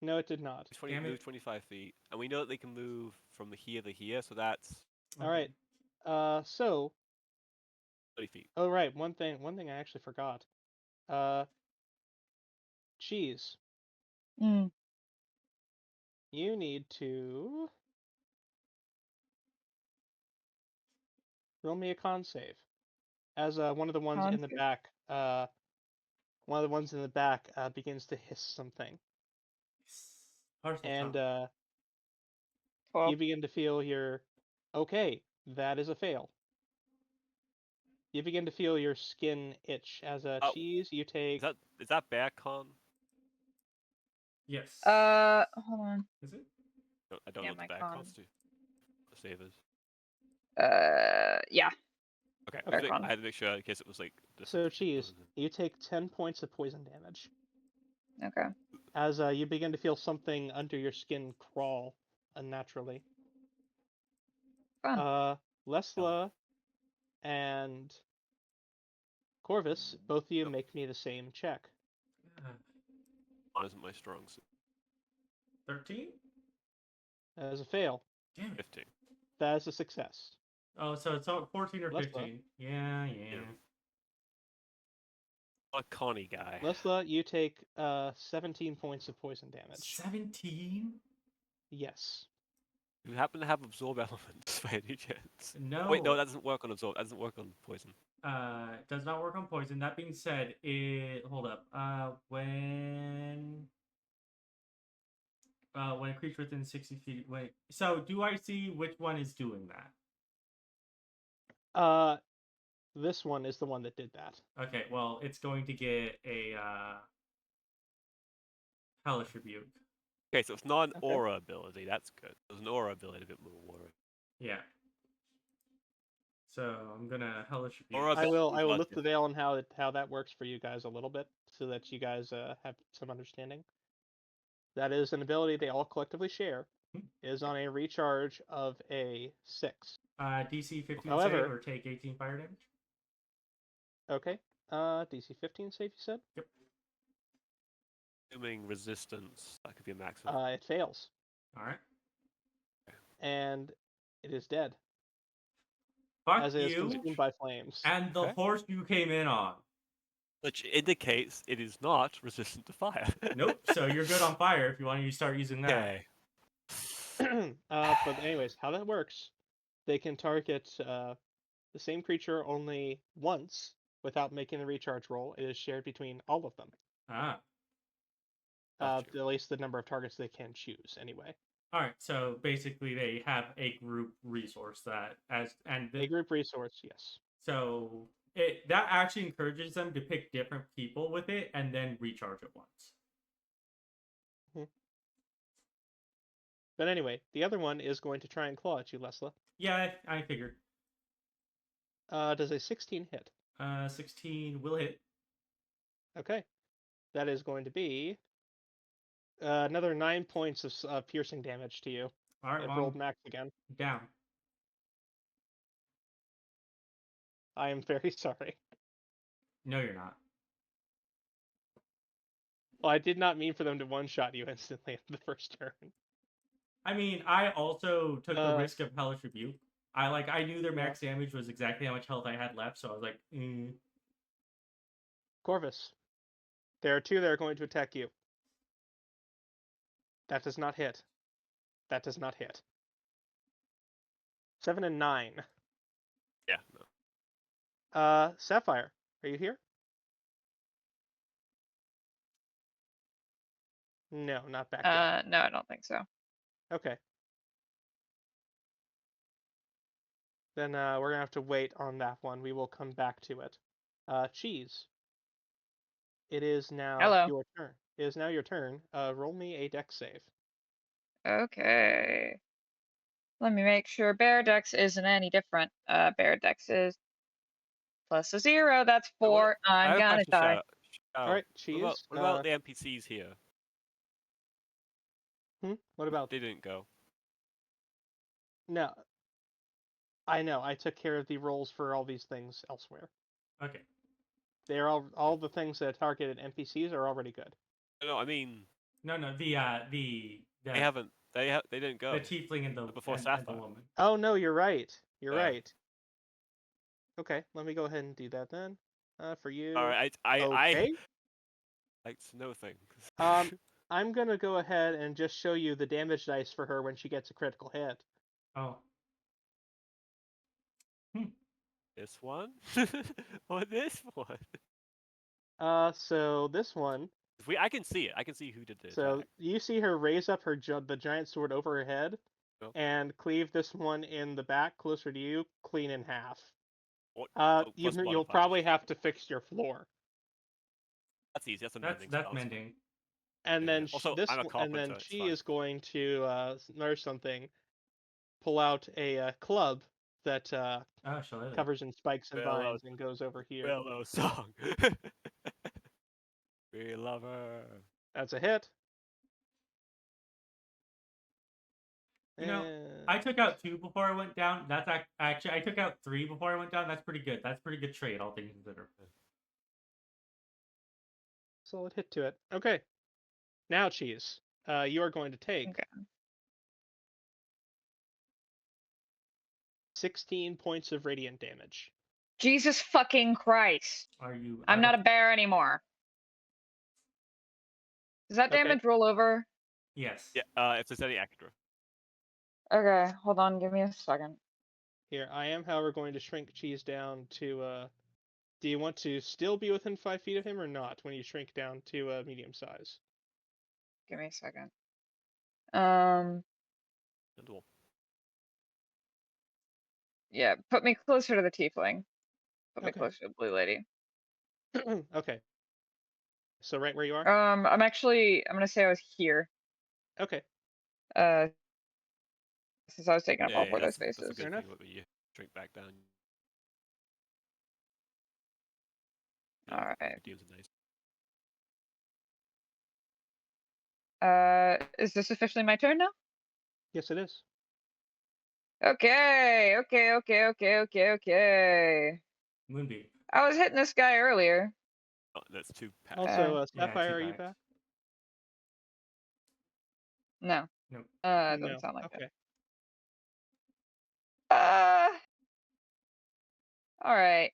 No, it did not. It's 20, Damn it. move 25 feet. And we know that they can move from here to here, so that's All right. So 30 feet. Oh right, one thing I actually forgot. Cheese. Mm. You need to roll me a con save. As one of the ones Con in the save? back, one of the ones in the back begins to hiss something, Partial and time. 12. you begin to feel okay. That is a fail. You begin to feel your skin itch. As a Oh. cheese, you take. Is that bear con? Yes. Hold on. Is it? I don't Yeah, know what my the bear con. cons do. The savers. Yeah. Okay, Bear I con. had to make sure in case it was like. So cheese, you take 10 points of poison damage. Okay. As you begin to feel something under your skin crawl unnaturally. Fun. Lessla and Corvus, both of you Yep. make me the same check. Con isn't my strong suit. 13? That is a fail. Damn it. 15. That is a success. Oh, so it's all 14 or Let's go. 15. Yeah. A conny guy. Lessla, you take 17 points of poison damage. 17? Yes. You happen to have absorb elements by any chance? No. Wait, no, that doesn't work on absorb. That doesn't work on poison. It does not work on poison. That being said, hold up. When a creature within 60 feet. Wait. So do I see which one is doing that? This one is the one that did that. Okay. Well, it's going to get a hellish rebuke. Okay, so it's not an Okay. aura ability. That's good. There's an aura ability, a bit more worry. Yeah. So I'm gonna hellish rebuke. Aura I will ability, lift the but- veil on how that works for you guys a little bit, so that you guys have some understanding. That is an ability they all collectively share. It is on a recharge of a 6. DC 15 However- save or take 18 fire damage. Okay. DC 15 save, you said? Assuming resistance, that could be a maximum. It fails. All right. And it is dead. Fuck As it is you consumed by flames. and the Okay. horse you came in on. Which indicates it is not resistant to fire. Nope. So you're good on fire if you want to start using that. Okay. But anyways, how that works, they can target the same creature only once without making a recharge roll. It is shared between all of them. Ah. Gotcha. At least the number of targets they can choose, anyway. All right. So basically, they have a group resource that A group resource, yes. so that actually encourages them to pick different people with it and then recharge it once. But anyway, the other one is going to try and claw at you, Lessla. Yeah, I figured. Does a 16 hit? 16 will hit. Okay. That is going to be another 9 points of piercing damage to you. All right. It Well, rolled max again. down. I am very sorry. No, you're not. Well, I did not mean for them to one-shot you instantly at the first turn. I mean, I also took the risk of Hellish Rebuke. I knew their max damage was exactly how much health I had left, so I was like, Corvus, there are two that are going to attack you. That does not hit. That does not hit. 7 and 9. Yeah, no. Sapphire, are you here? No, not back yet. No, I don't think so. Okay. Then we're gonna have to wait on that one. We will come back to it. Cheese. It is now your turn. It is now your turn. Roll me a dex save. Okay. Let me make sure Bear Dex isn't any different. Bear Dex is plus a 0. That's 4. I'm gonna die. All right, Cheese. What about the NPCs here? What about? They didn't go. No. I know. I took care of the rolls for all these things elsewhere. okay. They're all the things that targeted NPCs are already good. No, I mean. No, the They haven't. They didn't go. The tiefling and the before and Sapphire. the woman. Oh no, you're right. You're right. Okay, let me go ahead and do that then. For you. All right, okay. It's no thing. I'm gonna go ahead and just show you the damage dice for her when she gets a critical hit. Oh. This one or this one? So this one. I can see it. I can see who did this. So you see her raise up her the giant sword over her head, and cleave this one in the back closer to you, clean in half. You'll probably have to fix your floor. That's easy. That's a mending. That's mending. And then she is going to notice something. Pull out a club that covers in spikes and vines and goes over here. Willow song. We love her. That's a hit. You know, I took out 2 before I went down. That's actually I took out 3 before I went down. That's pretty good. That's pretty good trade, all things considered. Solid hit to it. Okay. Now, Cheese, you are going to take 16 points of radiant damage. Jesus fucking Christ! I'm not a bear anymore. Does that damage roll over? Yes. Yeah. If there's any extra. Okay, hold on. Give me a second. Here, I am, however, going to shrink Cheese down to. Do you want to still be within 5 feet of him or not when you shrink down to medium size? Give me a second. Yeah, put me closer to the tiefling. Put me closer to the blue lady. Okay. So right where you are? I'm gonna say I was here. Okay. Since I was taking up all 4 of those spaces. That's a good thing, you shrink back down. Alright. Nice. Is this officially my turn now? Yes, it is. Okay. Moonbeam. I was hitting this guy earlier. Oh, that's 2 packs. Also, Sapphire, are you back? No. Nope. It doesn't sound like it. Alright.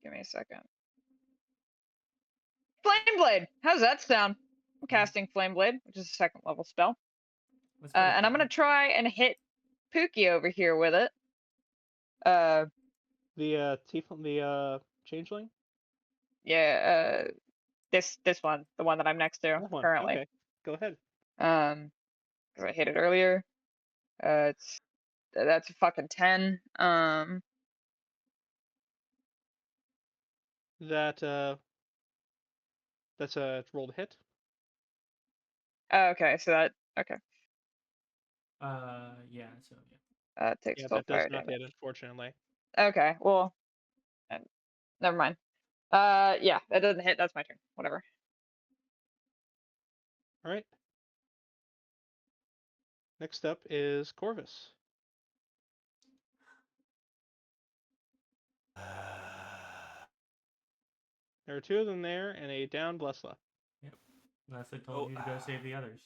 Give me a second. Flame Blade! How's that sound? I'm casting Flame Blade, which is a 2nd level spell. And I'm gonna try and hit Pookie over here with it. The changeling? Yeah, this one, the one that I'm next to currently. Okay, go ahead. Because I hit it earlier. That's a fucking 10. That's a rolled hit. Okay, so that Yeah. So yeah. That takes 12 fire damage. That does not hit, unfortunately. Okay, well, never mind. Yeah, that doesn't hit. That's my turn. Whatever. All right. Next up is Corvus. There are 2 of them there, and a downed Lessla. Yep. Unless I told you to go save the others.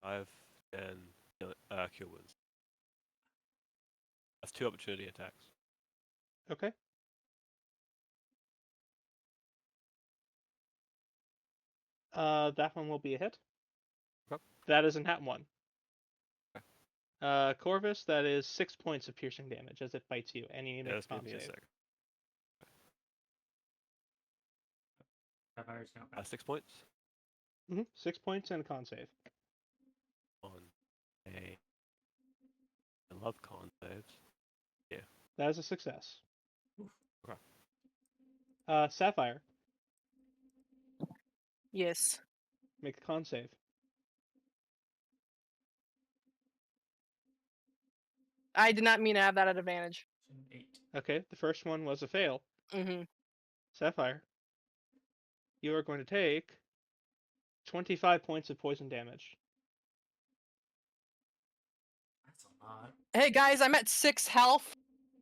I've and cure wounds. That's 2 opportunity attacks. Okay. That one will be a hit. Okay. That is a nat 1. Okay. Corvus, that is 6 points of piercing damage as it bites you, and you need to make a con Give me a save. second. Sapphire's now back. 6 points. 6 points and a con save. I love con saves. Yeah. That is a success. Okay. Sapphire, Yes. make a con save. I did not mean to have that at advantage. 8. Okay, the first one was a fail. Mm-hmm. Sapphire, you are going to take 25 points of poison damage. That's a lot. Hey guys, I'm at 6 health.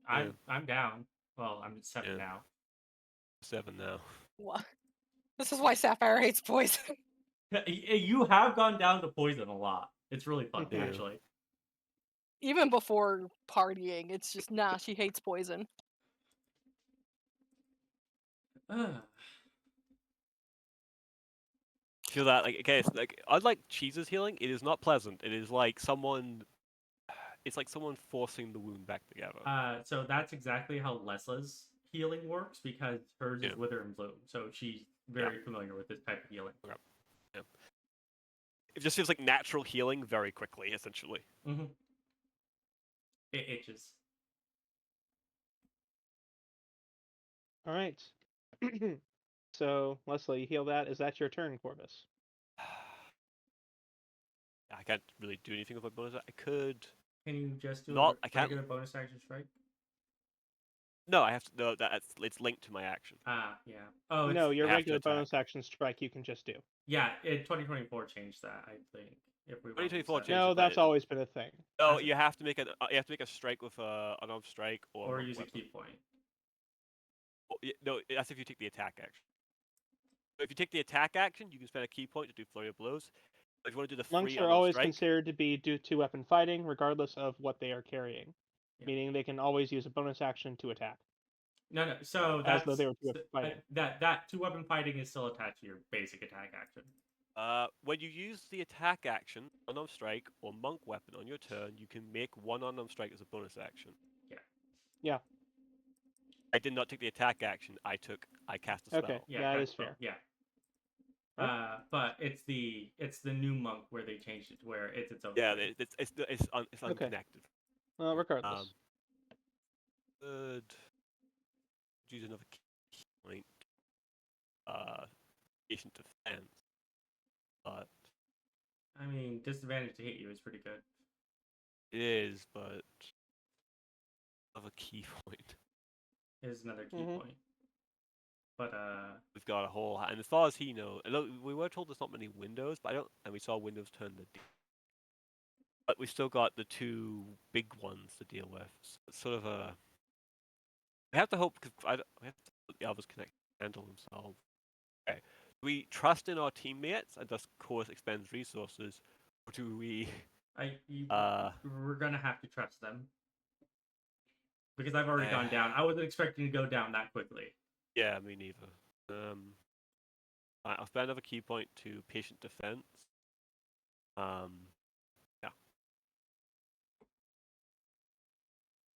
I'm down. Well, I'm at 7 now. 7 now. What? This is why Sapphire hates poison. You have gone down to poison a lot. It's really fun, Yeah. actually. Even before partying, it's just she hates poison. Feel that unlike Cheese's healing, it is not pleasant. It is like someone. It's like someone forcing the wound back together. So that's exactly how Lesla's healing works because hers is Wither and Bloom. So she's very familiar with this type of healing. Okay. Yeah. It just feels like natural healing very quickly, essentially. Mm-hmm. It itches. All right. So, Lessla, you heal that. Is that your turn, Corvus? I can't really do anything with my bonus. I could. Can you just do I can't. regular bonus action strike? No, I have to. No, it's linked to my action. Yeah. Oh, no, your I have to regular attack. bonus action strike you can just do. Yeah, 2024 changed that, I think. If we 2024 changed No, it, that's but always been a thing. Oh, you have to make a strike with an unarmed strike or use weapon. a key point. No, that's if you take the attack action. So if you take the attack action, you can spend a key point to do flurry of blows. But if you want to do the Monks free are unarmed always strike, considered to be do 2-weapon fighting, regardless of what they are carrying. Yeah. Meaning they can always use a bonus action to attack. No. So As that's though they were 2-weapon fighting. that 2-weapon fighting is still attached to your basic attack action. when you use the attack action, unarmed strike, or monk weapon on your turn, you can make one unarmed strike as a bonus action. Yeah. I did not take the attack action. I cast a spell. Okay, Yeah, that that's is fair. Yeah. Right. But it's the new monk where they changed it to where it's its own. Yeah, thing. it's unconnected. Regardless. Could use another key point. Patient defense. But I mean, disadvantage to hit you is pretty good. it is, but of a key point. Is another key point. But we've got a whole, and as far as he knows, we were told there's not many windows, but and we saw windows turn the. But we still got the 2 big ones to deal with. So it's sort of a. We have to hope because we have to let the others handle themselves. Okay. Do we trust in our teammates and thus course expends resources, or do we? We're gonna have to trust them because I've already gone down. I wasn't expecting to go down that quickly. Yeah, me neither. I'll spend another key point to patient defense. Yeah.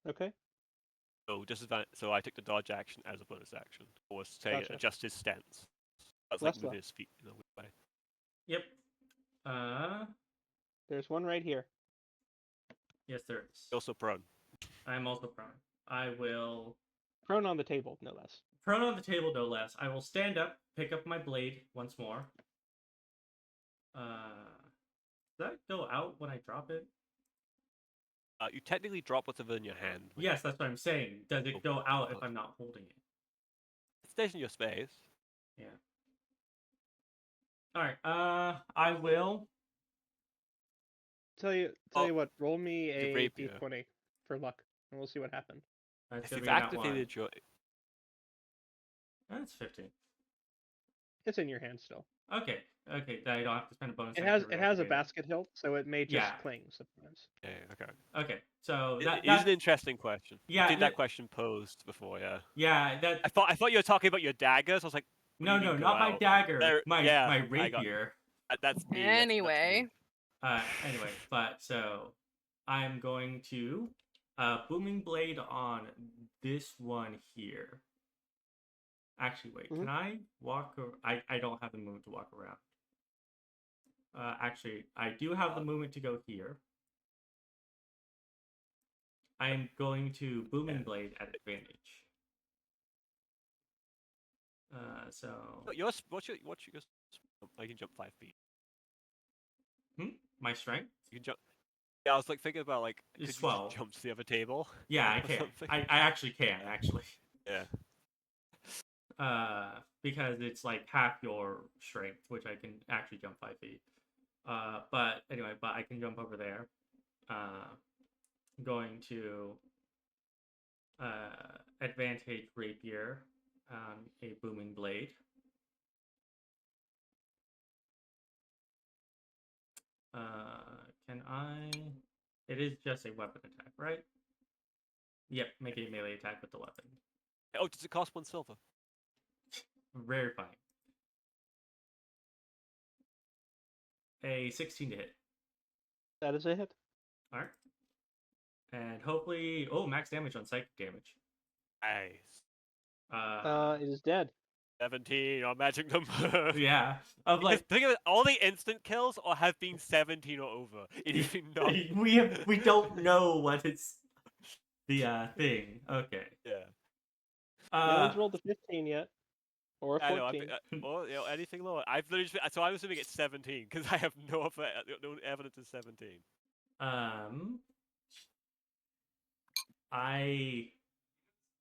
Okay. So I took the dodge action as a bonus action, or say Gotcha. adjust his stance. That's like moving his feet in a weird way. Yep. There's one right here. Yes, there is. Also prone. I'm also prone. I will. Prone on the table, no less. Prone on the table, no less. I will stand up, pick up my blade once more. Does that go out when I drop it? You technically drop what's in your hand. Yes, that's what I'm saying. Does it go out if I'm not holding it? stays in your space. Yeah. All right. I will. Tell you what. Roll me a rapier. d20 for luck, and we'll see what happens. That's If gonna you've be not activated your, That's 15. It's in your hand still. Okay. Okay. Then I don't have to spend a bonus. It action to has a reactivate it. basket hilt, so it may just Yeah. cling sometimes. yeah, okay. Okay. So It is an interesting question. Yeah, I've seen that question posed before. Yeah. Yeah. That. I thought you were talking about your daggers. I was like, what do No, you mean no, go not my out? dagger. My I got- rapier. That's me. Anyway. Anyway, but so I'm going to booming blade on this one here. Actually, wait. Can I walk? I don't have the movement to walk around. Actually, I do have the movement to go here. I am going to booming blade at advantage. So. What's your? I can jump 5 feet. My strength? You can jump. Yeah, I was like thinking about like could It's you 12. jump to the other table? Yeah, I or can. something? I actually can actually. Yeah. Because it's like half your strength, which I can actually jump 5 feet. But anyway, I can jump over there. Going to advantage rapier on a booming blade. Can I? It is just a weapon attack, right? Yep, make a melee attack with the weapon. Oh, does it cost 1 silver? Verifying. A 16 to hit. That is a hit. Alright. And hopefully... Oh, max damage on psychic damage. Nice. It is dead. 17 on magic number. Yeah. Of like... Think of it, all the instant kills or have been 17 or over. We don't know what it's... The thing. Okay. Yeah. No one's rolled a 15 yet. Or a 14. Or anything lower. I've literally so I'm assuming it's 17 because I have no evidence of 17. I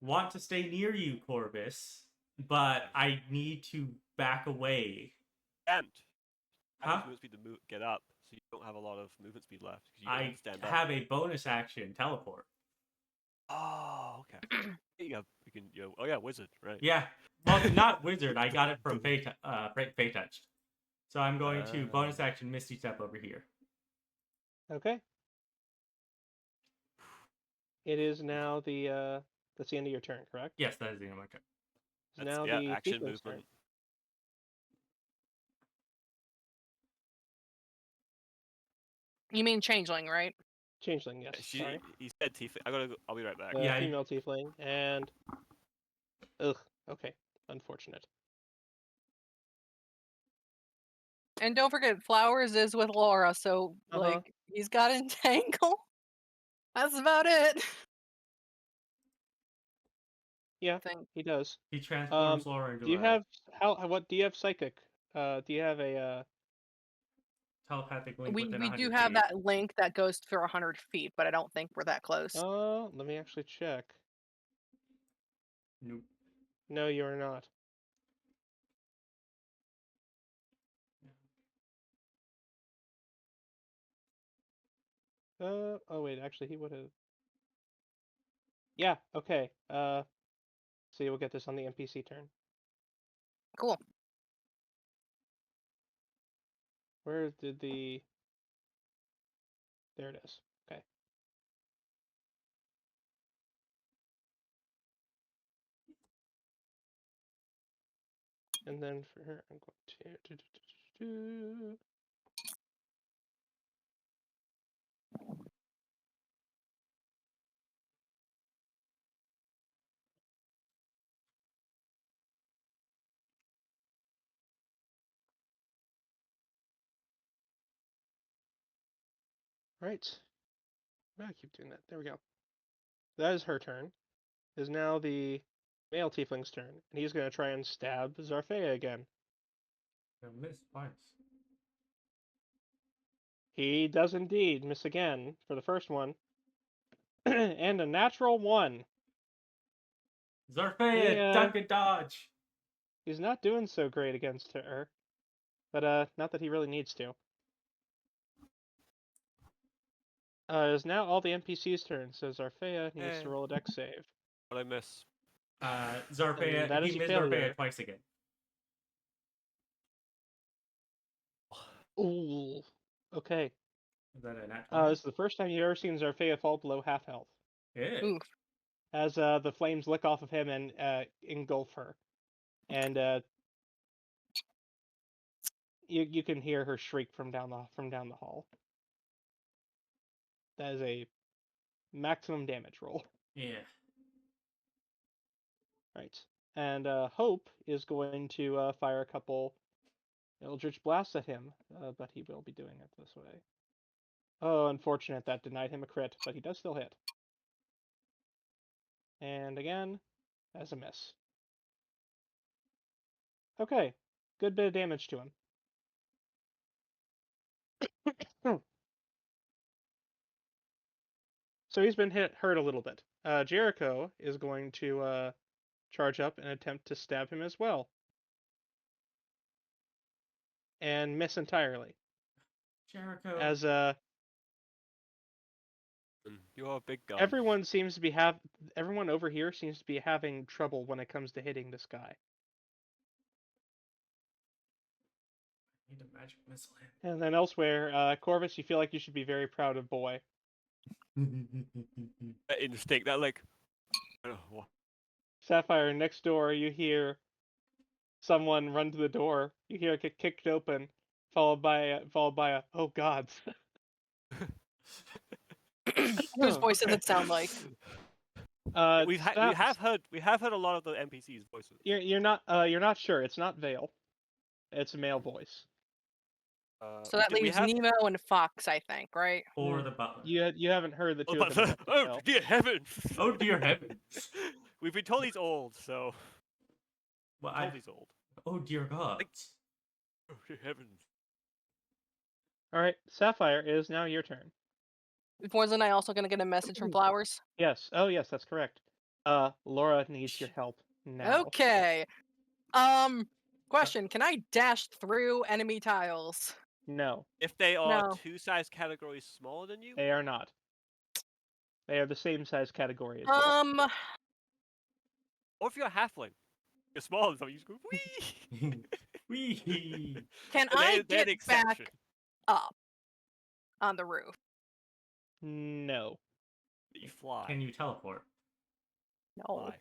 want to stay near you, Corvus, but I need to back away. And huh? Movement speed to get up, so you don't have a lot of movement speed left. I have a bonus action teleport. Oh, okay. Oh yeah, wizard, right? Yeah, well, not wizard. I got it from Fey Touched. So I'm going to bonus action Misty Step over here. Okay. It is now the that's the end of your turn, correct? Yes, that is the end of my turn. It's now the action tiefling's movement. turn. You mean changeling, right? Changeling, yes. Sorry. He said tiefling. I'll be right back. Yeah, female tiefling and okay. Unfortunate. And don't forget, Flowers is with Laura, so like he's got entangle. That's about it. Yeah, he does. He transforms Laura into. Do you have what? Do you have psychic? Do you have a telepathic link? We within 100 do have feet? that link that goes for 100 feet, but I don't think we're that close. Let me actually check. Nope. No, you are not. Oh wait, actually he would have. Yeah, okay. So you'll get this on the NPC turn. Cool. Where did the... There it is. Okay. And then for her, I'm going to... Right. I keep doing that. There we go. That is her turn. It is now the male tiefling's turn, and he's going to try and stab Zarfea again. Miss twice. He does indeed miss again for the first one, and a natural 1. Zarfea, duck and dodge. He's not doing so great against her. But, not that he really needs to. It is now all the NPC's turn, so Zarfea needs to roll a dex save. What I miss? Zarfea, that is he a missed failure. Zarfea twice again. Ooh. Okay. Is that a nat 20? This is the first time you've ever seen Zarfea fall below half health. Yeah. Oof. As the flames lick off of him and engulf her. And you can hear her shriek from down the hall. That is a maximum damage roll. Yeah. Right. And Hope is going to fire a couple Eldritch Blasts at him, but he will be doing it this way. Oh, unfortunate, that denied him a crit, but he does still hit. And again, as a miss. Okay, good bit of damage to him. So he's been hurt a little bit. Jericho is going to charge up and attempt to stab him as well. And miss entirely. Jericho. As You're a big gun. everyone over here seems to be having trouble when it comes to hitting this guy. I need a magic missile him. And then elsewhere, Corvus, you feel like you should be very proud of Boy. That instinct, that like, I don't know what. Sapphire, next door, you hear someone run to the door. You hear it get kicked open, followed by a oh gods. Whose voice does it sound like? We have heard a lot of the NPCs' voices. You're not sure. It's not Vale. It's a male voice. So that leaves Nemo and Fox, I think, right? Or the butler. You haven't heard the two of them. Oh dear heavens! Oh dear heavens! We've been told he's old, so. Well, told he's old. Oh dear God! Oh dear heavens! All right, Sapphire, it is now your turn. Wasn't I also going to get a message from Flowers? Yes. Oh yes, that's correct. Laura needs your help now. Okay. Question: can I dash through enemy tiles? No. If they are No. 2 size categories smaller than you? They are not. They are the same size category as you. Or if you're a halfling, you're smaller than someone, you just go wee. Wee. Can I get back up on the roof? No. You fly. Can you teleport? No. Fly.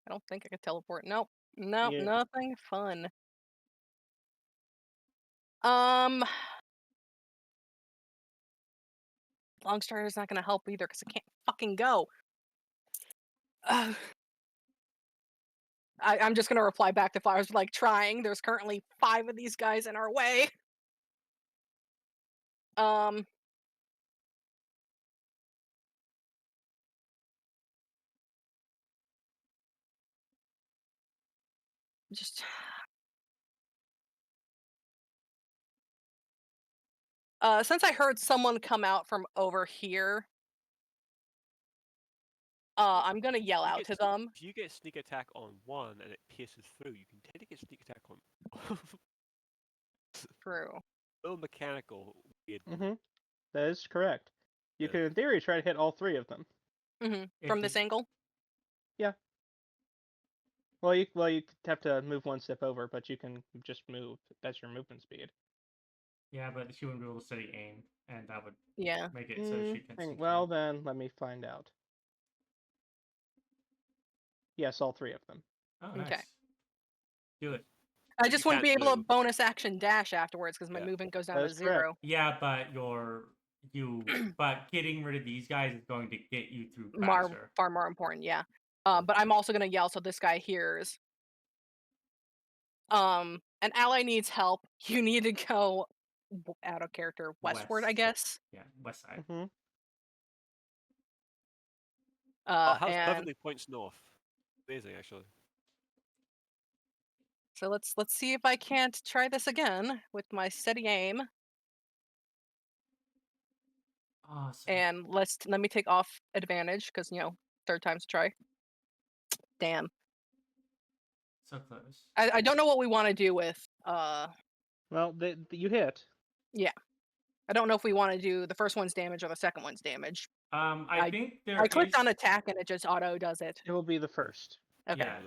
I don't think I could teleport. Nope. Nope. Yeah. Nothing fun. Long Strider is not going to help either because I can't fucking go. I'm just going to reply back to Flowers like trying. There's currently 5 of these guys in our way. Just since I heard someone come out from over here, I'm gonna yell out to them. If you get sneak attack on one and it pierces through, you can technically get sneak attack on. True. Little mechanical weird. That is correct. You can, in theory, try to hit all 3 of them. From this angle. Yeah. Well, you have to move 1 step over, but you can just move. That's your movement speed. Yeah, but she wouldn't be able to steady aim, and that would make it so she can. Well, then let me find out. Yes, all 3 of them. Oh, nice. Okay. Do it. I just wouldn't be able to bonus action dash afterwards because my movement goes down to 0. Yeah, but but getting rid of these guys is going to get you through faster. Far more important, yeah. But I'm also gonna yell so this guy hears. An ally needs help. You need to go out of character westward, I guess. Yeah, west side. House perfectly points north. Amazing, actually. So let's see if I can't try this again with my steady aim. Awesome. And let me take off advantage because 3rd time's a try. Damn. So close. I don't know what we want to do with. Well, you hit. Yeah. I don't know if we want to do the first one's damage or the second one's damage. I think I clicked on attack and it just auto does it. It will be the first. Okay. Yeah,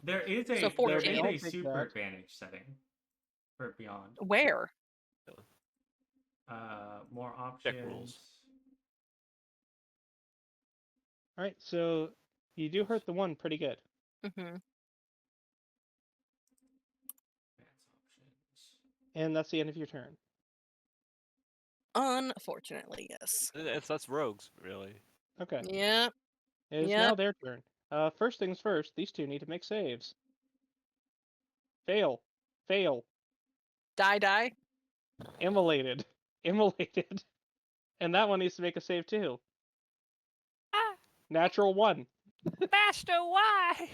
there is So a 14. super advantage setting for beyond. Where? More Check options. rules. All right, so you do hurt the one pretty good. Mm-hmm. Advanced options. And that's the end of your turn. Unfortunately, yes. That's rogues, really. Okay. Yeah. It is now their turn. First things first, these two need to make saves. Fail. Fail. Die. Immolated. Immolated. And that one needs to make a save too. Natural 1. Master, why?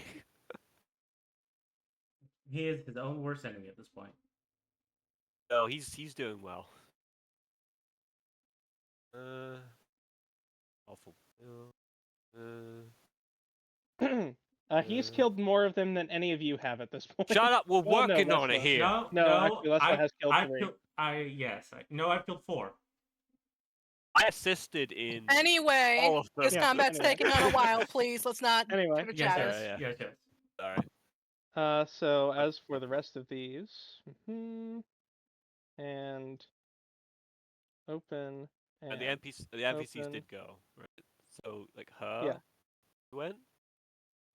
He is his own worst enemy at this point. No, he's doing well. Awful. He's killed more of them than any of you have at this point. Shut up! We're working on it Lessla. here. Actually, Lessla has killed 3. I've killed 4. I assisted in. Anyway, all of them. this combat's taking on a while. Please, let's not. Anyway. Yes. Sorry. So as for the rest of these, and open. And the NPCs open. did go, right? So, like, her Yeah. went?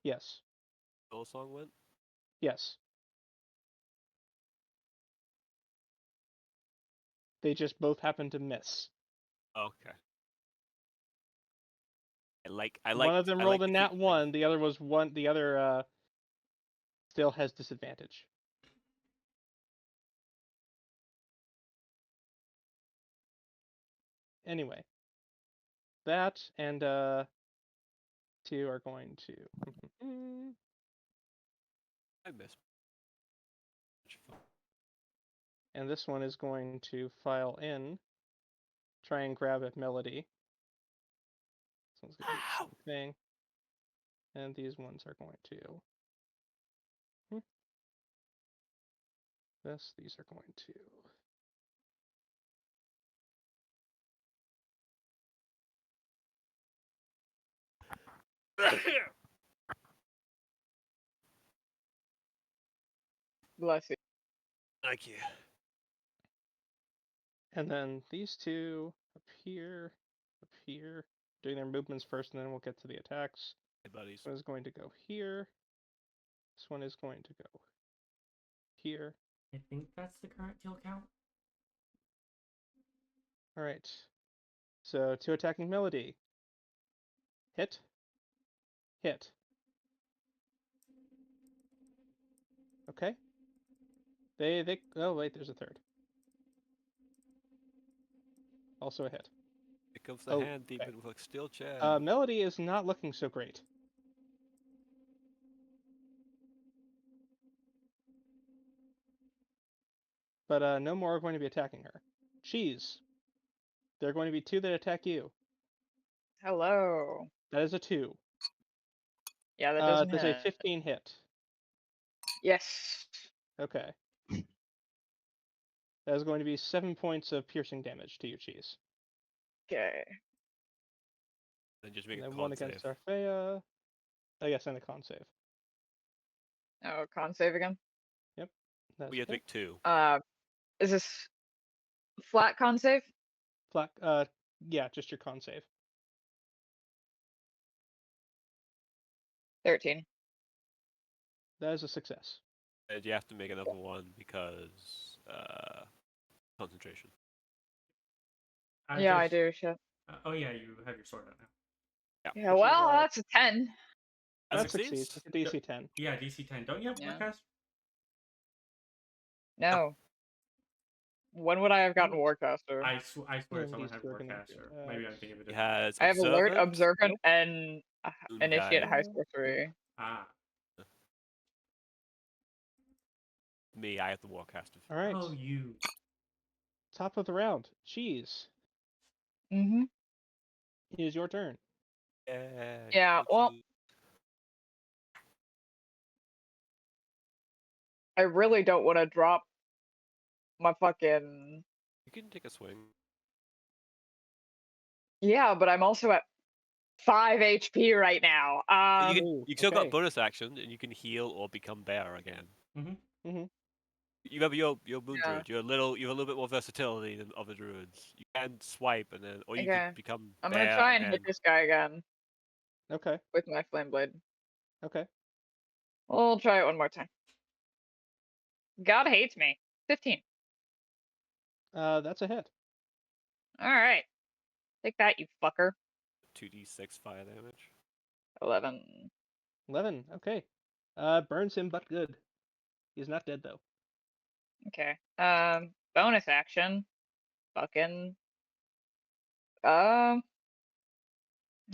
Yes. Soul Song went? Yes. They just both happen to miss. Okay. One of them rolled a nat 1, the other was 1, the other still has disadvantage. Anyway. That and 2 are going to I missed. and this one is going to file in, try and grab at Melody. This one's going to do the same thing. And these ones are going to these are going to Bless you. Thank you. and then these two up here, doing their movements first, and then we'll get to the attacks. Hey, buddies. This one is going to go here. This one is going to go here. I think that's the current kill count. All right. So 2 attacking Melody. Hit. Hit. Okay. They. Oh wait, there's a 3rd. Also a hit. Here comes the hand demon with a steel chair. Melody is not looking so great. But no more are going to be attacking her. Cheese. There are going to be 2 that attack you. Hello. That is a 2. Yeah, that doesn't Does hit. a 15 hit? Yes. Okay. That is going to be 7 points of piercing damage to you, Cheese. Okay. Then just make And a then con 1 against save. Arfea. Oh yes, and a con save. Oh, con save again? Yep. That's We have to make 2. Is this flat con save? Flat, yeah, just your con save. 13. That is a success. And you have to make another one because concentration. I do, shit. Oh yeah, you have your sword out now. Yeah, well, that's a 10. That succeeds. It's a DC 10. Yeah, DC 10. Don't you have Warcast? No. When would I have gotten Warcaster? I swear someone had Warcaster. Maybe I'm thinking of it. I have Alert, Observant, and Initiate High Sorcery. Ah. Me, I have the Warcaster. All right. Oh, you. Top of the round. Cheese. Mm-hmm. It is your turn. Yeah, well, I really don't want to drop my fucking... You can take a swing. Yeah, but I'm also at 5 HP right now. You still got a bonus action, and you can heal or become bear again. You have your moon druid. You have a little bit more versatility than other druids. You can swipe and then, or you can become. I'm gonna try and hit this guy again. Okay. With my flame blade. Okay. We'll try it one more time. God hates me. 15. That's a hit. All right. Take that, you fucker. 2d6 fire damage. 11. 11. Okay. Burns him, but good. He's not dead though. Okay. Bonus action. Fucking. Hold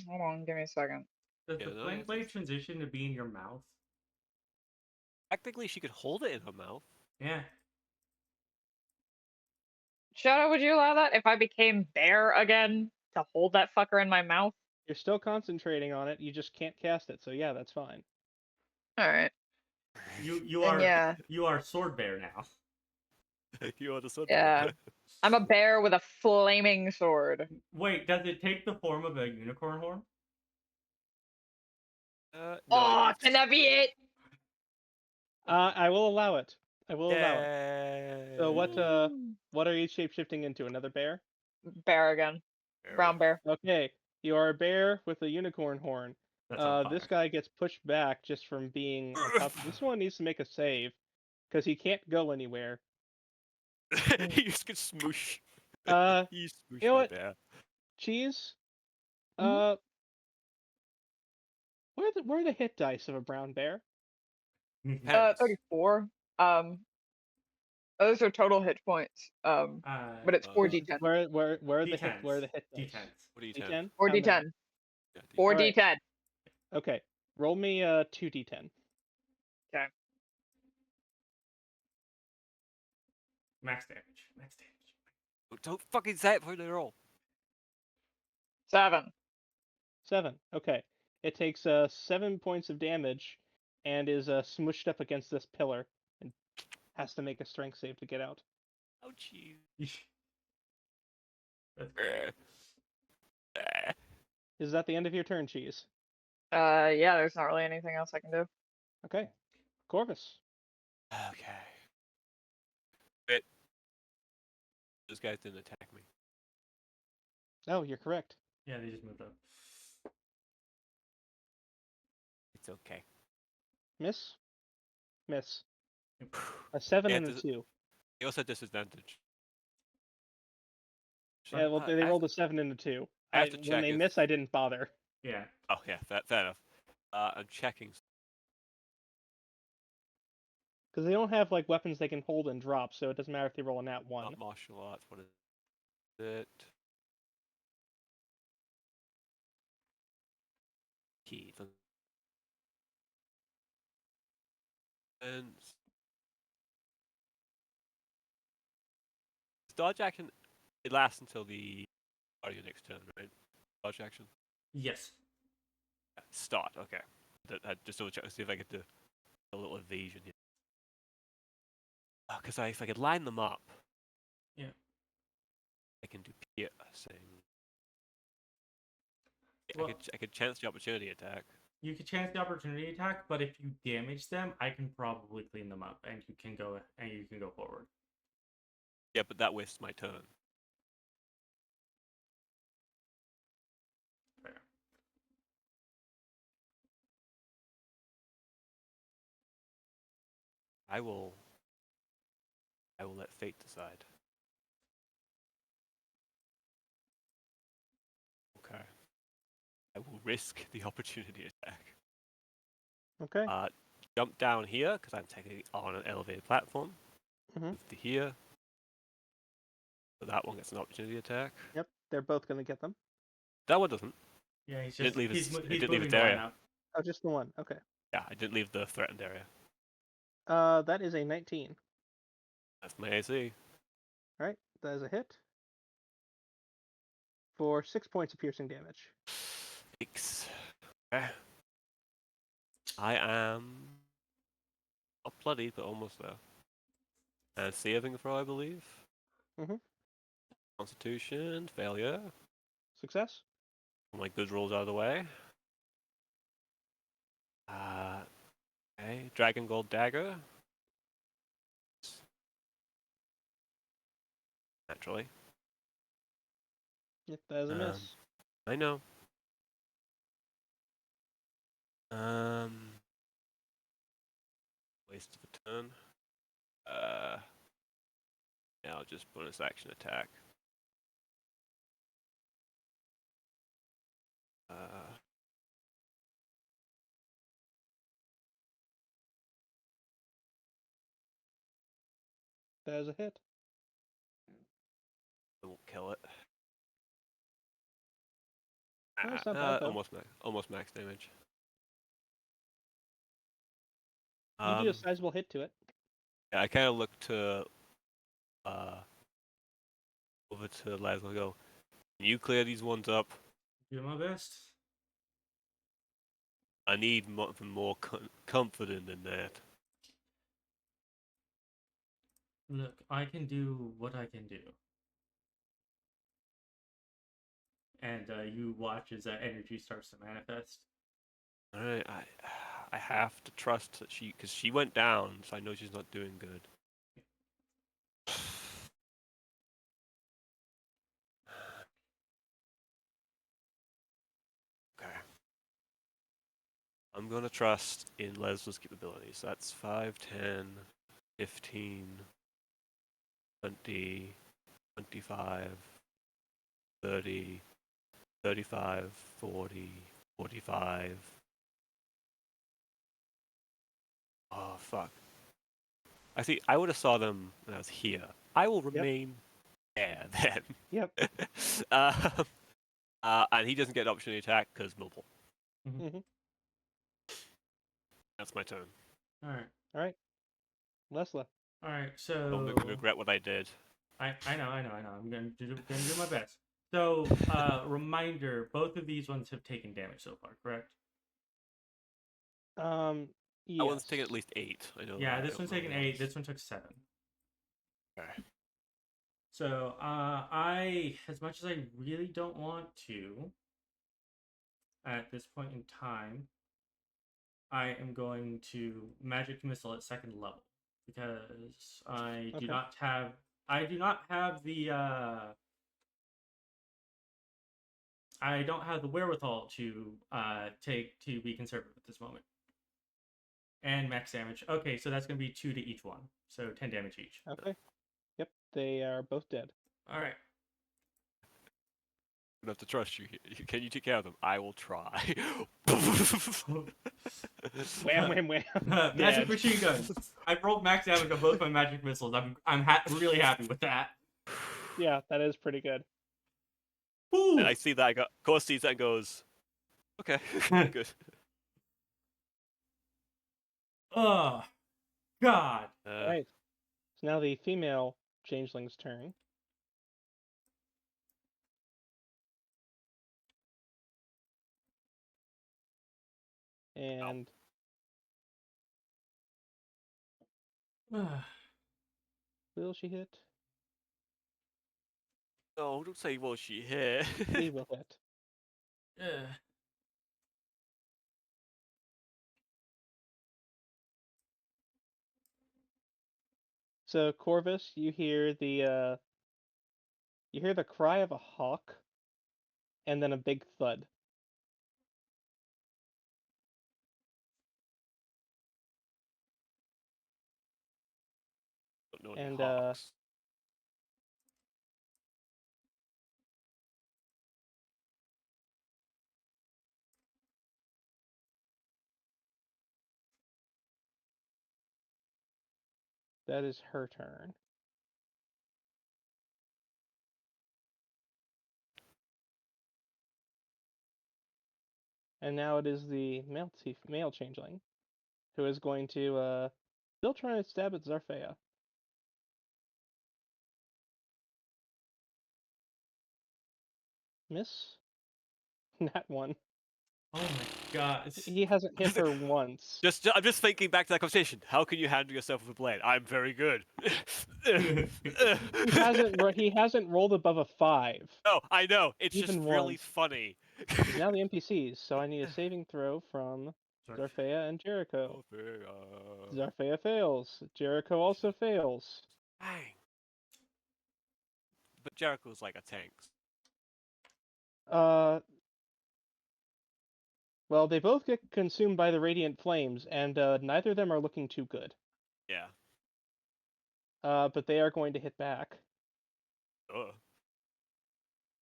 on, give me a second. Does the flame blade transition to be in your mouth? Technically, she could hold it in her mouth. Yeah. Shadow, would you allow that if I became bear again to hold that fucker in my mouth? You're still concentrating on it. You just can't cast it. So yeah, that's fine. All right. You are sword bear now. You are the sword bear. bear. I'm a bear with a flaming sword. Wait, does it take the form of a unicorn horn? No, can that be it? I will allow it. I will allow it. So what are you shapeshifting into? Another bear? Bear again. Brown bear. Okay. You are a bear with a unicorn horn. This guy gets pushed back just from being on top. This one needs to make a save because he can't go anywhere. He just gets smoosh. You know what? Bear. Cheese. Mm-hmm. Where are the hit dice of a brown bear? 34. Those are total hit points. But it's 4d10. Where are the hit dice? D10s. D10? 4d10. 4d10. Okay. Roll me 2d10. Okay. Max damage. Don't fucking say it before they roll. 7. 7. Okay. It takes 7 points of damage and is smushed up against this pillar and has to make a strength save to get out. Oh, jeez. Is that the end of your turn, Cheese? Yeah, there's not really anything else I can do. Okay. Corvus. Okay. Wait. Those guys didn't attack me. Oh, you're correct. Yeah, they just moved up. It's okay. Miss. A 7 and a 2. He also had disadvantage. Yeah, well, they rolled a 7 and a 2. When they miss, I didn't bother. Yeah. Oh, yeah, fair enough. I'm checking. Because they don't have like weapons they can hold and drop, so it doesn't matter if they roll a nat 1. Not martial arts. What is it? Key. And dodge action. It lasts until the start of your next turn, right? Dodge action. Yes. Start. Okay. Just double check to see if I get a little evasion here. Because if I could line them up, yeah, I can do piercing. Well, I could chance the opportunity attack. You could chance the opportunity attack, but if you damage them, I can probably clean them up, and you can go forward. Yeah, but that wastes my turn. Fair. I will let fate decide. Okay. I will risk the opportunity attack. Okay. Jump down here, because I'm technically on an elevated platform. Move to here. So that one gets an opportunity attack. Yep, they're both going to get them. That one doesn't. Yeah, he's didn't leave he's his area. Oh, just the one. Okay. Yeah, I didn't leave the threatened area. That is a 19. That's my AC. Alright, that is a hit. For 6 points of piercing damage. 6. Okay. I am Not bloody, but almost there. And saving throw, I believe. Mhm. Constitution, failure. Success. All my good rolls out of the way. Okay, Dragon Gold Dagger. Naturally. Yep, that is a miss. I know. Waste of a turn. Now just bonus action attack. That is a hit. I won't kill it. No, it's not bad, though. Almost max damage. You do a sizable hit to it. Yeah, I kind of look to over to Lessla and go, can you clear these ones up? Do my best. I need more confident than that. Look, I can do what I can do. And you watch as that energy starts to manifest. All right, I have to trust that because she went down, so I know she's not doing good. Okay. I'm gonna trust in Lesla's capabilities. That's 5, 10, 15, 20, 25, 30, 35, 40, 45. Oh, fuck. I see. I would have saw them when I was here. I will remain there then. Yep. And he doesn't get an opportunity attack because mobile. Mm-hmm. That's my turn. All right. Lessla. All right. So Don't make me regret what I did. I know. I'm gonna do my best. So, reminder: both of these ones have taken damage so far, correct? Yes. That one's taken at least 8. I know. Yeah, that. this one's taken 8. This one took 7. Okay. So, I, as much as I really don't want to, at this point in time, I am going to magic missile at 2nd level because I do not have the I don't have the wherewithal to be conservative at this moment. And max damage. Okay, so that's going to be 2 to each one. So 10 damage each. Okay. Yep, they are both dead. All right. I have to trust you. Can you take care of them? I will try. Wham. Magic machine guns. I rolled max damage on both my magic missiles. I'm really happy with that. Yeah, that is pretty good. And I see that. Core sees that and goes, okay, good. Oh, God. Alright. So now the female changeling's turn. And will she hit? No, don't say will she hit. She will hit. So Corvus, you hear the cry of a hawk, and then a big thud. Don't know any And hawks. that is her turn. And now it is the male changeling, who is going to still try to stab at Zarfea. Miss? Nat 1. Oh my god. He hasn't hit her once. I'm just thinking back to that conversation. How can you handle yourself with a blade? I'm very good. He hasn't rolled above a 5. No, I know. It's Even just really once. funny. He's now the NPCs, so I need a saving throw from Zarfea and Jericho. Zarfea fails. Jericho also fails. Dang. But Jericho's like a tank. Well, they both get consumed by the radiant flames, and neither of them are looking too good. Yeah. But they are going to hit back.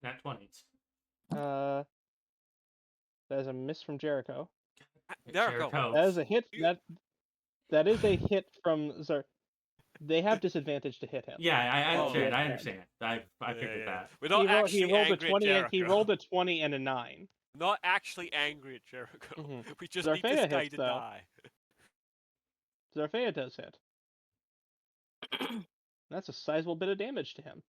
Nat 20s. That is a miss from Jericho. Jericho. That is a hit. That is a hit from Zar. They have disadvantage to hit him. Yeah, I understand. I understand. I figured that. We're not He rolled a 20. He Jericho. rolled a 20 and a 9. We're not actually angry at Jericho. Mm-hmm. We just Zarfea need this guy hits, to though. die. Zarfea does hit. That's a sizable bit of damage to him.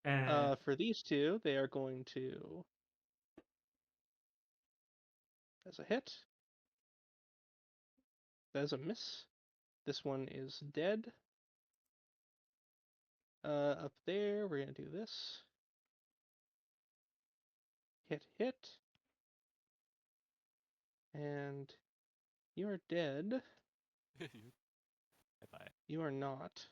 And For these two, they are going to. That's a hit. That is a miss. This one is dead. Up there, we're gonna do this. Hit. And you are dead. Bye-bye. You are not.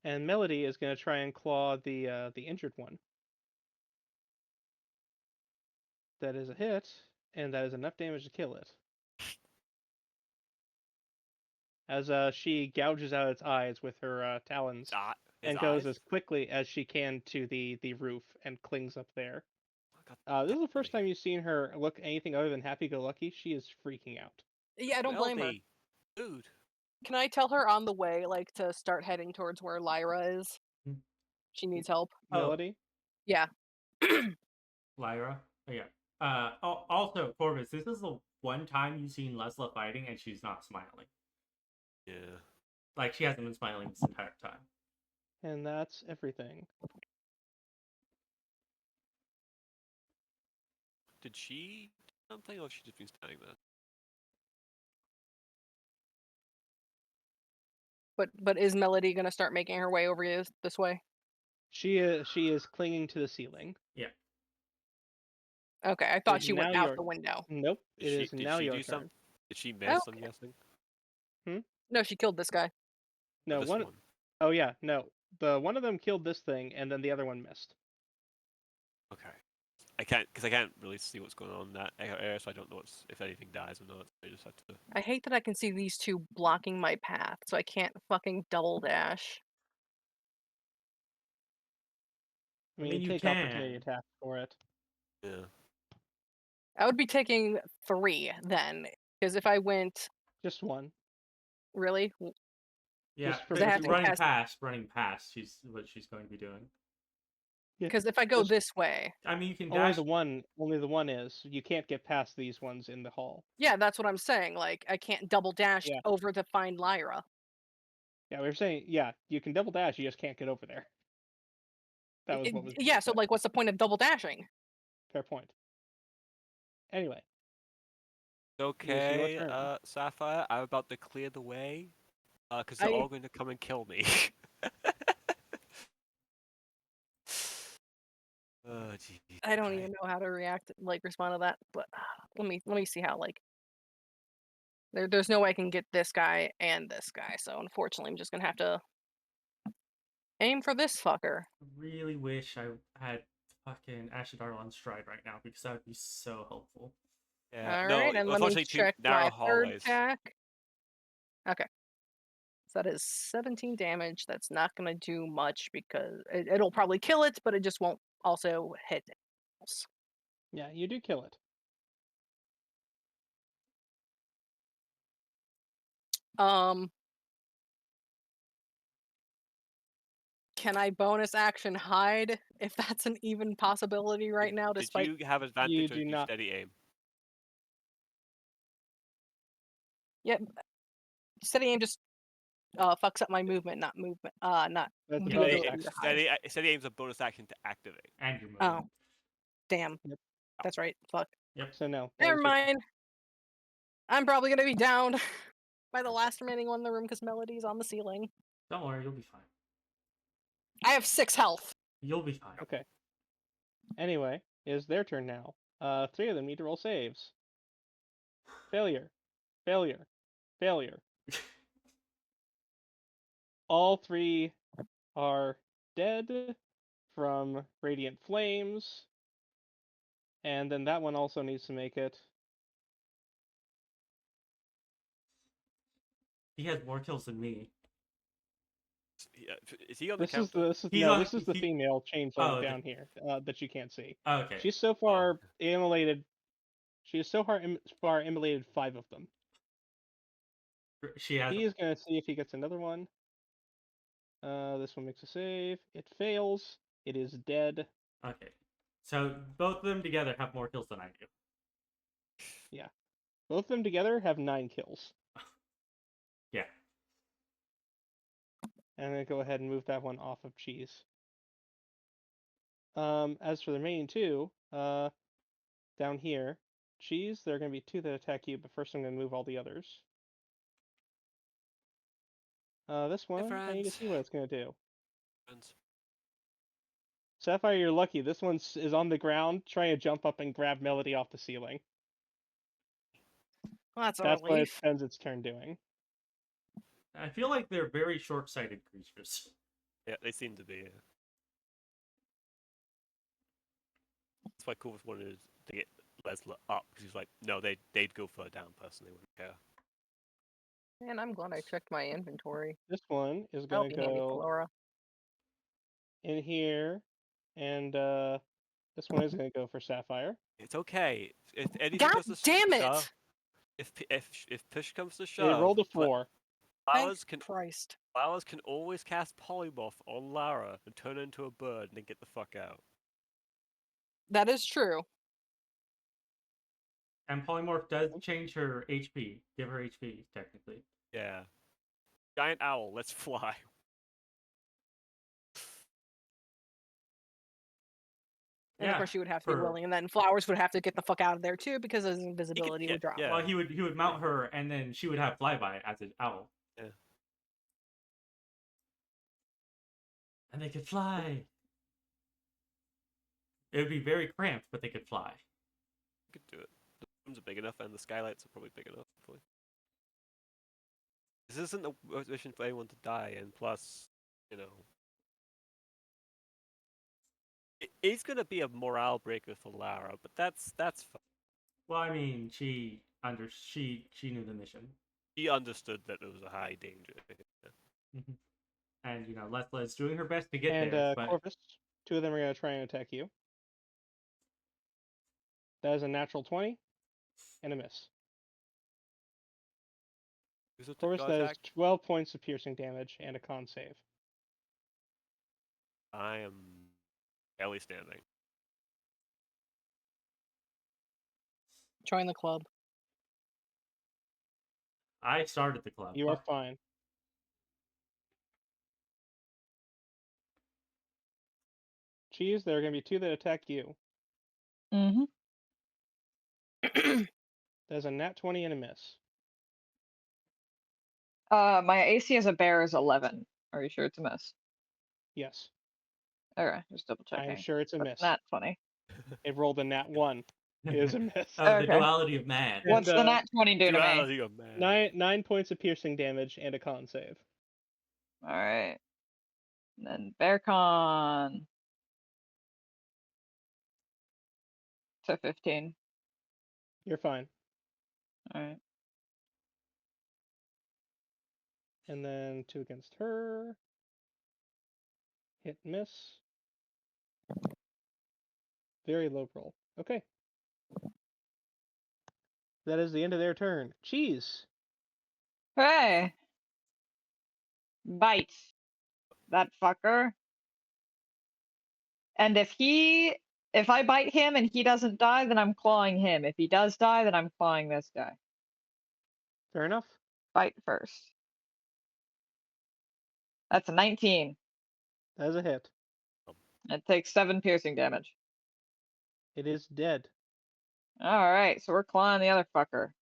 And Melody is going to try and claw the injured one. That is a hit, and that is enough damage to kill it. As she gouges out its eyes with her talons, and goes as quickly as she can to the roof and clings up there. This is the first time you've seen her look anything other than happy-go-lucky. She is freaking out. Yeah, I don't blame her. Dude. Can I tell her on the way, like, to start heading towards where Lyra is? She needs help. Melody? Yeah. Lyra? Oh, yeah. Also, Corvus, this is the one time you've seen Lessla fighting and she's not smiling. Yeah. Like, she hasn't been smiling this entire time. And that's everything. Did she do something, or she just been standing there? But is Melody gonna start making her way over this way? She is clinging to the ceiling. Yeah. Okay, I thought she went out the window. Nope. It is now your turn. Did she miss? I'm guessing. No, she killed this guy. No, one. Oh yeah, no. The one of them killed this thing, and then the other one missed. Okay. I can't really see what's going on in that area, so I don't know if anything dies or not. I just have to. I hate that I can see these two blocking my path, so I can't fucking double dash. I mean, you take opportunity attack for it. Yeah. I would be taking 3 then, because if I went. Just 1. Really? Yeah, running past. She's what she's going to be doing. Because if I go this way, I mean, you can dash. Only the one is you can't get past these ones in the hall. Yeah, that's what I'm saying. Like I can't double dash over to find Lyra. Yeah, we were saying you can double dash, you just can't get over there. That was what was. Yeah, so like, what's the point of double dashing? Fair point. Anyway. Okay, Sapphire, I'm about to clear the way, because they're all going to come and kill me. Oh, geez. I don't even know how to respond to that. But let me see how there's no way I can get this guy and this guy. So unfortunately, I'm just gonna have to aim for this fucker. I really wish I had fucking Ashadar on stride right now because that would be so helpful. Yeah. All right, and let me check my third attack. Okay. So that is 17 damage. That's not going to do much because it'll probably kill it, but it just won't also hit else. Yeah, you do kill it. Can I bonus action hide if that's an even possibility right now? Despite Did you have advantage or did you steady aim? Yep. Steady aim just fucks up my movement, not not That's the a Yeah, bonus ability action. to hide. it said he aims a bonus action to activate. And your move. Oh, damn. Yep. That's right. Fuck. Yep. So no. that Never was your turn. mind. I'm probably gonna be downed by the last remaining one in the room because Melody's on the ceiling. Don't worry, you'll be fine. I have 6 health. You'll be fine. Okay. Anyway, it is their turn now. 3 of them need to roll saves. Failure. Failure. Failure. All 3 are dead from radiant flames. And then that one also needs to make it. He has more kills than me. Is he on the This counter? is the he- female changeling Oh, down here that you can't see. Okay. She's so far immolated. She has so far immolated 5 of them. She has. He is going to see if he gets another one. This one makes a save. It fails. It is dead. Okay. So both of them together have more kills than I do. Both of them together have 9 kills. Yeah. And I'm going to go ahead and move that one off of Cheese. As for the remaining 2, down here, Cheese, there are going to be 2 that attack you, but first I'm going to move all the others. This one, I need to see what it's going to do. Sapphire, you're lucky. This one is on the ground, trying to jump up and grab Melody off the ceiling. Well, that's a That's what it relief. spends its turn doing. I feel like they're very short-sighted creatures. Yeah, they seem to be. Yeah. That's why Corvus wanted to get Lessla up, because he's like, no, they'd go further down personally, wouldn't care. Man, I'm glad I checked my inventory. This one is That'll going be to handy for go Laura. in here, and this one is going to go for Sapphire. It's okay. If anything God goes to damn it! shove, if push comes to It shove, rolled a 4. flowers Thank Christ. can always cast polymorph on Lara and turn her into a bird and then get the fuck out. That is true. And Polymorph does change her HP. Give her HP, technically. Yeah. Giant owl, let's fly. And of course she would have to be for- willing, and then Flowers would have to get the fuck out of there too because his invisibility would drop. yeah. Well, he would mount her, and then she would have flyby as an owl. Yeah. And they could fly. It would be very cramped, but they could fly. You could do it. The rooms are big enough, and the skylights are probably big enough. Hopefully. This isn't a mission for anyone to die, and plus, you know, it is going to be a morale breaker for Lara, but that's fine. Well, I mean, she knew the mission. She understood that there was a high danger. Mm-hmm. And Lessla is doing her best to get And there. But Corvus, 2 of them are going to try and attack you. That is a natural 20 and a miss. Who's with the Corvus, dog that is attack? 12 points of piercing damage and a con save. I am barely standing. Join the club. I started the club. You are fine. Cheese, there are going to be 2 that attack you. Mm-hmm. There's a nat 20 and a miss. My AC as a bear is 11. Are you sure it's a miss? Yes, Okay, just double checking. I'm sure it's a But miss. Nat 20. It rolled a nat 1. It is a miss. The Okay. duality of man. Yeah. What's the nat 20 do to me? Duality of man. 9 points of piercing damage and a con save. Alright. Then bear con. To 15. You're fine. Alright. And then 2 against her. Hit, miss. Very low roll. Okay. That is the end of their turn. Cheese. Hey! Bite. That fucker. And if I bite him and he doesn't die, then I'm clawing him. If he does die, then I'm clawing this guy. Fair enough. Bite first. That's a 19. That is a hit. It takes 7 piercing damage. It is dead. Alright, so we're clawing the other fucker.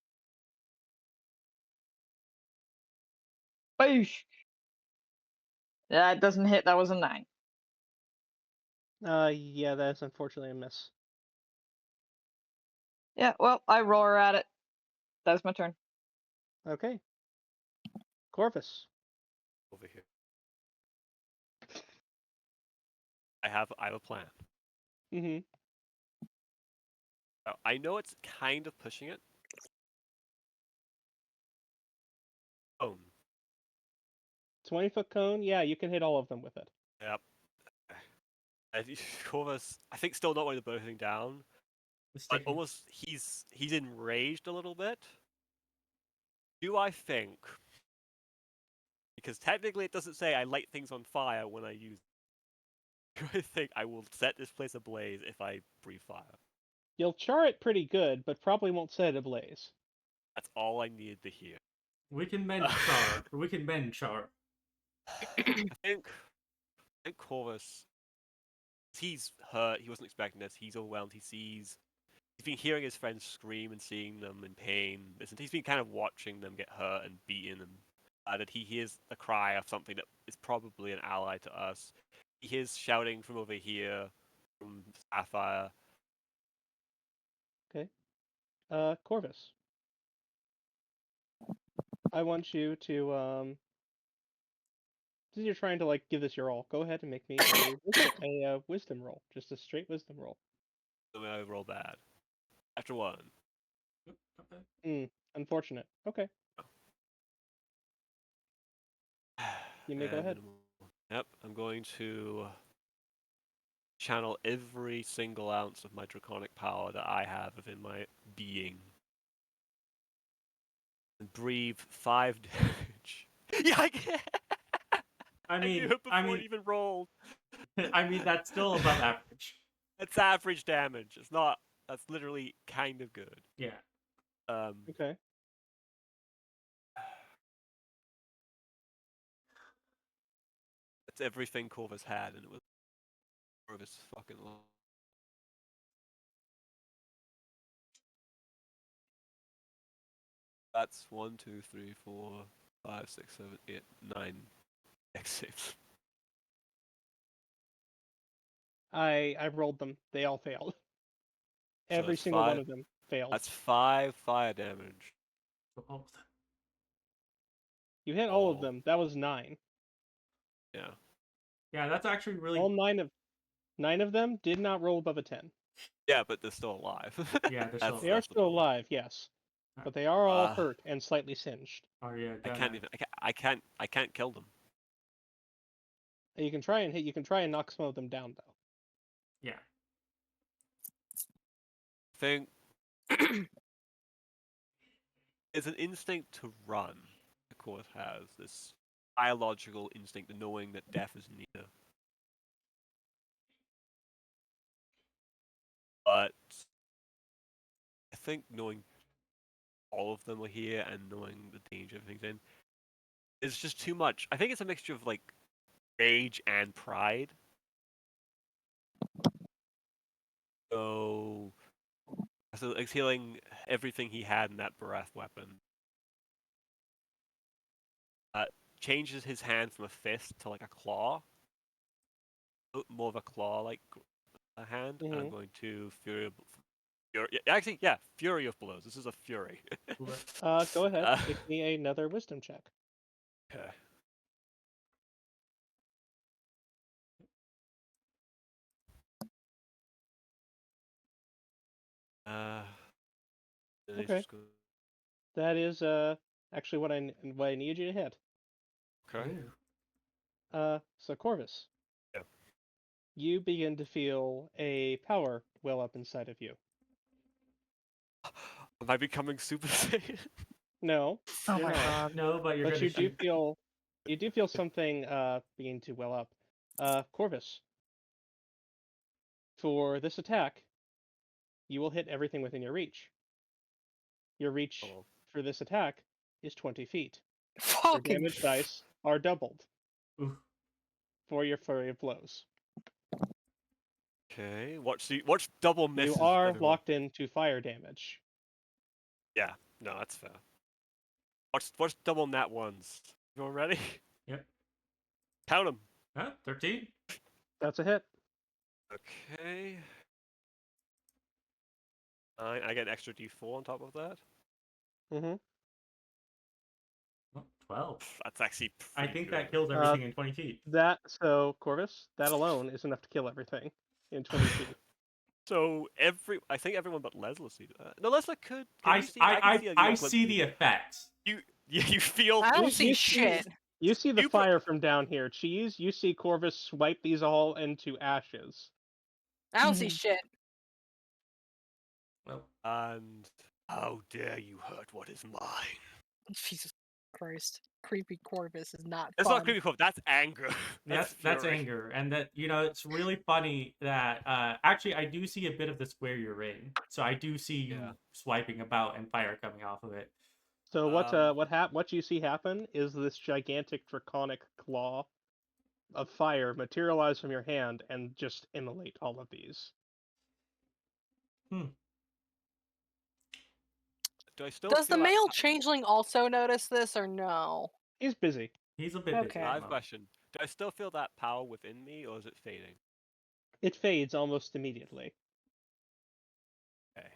Boosh! Yeah, it doesn't hit. That was a 9. Yeah, that's unfortunately a miss. Yeah, well, I roar at it. That's my turn. Okay. Corvus. Over here. I have a plan. Mm-hmm. I know it's kind of pushing it. 20-foot cone? Yeah, you can hit all of them with it. Yep. Corvus, I think, still not wanting to burn anything down. But almost, he's enraged a little bit. Do I think? Because technically, it doesn't say I light things on fire when I use. Do I think I will set this place ablaze if I breathe fire? You'll char it pretty good, but probably won't set it ablaze. That's all I needed to hear. We can mend char. We can mend char. I think Corvus, he's hurt. He wasn't expecting this. He's overwhelmed. He's been hearing his friends scream and seeing them in pain. He's been kind of watching them get hurt and beaten, and that he hears the cry of something that is probably an ally to us. He hears shouting from over here, from Sapphire. Okay. Corvus. I want you to, since you're trying to, give this your all, go ahead and make me a wisdom roll. Just a straight wisdom roll. So I roll bad. After 1. Unfortunate. Okay. You may go ahead. Yep, I'm going to channel every single ounce of my draconic power that I have within my being. And breathe 5 damage. Yeah, I can! I mean, knew it before it even rolled. I mean, that's still above average. That's average damage. It's not. That's literally kind of good. Yeah. Okay. That's everything Corvus had, and it was Corvus fucking long. That's 1, 2, 3, 4, 5, 6, 7, 8, 9 X6. I rolled them. They all failed. Every single one of them failed. That's 5 fire damage. All of them. You hit all of them. That was 9. Yeah. Yeah, that's actually really. All 9 of them did not roll above a 10. Yeah, but they're still alive. Yeah, they're still. They are still alive, yes, but they are all hurt and slightly singed. Oh yeah. I can't kill them. You can try and hit. You can try and knock some of them down, though. Yeah. Think it's an instinct to run. The course has this biological instinct of knowing that death is near. But I think knowing all of them are here and knowing the danger everything's in is just too much. I think it's a mixture of rage and pride. So exhaling everything he had in that breath weapon. Changes his hand from a fist to a claw. More of a claw-like hand. Mm-hmm. And I'm going to Fury of Blows. This is a Fury. Go ahead. Give me another wisdom check. Okay. Okay. That is actually what I need you to hit. Okay. So Corvus. Yeah. You begin to feel a power well up inside of you. Am I becoming Super Saiyan? No. Oh my god. No, but you're. But you do feel something begin to well up. Corvus. For this attack, you will hit everything within your reach. Your reach for this attack is 20 feet. Your damage dice are doubled. Oof. for your flurry of blows. Okay, watch double misses. You are everyone. locked into fire damage. Yeah, no, that's fair. Watch double nat ones. You all ready? Yep. Count them. 13. That's a hit. Okay. I get an extra d4 on top of that. Mm-hmm. 12. That's actually I pretty think good. that kills everything in 20 feet. Corvus, that alone is enough to kill everything in 20 feet. So I think everyone but Lessla see that. No, Lessla could. I can see the effects. You feel. I don't You see see- shit. You see the fire from down here. Cheese, you see Corvus swipe these all into ashes. I don't see shit. Well, And how dare you hurt what is mine? Jesus Christ. Creepy Corvus is not That's fun. not creepy. That's anger. that's fury. anger, and that it's really funny that actually I do see a bit of the square you're in, so I do see you swiping about and fire coming off of it. So what you see happen is this gigantic draconic claw of fire materialize from your hand and just immolate all of these. Does the male changeling also notice this or no? He's busy. He's a bit busy. Okay. I have a question. Do I still feel that power within me, or is it fading? It fades almost immediately. Okay.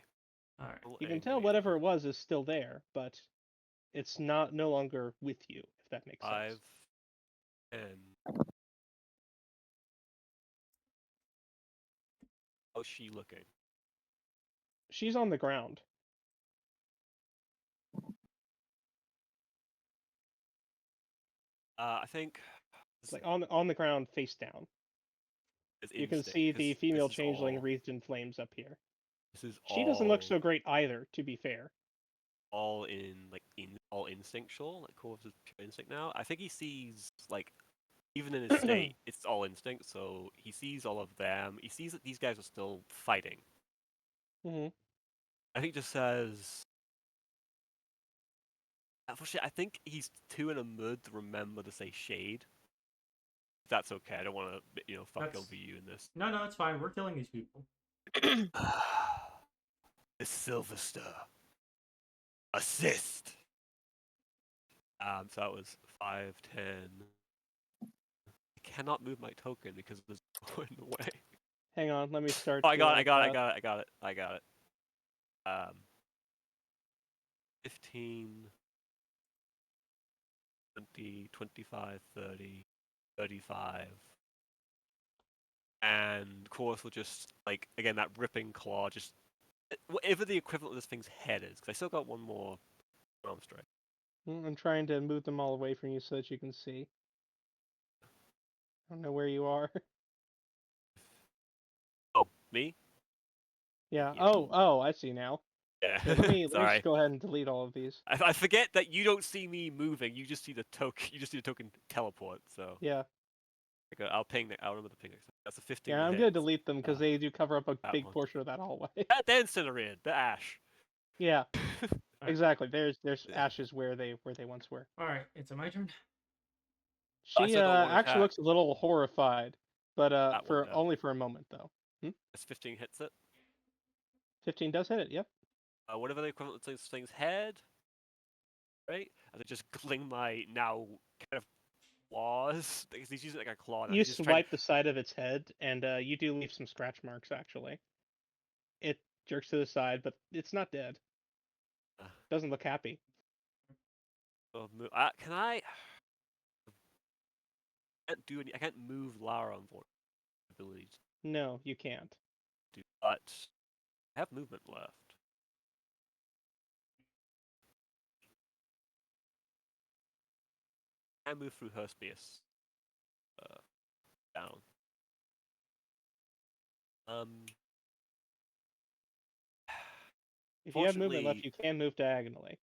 All right. You can tell whatever it was is still there, but it's no longer with you, if that makes sense. 5, 10. How's she looking? She's on the ground. I think It's like on the ground, face down. You can see the female changeling wreathed in flames up here. She doesn't look so great either, to be fair. All instinctual, like Corvus is pure instinct now. I think he sees even in his state, it's all instinct. So he sees all of them. He sees that these guys are still fighting. Mm-hmm. I think just says. Unfortunately, I think he's too in a mood to remember to say shade. If that's okay. I don't want to, fuck over you in this. No, it's fine. We're killing these people. The Silverster. Assist. So that was 5, 10. I cannot move my token because there's no in the way. Hang on, let me start. Oh, I got it. 15, 20, 25, 30, 35. And Corvus will just, again, that ripping claw, just whatever the equivalent of this thing's head is, because I still got one more arm strike. I'm trying to move them all away from you so that you can see. I don't know where you are. Oh, me? Yeah. Oh, I see now. Yeah. Let me just go ahead and delete all of these. I forget that you don't see me moving. You just see the token. You just see the token teleport. So yeah. I'll ping. I'll remember the ping next time. That's a 15. Yeah, I'm gonna delete them because they do cover up a big portion of that hallway. The incinerate, the ash. Yeah. Exactly. There's ashes where they once were. All right, it's my turn. She actually looks a little horrified, but only for a moment though. That's 15 hits it. 15 does hit it. Yep. Whatever the equivalent of this thing's head, right? And I just cling my now kind of claws. He's using like a claw. You swipe the side of its head, and you do leave some scratch marks. Actually, it jerks to the side, but it's not dead. Doesn't look happy. Can I? I can't do any. I can't move Lara on abilities. No, you can't. But I have movement left. I move through her space. Down. If you have movement left, you can move diagonally.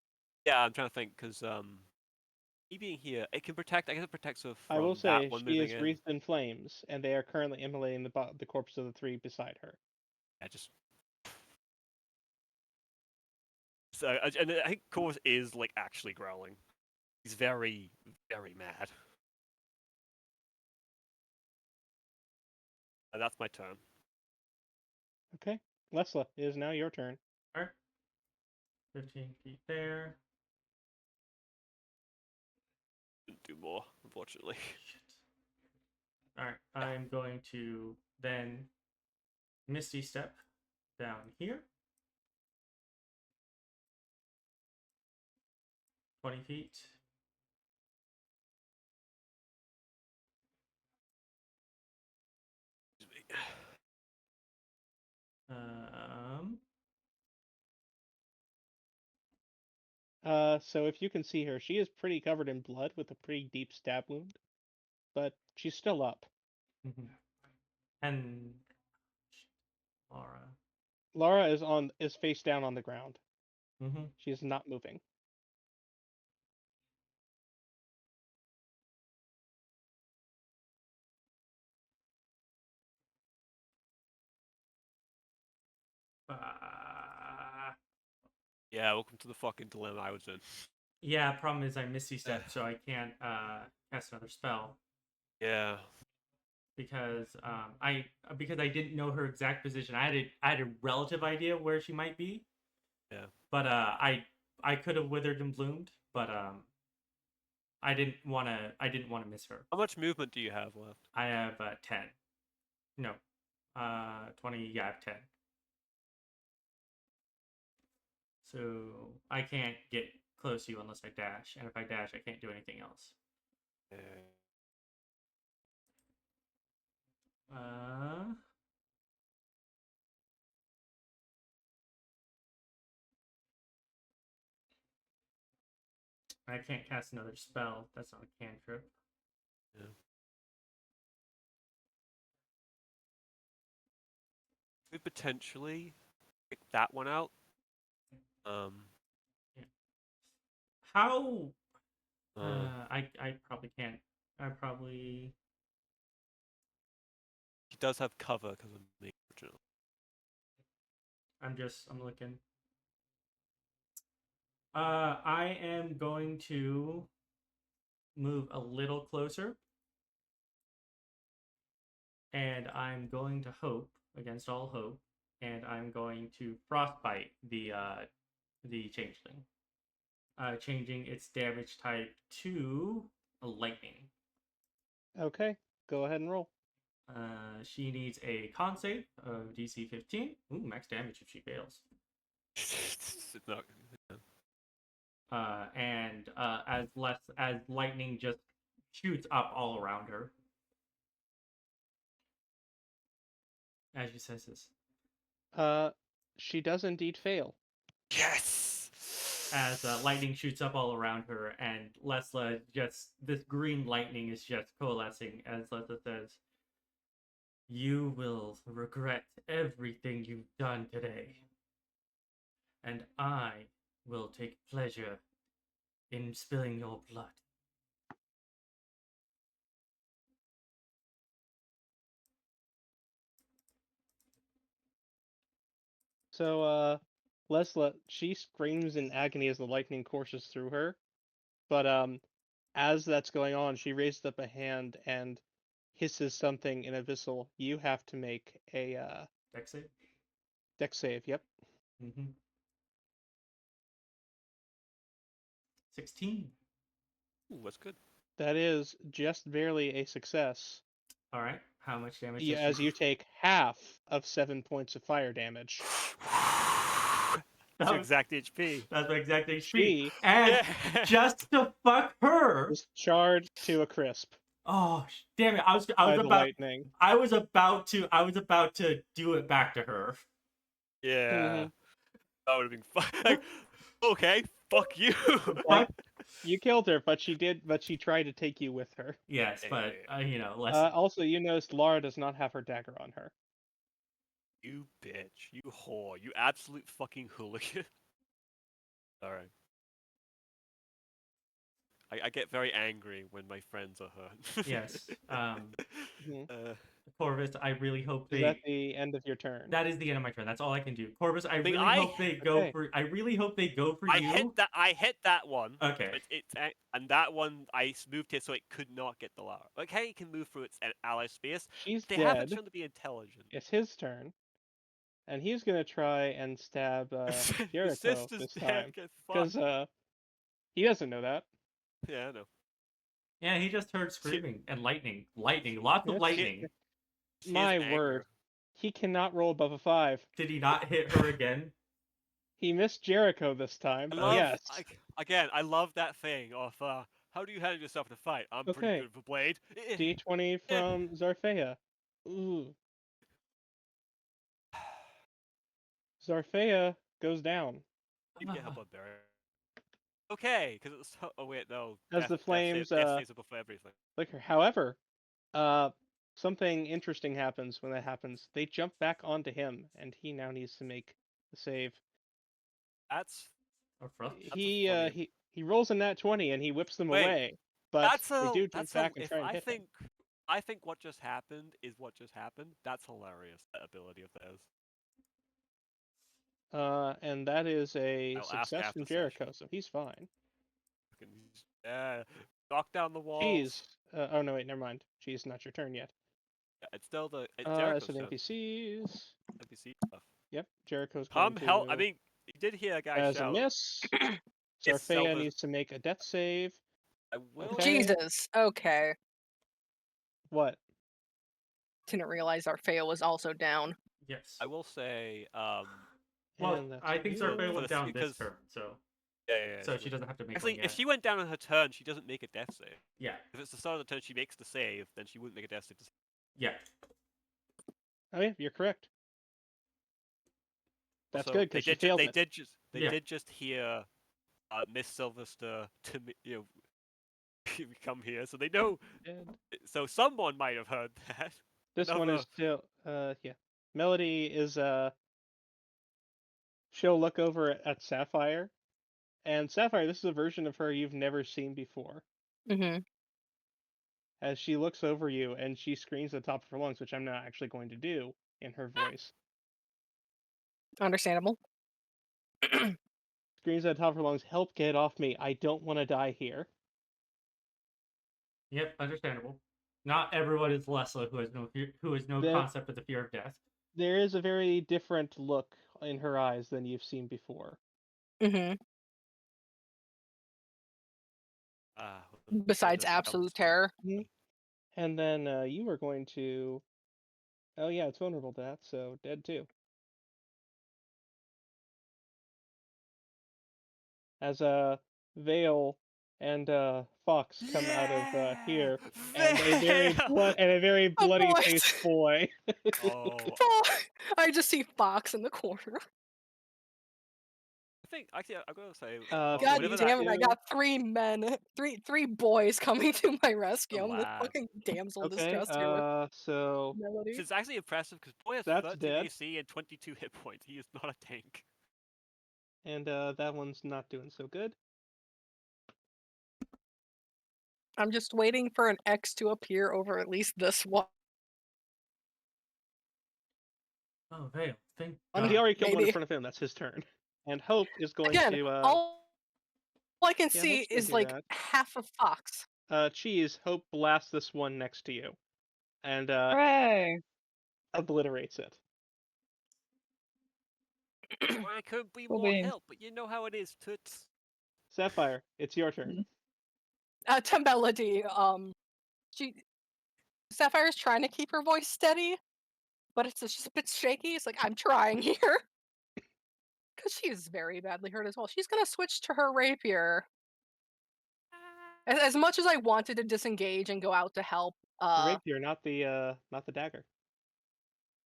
Yeah, I'm trying to think because me being here, it can protect. I guess it protects her from I will say she is in. wreathed in flames, and they are currently immolating the corpse of the 3 beside her. I just. So, and I think Corvus is actually growling. He's very, very mad. That's my turn. Okay. Lessla, it is now your turn. Alright. 15 feet there. Didn't do more, unfortunately. Shit. Alright, I'm going to then Misty Step down here. 20 feet. Excuse me. So if you can see her, she is pretty covered in blood with a pretty deep stab wound, but she's still up. And Laura. Lara is face down on the ground. Mm-hmm. She is not moving. Yeah, welcome to the fucking dilemma I was in. Yeah, problem is I Misty Step, so I can't cast another spell. Yeah. Because I didn't know her exact position. I had a relative idea where she might be. Yeah. But I could have withered and bloomed, but I didn't want to miss her. How much movement do you have left? I have 10. No. 20, yeah, I have 10. So I can't get close to you unless I dash, and if I dash, I can't do anything else. I can't cast another spell. That's not a cantrip. Yeah. We potentially pick that one out. Yeah. How? I probably can't. I probably. He does have cover because of me, originally. I'm looking. I am going to move a little closer. And I'm going to hope, against all hope, and I'm going to frostbite the changeling. Changing its damage type to a lightning. Okay, go ahead and roll. She needs a con save of DC 15. Ooh, max damage if she fails. No. And as lightning just shoots up all around her. As she says this. She does indeed fail. Yes! As lightning shoots up all around her, and Lessla this green lightning is just coalescing as Lessla says, "You will regret everything you've done today, and I will take pleasure in spilling your blood." So, Lessla, she screams in agony as the lightning courses through her. But as that's going on, she raises up a hand and hisses something in abyssal. You have to make a Dex save? dex save. Yep. 16. Ooh, that's good. That is just barely a success. All right. How much damage? Yeah, as you take half of 7 points of fire damage. That's your exact HP. That's my exact HP. She and just to fuck her, was charred to a crisp. Oh damn it! I was about to do it back to her. Yeah. Mm-hmm. That would have been fun. Like, okay, fuck you. Like, you killed her, but she tried to take you with her. Yes, but less. Also, you noticed Lara does not have her dagger on her. You bitch. You whore. You absolute fucking hooligan. Alright. I get very angry when my friends are hurt. Yes. Mhm. Corvus, I really hope Is that the end of your turn? That is the end of my turn. That's all I can do. Corvus, I really I hope they go for. I really hope they go for you. I hit that one. Okay. And that one I moved it so it could not get the Lara. Okay, it can move through its ally space. She's They dead. haven't shown to be intelligent. It's his turn, and he's gonna try and stab Jericho this time because he doesn't know that. Yeah, I know. Yeah, he just heard screaming and lightning, lots of lightning. My word, he cannot roll above a 5. Did he not hit her again? He missed Jericho this time. Yes. I love that thing of how do you handle yourself in a fight? I'm pretty good with a blade. D20 from Zarfea. Ooh. Zarfea goes down. You get help on there. Okay, because it's wait, no. As the flames above everything. Flicker. However, something interesting happens when that happens. They jump back onto him, and he now needs to make the save. He rolls a nat 20 and he whips them away. But they do jump back and try and hit him. I think what just happened is what just happened. That's hilarious, that ability of theirs. And that is a success from Jericho, so he's fine. Knock down the walls. Cheese. Oh no, wait, never mind. Cheese, not your turn yet. Yeah, it's still the Jericho's turn. NPCs. NPC stuff. Yep, Jericho's going to... help! I mean, you did hear a guy as shout. A miss. Zarfea needs to make a death save. I will. Okay. Jesus. Okay. What? Didn't realize Zarfea was also down. Yes. I will say. Well, I think Zarfea went down this turn, so. Yeah. So she doesn't have to make. Actually, if she went down on her turn, she doesn't make a death save. Yeah. If it's the start of the turn, she makes the save, then she wouldn't make a death save. Yeah. Oh yeah, you're correct. That's also, good because she failed it. They did just hear Miss Silverster to come here, so they know. So someone might have heard that. This one is still yeah. Melody is she'll look over at Sapphire, and Sapphire, this is a version of her you've never seen before. Mm-hmm. As she looks over you and she screams at the top of her lungs, which I'm not actually going to do in her voice. Understandable. Screams at the top of her lungs, "Help, get off me. I don't want to die here." Yep, understandable. Not everyone is Lessla who has no concept of the fear of death. There is a very different look in her eyes than you've seen before. Mm-hmm. Besides absolute terror. Mm-hmm. And then you are going to... Oh yeah, it's vulnerable to that, so dead too. As Vale and Fox come out of here, and a very bloody-faced boy. I just see Fox in the corner. I think actually I'm gonna say. God damn it! I got 3 men, three boys coming to my rescue. I'm the fucking damsel in distress here. So Melody. It's actually impressive because boy has 13 AC and 22 hit points. He is not a tank. And that one's not doing so good. I'm just waiting for an X to appear over at least this one. Oh, Vale. He already killed one in front of him. That's his turn. And Hope is going to... all I can see is like half of Fox. Cheese, Hope blasts this one next to you. And obliterates it. I could be more help, but you know how it is, Toots. Sapphire, it's your turn. To Melody, Sapphire's trying to keep her voice steady, but it's just a bit shaky. It's like, I'm trying here. Because she is very badly hurt as well. She's going to switch to her rapier. As much as I wanted to disengage and go out to help... rapier, not the dagger.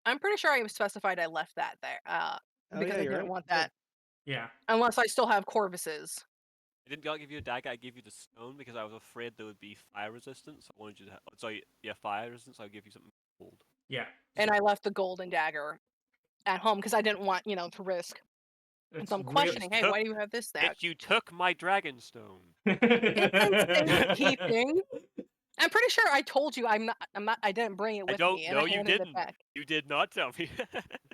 I'm pretty sure I specified I left that there. Because I didn't want that. Yeah. Unless I still have Corvus's. I didn't give you a dagger, I gave you the stone because I was afraid there would be fire resistance. I wanted you to fire resistance, I'll give you something gold. Yeah. And I left the golden dagger at home because I didn't want, to risk And so I'm questioning, hey, why do you have this stack? You took my Dragonstone. It's in safekeeping. I'm pretty sure I told you I didn't bring it with me. No, you didn't. It back. You did not tell me.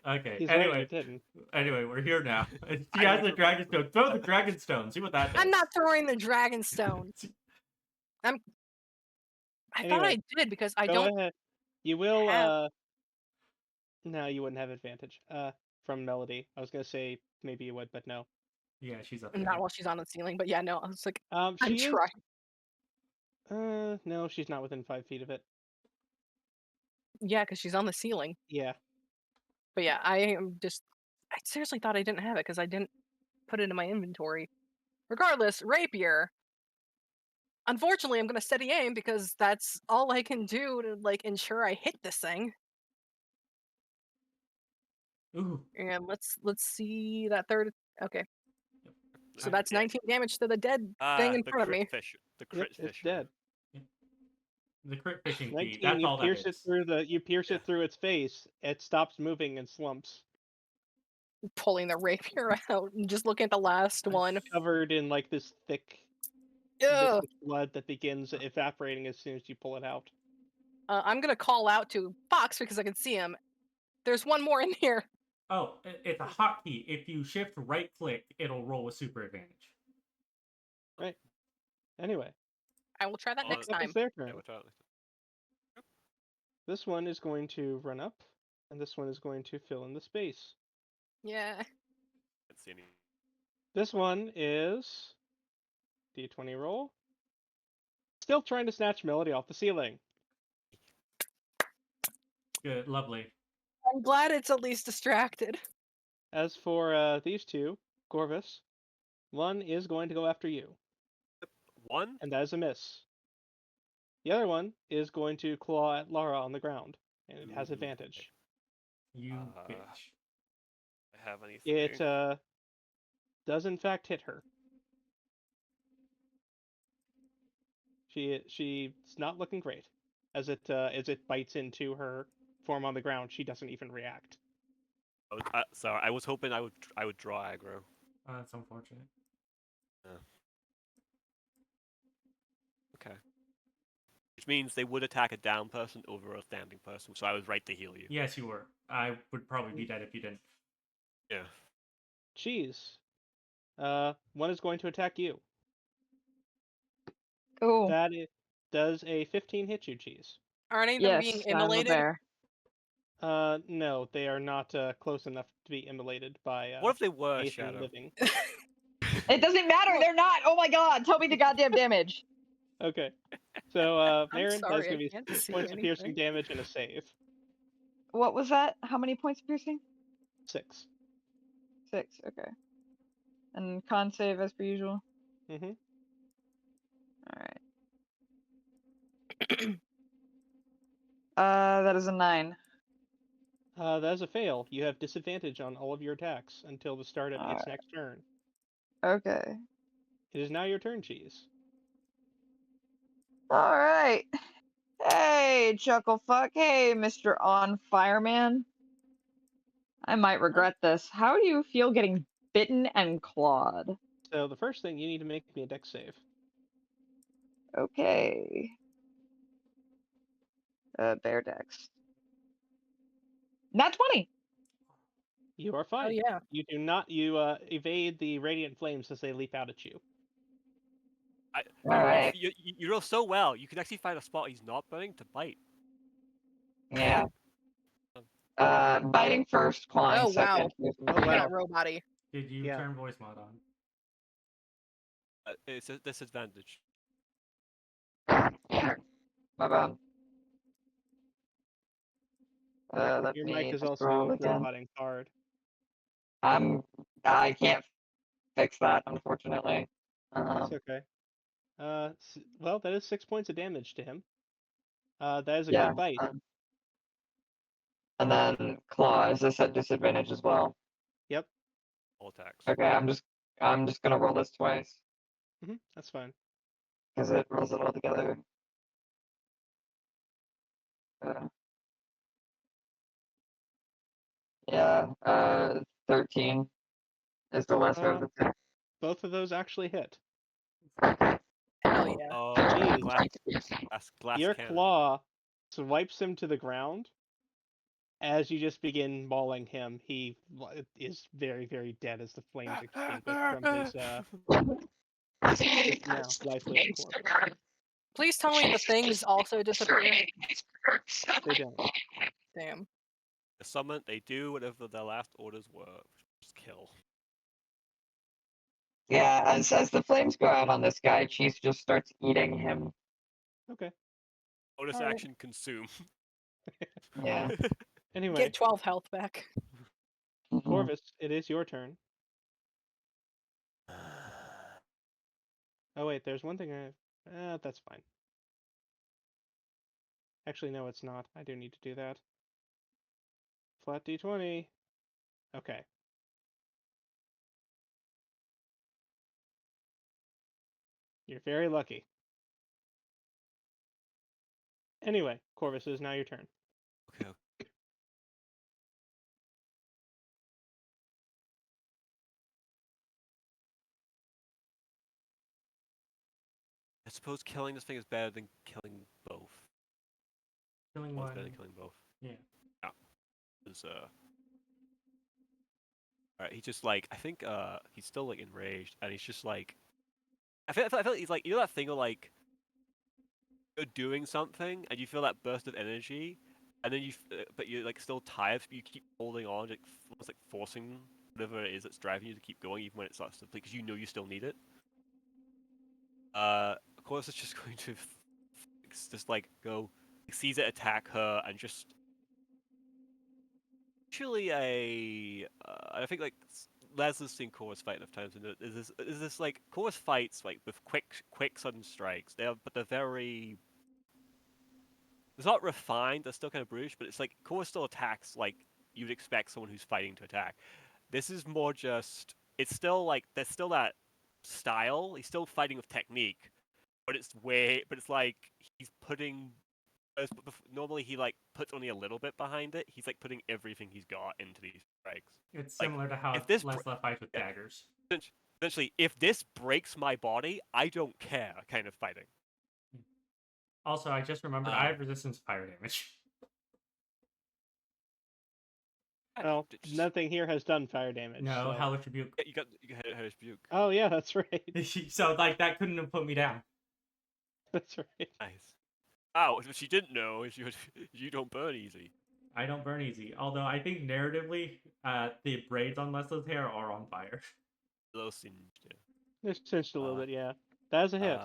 Okay. He's anyway, right, you didn't. Anyway, we're here now. She has the Dragonstone. Throw the Dragonstone. See what that does. I'm not throwing the Dragonstone. I thought I did because I don't. Go ahead. You will. No, you wouldn't have advantage. From Melody. I was gonna say maybe you would, but no. Yeah, she's up there. Not while she's on the ceiling, but yeah, no. I was like, She I'm trying. No, she's not within 5 feet of it. Yeah, because she's on the ceiling. Yeah. But yeah, I seriously thought I didn't have it because I didn't put it in my inventory. Regardless, rapier. Unfortunately, I'm gonna steady aim because that's all I can do to like ensure I hit this thing. Ooh. And let's see that third. Okay. Yep. So that's 19 damage to the dead thing in front of me. The crit fish. It's dead. The crit fishing 19, key. That's all that is. You pierce it through its face. It stops moving and slumps. Pulling the rapier out and just looking at the last one. Covered in like this thick blood that begins evaporating as soon as you pull it out. I'm gonna call out to Fox because I can see him. There's one more in here. Oh, it's a hotkey. If you shift right click, it'll roll a super advantage. Right. Anyway. I will try that next time. It's their turn. This one is going to run up, and this one is going to fill in the space. Yeah. Can't see any. This one is D20 roll. Still trying to snatch Melody off the ceiling. Good, lovely. I'm glad it's at least distracted. As for these two, Corvus, one is going to go after you. One? And that is a miss. The other one is going to claw at Lara on the ground, and it has advantage. You bitch. I have anything. It does in fact hit her. She's not looking great. As it bites into her form on the ground, she doesn't even react. Sorry, I was hoping I would draw aggro. That's unfortunate. Yeah. Okay. Which means they would attack a down person over a standing person, so I was right to heal you. Yes, you were. I would probably be dead if you didn't. Yeah. Cheese. One is going to attack you. Cool. Does a 15 hit you, Cheese? Are any of them being immolated? No, they are not close enough to be immolated by. What if they were Shadow? Living. It doesn't matter. They're not. Oh my god! Tell me the goddamn damage. Okay. So, Marin, sorry, that's going to be 6 points of piercing damage and a save. What was that? How many points of piercing? 6. 6. Okay. And con save as per usual. Mm-hmm. All right. That is a 9. That is a fail. You have disadvantage on all of your attacks until the start of its next turn. Okay. It is now your turn, Cheese. All right. Hey, Chucklefuck. Hey, Mr. On Fireman. I might regret this. How do you feel getting bitten and clawed? So the first thing, you need to make me a dex save. Okay. Bear dex. Not 20. You are fine. Oh yeah. You do not. You evade the radiant flames as they leap out at you. Alright. You roll so well. You can actually find a spot he's not burning to bite. Yeah. Biting first, clawing second. Oh wow. Robot-y. Did you turn voice mod on? It's a disadvantage. Yeah. My bad. Your mic is also roboting hard. I can't fix that, unfortunately. That's okay. Well, that is 6 points of damage to him. That is a good bite. And then claw is this at disadvantage as well? Yep. All attacks. Okay, I'm just gonna roll this twice. That's fine. Because it rolls it all together. 13. Is the lesser of the two. Both of those actually hit. Hell yeah. Oh, Jeez. glass Your cannon. claw swipes him to the ground. As you just begin mauling him, he is very, very dead as the flames extinguish from his now lifeless corpse. Please tell me the things also disappear. They don't. Damn. The summon, they do whatever their last orders were, just kill. Yeah, as the flames go out on this guy, Cheese just starts eating him. Okay. Bonus Alright. action consume. Yeah. Anyway, Get 12 health back. Corvus, it is your turn. Oh wait, there's one thing that's fine. Actually, no, it's not. I do need to do that. Flat d20. Okay. You're very lucky. Anyway, Corvus, it is now your turn. Okay. I suppose killing this thing is better than killing both. Killing One's one. better than killing both. Yeah. Yeah. Because, alright, he's just like, I think he's still like enraged, and he's just like, I feel like he's like, you know that thing of like, you're doing something and you feel that burst of energy, and then but you're like still tired, but you keep holding on, like almost like forcing whatever it is that's driving you to keep going, even when it starts to, because you know you still need it. Of course, it's just going to just like go, sees it attack her, and just actually I think like Lesla's seen Chorus fight enough times, and is this like Chorus fights like with quick sudden strikes. But they're very. It's not refined. They're still kind of brutish, but it's like Chorus still attacks like you'd expect someone who's fighting to attack. This is more just. It's still like there's still that style. He's still fighting with technique, but it's like he's putting. Normally he like puts only a little bit behind it. He's like putting everything he's got into these strikes. It's Like, similar to how if this Lessla fights with daggers. Essentially, if this breaks my body, I don't care kind of fighting. Also, I just remembered I have resistance to fire damage. Well, nothing here has done fire damage. No, so. Hellish Rebuke. You got Hellish Rebuke. Oh yeah, that's right. So like that couldn't have put me down. That's right. Nice. Oh, what she didn't know is you don't burn easy. I don't burn easy. Although I think narratively, the braids on Lesla's hair are on fire. A little singed. Yeah. It's singed a little bit, yeah. That is a hit.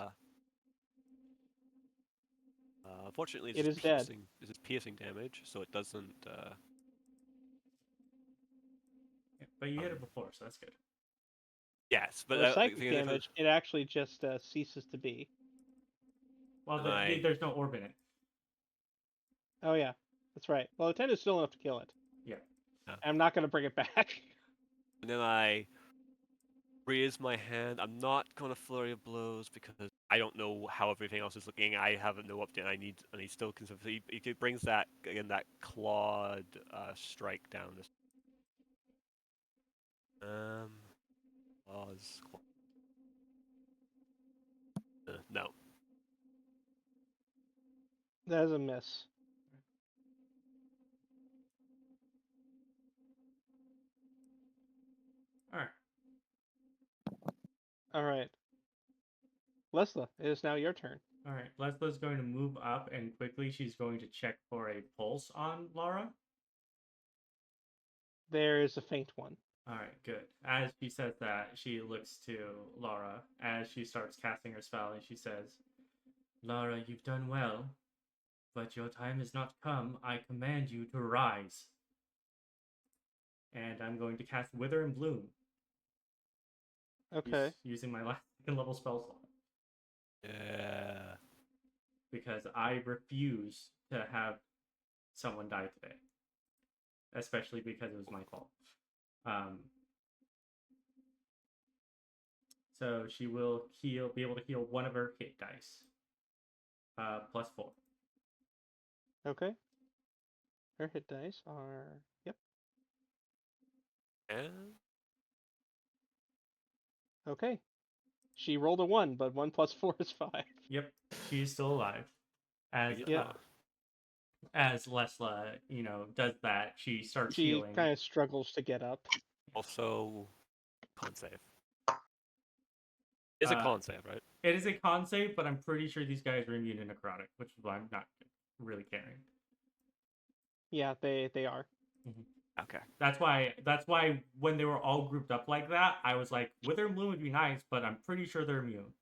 Unfortunately, it is dead. This is piercing damage, so it doesn't. Yeah, but you hit it before, so that's good. Yes, but For psychic damage, it actually just ceases to be. Well, there's no orb in it. Oh yeah, that's right. Well, a 10 is still enough to kill it. Yeah. I'm not going to bring it back. And then I raise my hand. I'm not going to flurry of blows because I don't know how everything else is looking. I have no update. I need still consider. He brings that again, that clawed strike down. This claws. No. That is a miss. All right. Lessla, it is now your turn. All right, Lesla's going to move up, and quickly she's going to check for a pulse on Laura. There is a faint one. All right, good. As she says that, she looks to Laura as she starts casting her spell, and she says, "Laura, you've done well, but your time has not come. I command you to rise." And I'm going to cast Wither and Bloom. Okay. Using my last second level spell slot. Yeah. Because I refuse to have someone die today. Especially because it was my fault. So she will be able to heal one of her hit dice. +4. Okay. Her hit dice are... Yep. And Okay. She rolled a 1, but 1 plus 4 is 5. Yep, she's still alive. As Yeah. as Lessla, does that, she starts healing. She kind of struggles to get up. Also, con save. It's a con save, right? It is a con save, but I'm pretty sure these guys are immune to necrotic, which is why I'm not really caring. Yeah, they are. Mm-hmm. Okay. That's why when they were all grouped up like that, I was like, Wither and Bloom would be nice, but I'm pretty sure they're immune.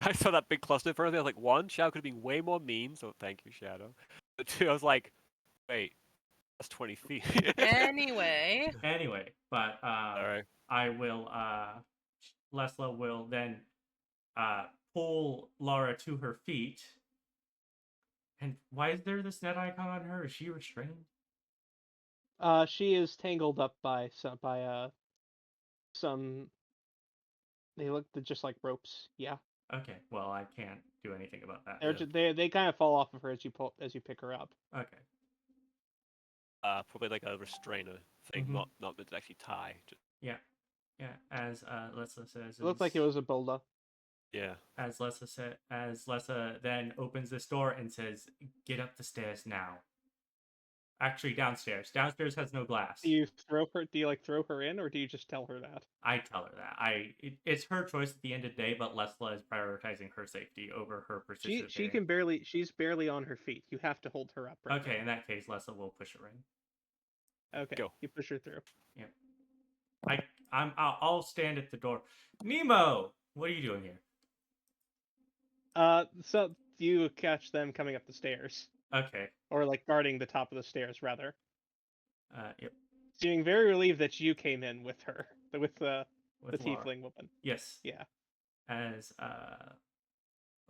I saw that big cluster first. I was like, 1, Shadow could have been way more mean, so thank you, Shadow. But 2, I was like, wait, that's 20 feet. Anyway, but Alright. I will. Lessla will then pull Lara to her feet. And why is there this net icon on her? Is she restrained? She is tangled up by some. They look just like ropes. Yeah. Okay, well I can't do anything about that. They kind of fall off of her as you pick her up. Okay. Probably like a restrainer thing, Mm-hmm. not meant to actually tie. Just... Yeah. As Lessla says, It looked like it was a builder. Yeah. As Lessla then opens this door and says, "Get up the stairs now." Actually, downstairs. Downstairs has no glass. Do you throw her in, or do you just tell her that? I tell her that. It's her choice at the end of the day, but Lessla is prioritizing her safety over her persistence. She's barely on her feet. You have to hold her up. Right Okay, now. in that case, Lessla will push her in. Okay, go. You push her through. Yeah. I'll stand at the door. Nemo, what are you doing here? So you catch them coming up the stairs. Okay. Or like guarding the top of the stairs, rather. Yep. Seeming very relieved that you came in with her, with the Laura. tiefling woman. Yes. Yeah. As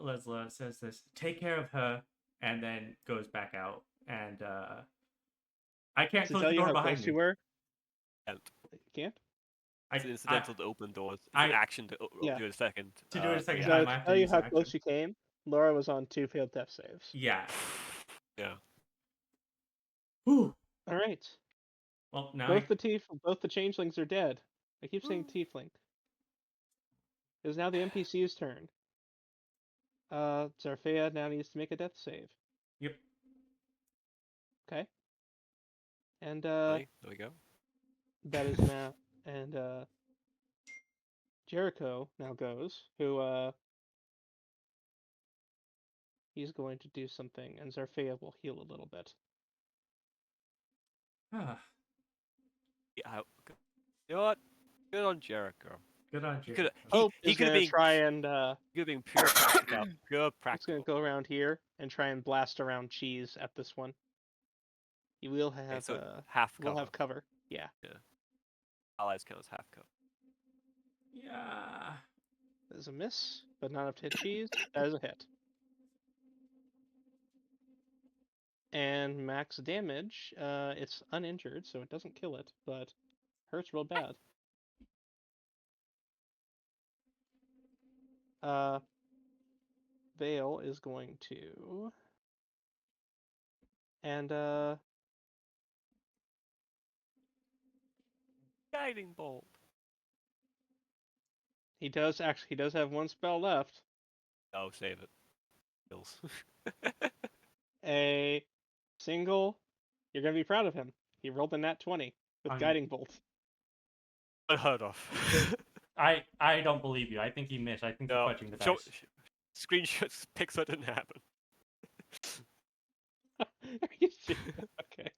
Lessla says this, take care of her, and then goes back out. And I can't close the door behind me. You were? Can't. Can't? It's incidental to open doors. It's an action to do it a second. To do it a second So time, to I have tell to you use how action. close you came, Laura was on 2 failed death saves. Yeah. Yeah. Whew. All right. Well, now both the changelings are dead. I keep saying tiefling. It is now the NPC's turn. Zarfea now needs to make a death save. Yep. Okay. And there we go. that is now Jericho now goes, who he's going to do something, and Zarfea will heal a little bit. Yeah. You know what? Good on Jericho. Good on Jericho. He could have been try and he could have been pure practical. Pure practical. He's gonna go around here and try and blast around Cheese at this one. He will have half cover. Will have cover. Yeah. Allies count as half cover. Yeah. There's a miss, but not enough to hit Cheese. That is a hit. And max damage, it's uninjured, so it doesn't kill it, but hurts real bad. Vale is going to... And, Guiding bolt. He does have 1 spell left. Oh, save it. Kills. A single. You're gonna be proud of him. He rolled a nat 20 with guiding bolt. Unheard of. I don't believe you. I think he missed. I think you're fudging the dice. Screenshots Pixar didn't happen. Are you serious? Okay.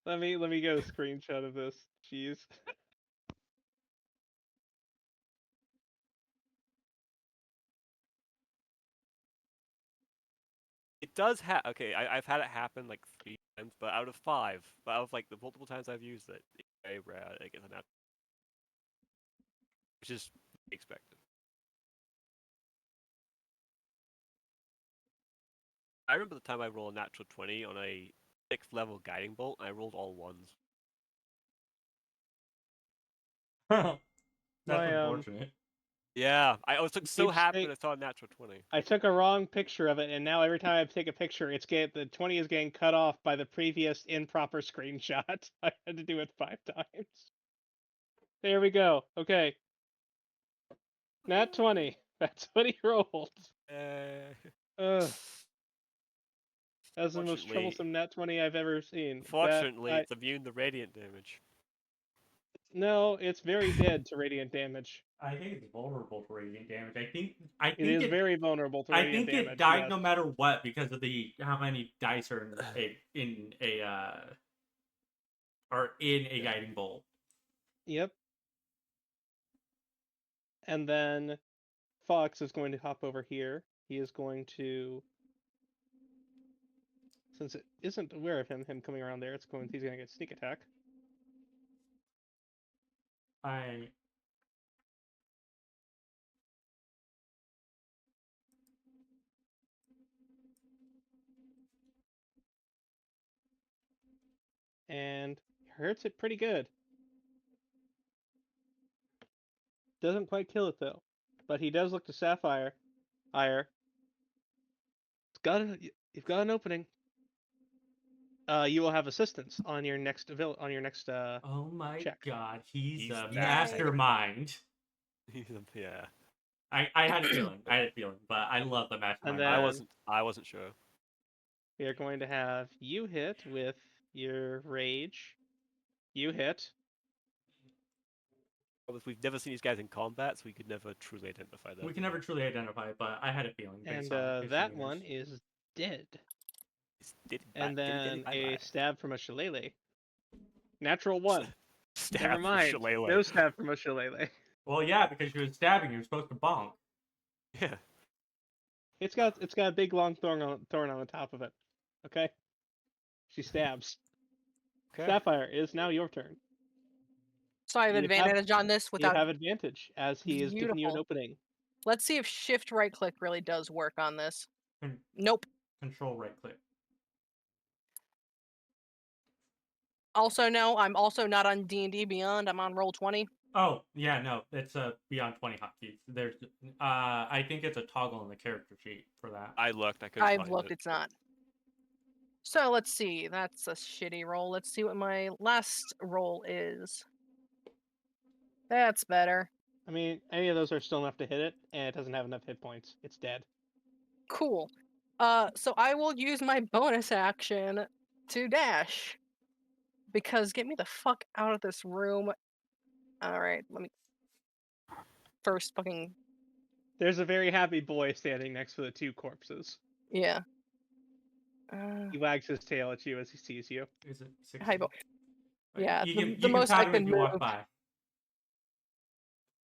Let me get a screenshot of this. Jeez. It does okay, I've had it happen like 3 times, but out of 5, but out of like the multiple times I've used it, it's very rare it gets a nat, which is expected. I remember the time I rolled a natural 20 on a 6th level guiding bolt, and I rolled all 1s. That's unfortunate. Yeah, I was so happy when I saw a natural 20. I took a wrong picture of it, and now every time I take a picture, the 20 is getting cut off by the previous improper screenshot. I had to do it 5 times. There we go. Okay. Nat 20. That's what he rolled. Ugh. That's the most troublesome nat 20 I've ever seen. Fortunately, it's immune to radiant damage. No, it's very dead to radiant damage. I think it's vulnerable to radiant damage. It is very vulnerable to radiant damage. I think it died no matter what because of how many dice are in a guiding bolt. Yep. And then Fox is going to hop over here. He is going to, since it isn't aware of him coming around there, he's going to get sneak attack. And hurts it pretty good. Doesn't quite kill it though, but he does look to Sapphire. You've got an opening. You will have assistance on your next oh my check. God, he's a mastermind. Yeah. I had a feeling. But I love the mastermind. And then, I wasn't sure. We are going to have you hit with your rage. You hit. We've never seen these guys in combat, so we could never truly identify them. We can never truly identify, but I had a feeling. And that one is dead. And then a stab from a shillelagh. Natural 1. Never mind. No stab from a shillelagh. Well, yeah, because you were stabbing, you're supposed to bonk. Yeah. It's got a big long thorn on the top of it. Okay. She stabs. Okay. Sapphire, it is now your turn. So I have advantage on this without. You have advantage as he is giving you an opening. Let's see if shift right click really does work on this. Nope. Control right click. Also, no, I'm also not on D&D Beyond. I'm on Roll20. Oh, yeah, no, it's a Beyond 20 hotkeys. There's, I think it's a toggle in the character sheet for that. I looked. I've looked. It's not. So let's see. That's a shitty roll. Let's see what my last roll is. That's better. I mean, any of those are still enough to hit it, and it doesn't have enough hit points. It's dead. Cool. So I will use my bonus action to dash. Because get me the fuck out of this room. Alright, let me... First fucking... There's a very happy boy standing next to the 2 corpses. Yeah. He wags his tail at you as he sees you. Is it 60? Hi, boy. Yeah, you the most I can move. Walk by.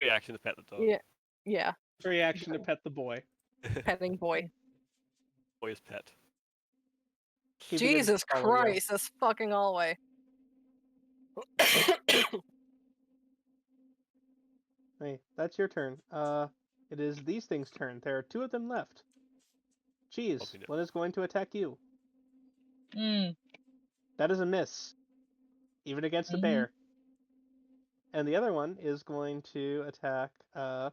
Free action to pet the dog. Yeah. Free action to pet the boy. Petting boy. Boy's pet. Jesus Christ, this fucking hallway. Hey, that's your turn. It is these things' turn. There are 2 of them left. Cheese, one is going to attack you. That is a miss. Even against a bear. And the other one is going to attack the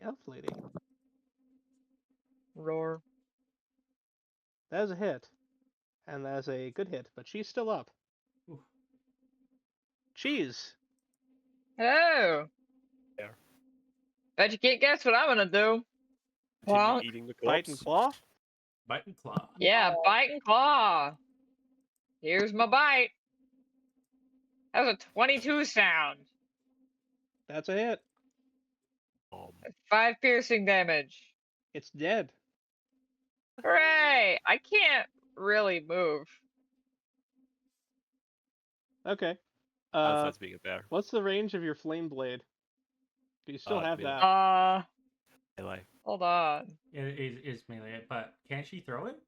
elf lady. Roar. That is a hit. And that is a good hit, but she's still up. Ooh. Cheese. Oh. Yeah. Bet you can't guess what I'm gonna do. Well, eating the bite and claw? Bite and claw. Yeah, bite and claw. Here's my bite. That was a 22 sound. That's a hit. 5 piercing damage. It's dead. Hooray! I can't really move. Okay. Besides being a bear. What's the range of your flame blade? Do you still have that? Melee. Hold on. It is melee, but can she throw it?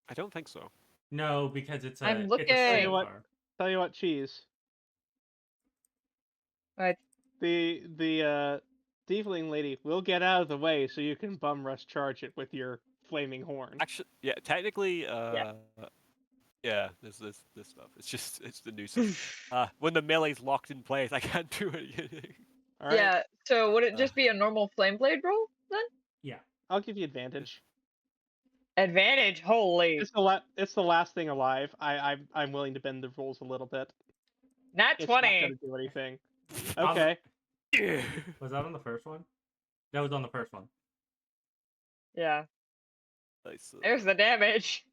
I don't think so. No, because it's a. I'm looking. Tell you what, Cheese. What? The tiefling lady will get out of the way so you can bum rush charge it with your flaming horn. Actually, yeah, technically, yeah, there's this stuff. It's the nuisance. When the melee's locked in place, I can't do anything. All right. Yeah. So would it just be a normal flame blade roll then? Yeah. I'll give you advantage. Advantage, holy! It's the last thing alive. I'm willing to bend the rules a little bit. Not 20. It's not gonna do anything. Okay. Was that on the first one? That was on the first one. Yeah. Nice. There's the damage.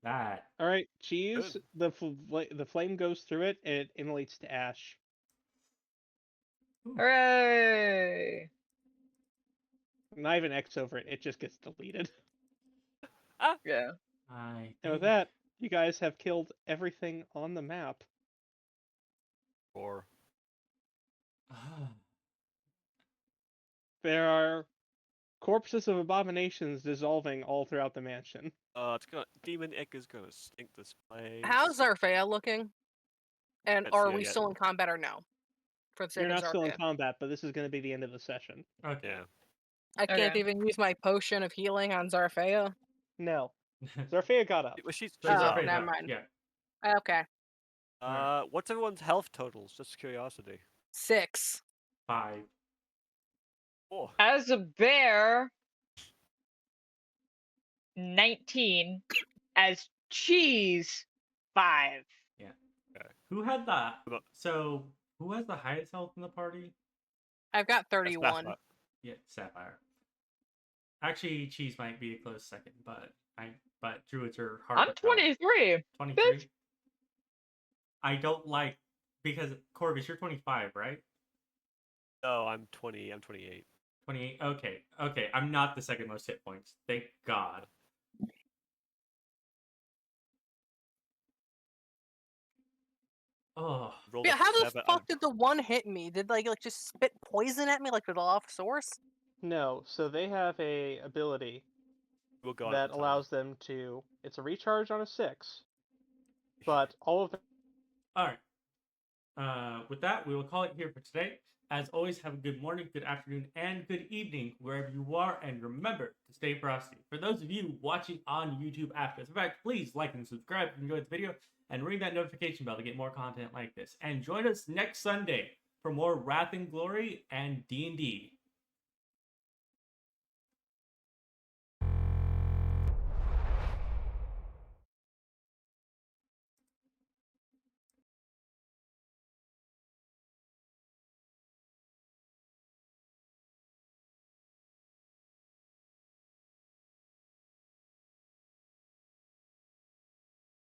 That. All right, Cheese. The flame goes through it and it immolates to ash. Hooray! Not even X over it. It just gets deleted. Yeah. And with that, you guys have killed everything on the map. Or There are corpses of abominations dissolving all throughout the mansion. it's got Demon Ick is gonna stink this place. How's Zarfea looking? And Can't are see her we yet. still in combat or no? For the sake You're of not still in Zarfea. combat, but this is going to be the end of the session. Okay. Yeah. I can't Okay. even use my potion of healing on Zarfea. No. Zarfea got up. Well, she's So up. Zarfea's never up, mind. Yeah. Okay. What's everyone's health totals? Just curiosity. 6. 5. Oh. As a bear, 19. As cheese, 5. Who had that? Look. So, who has the highest health in the party? I've got That's 31. Sapphire. Yeah, Sapphire. Actually, Cheese might be a close second, but Druids are hard. I'm 23. 23. I don't like because Corvus, you're 25, right? No, I'm 20. I'm 28. 28. Okay. I'm not the second most hit points. Thank God. Oh. Yeah, how the fuck did the one hit me? Did like just spit poison at me like the off source? No, so they have a ability that allows them to. It's a recharge on a 6, but all of them. All right. With that, we will call it here for today. As always, have a good morning, good afternoon, and good evening wherever you are, and remember to stay frosty. For those of you watching on YouTube after the fact, please like and subscribe if you enjoyed the video, and ring that notification bell to get more content like this. And join us next Sunday for more Wrath and Glory and D&D.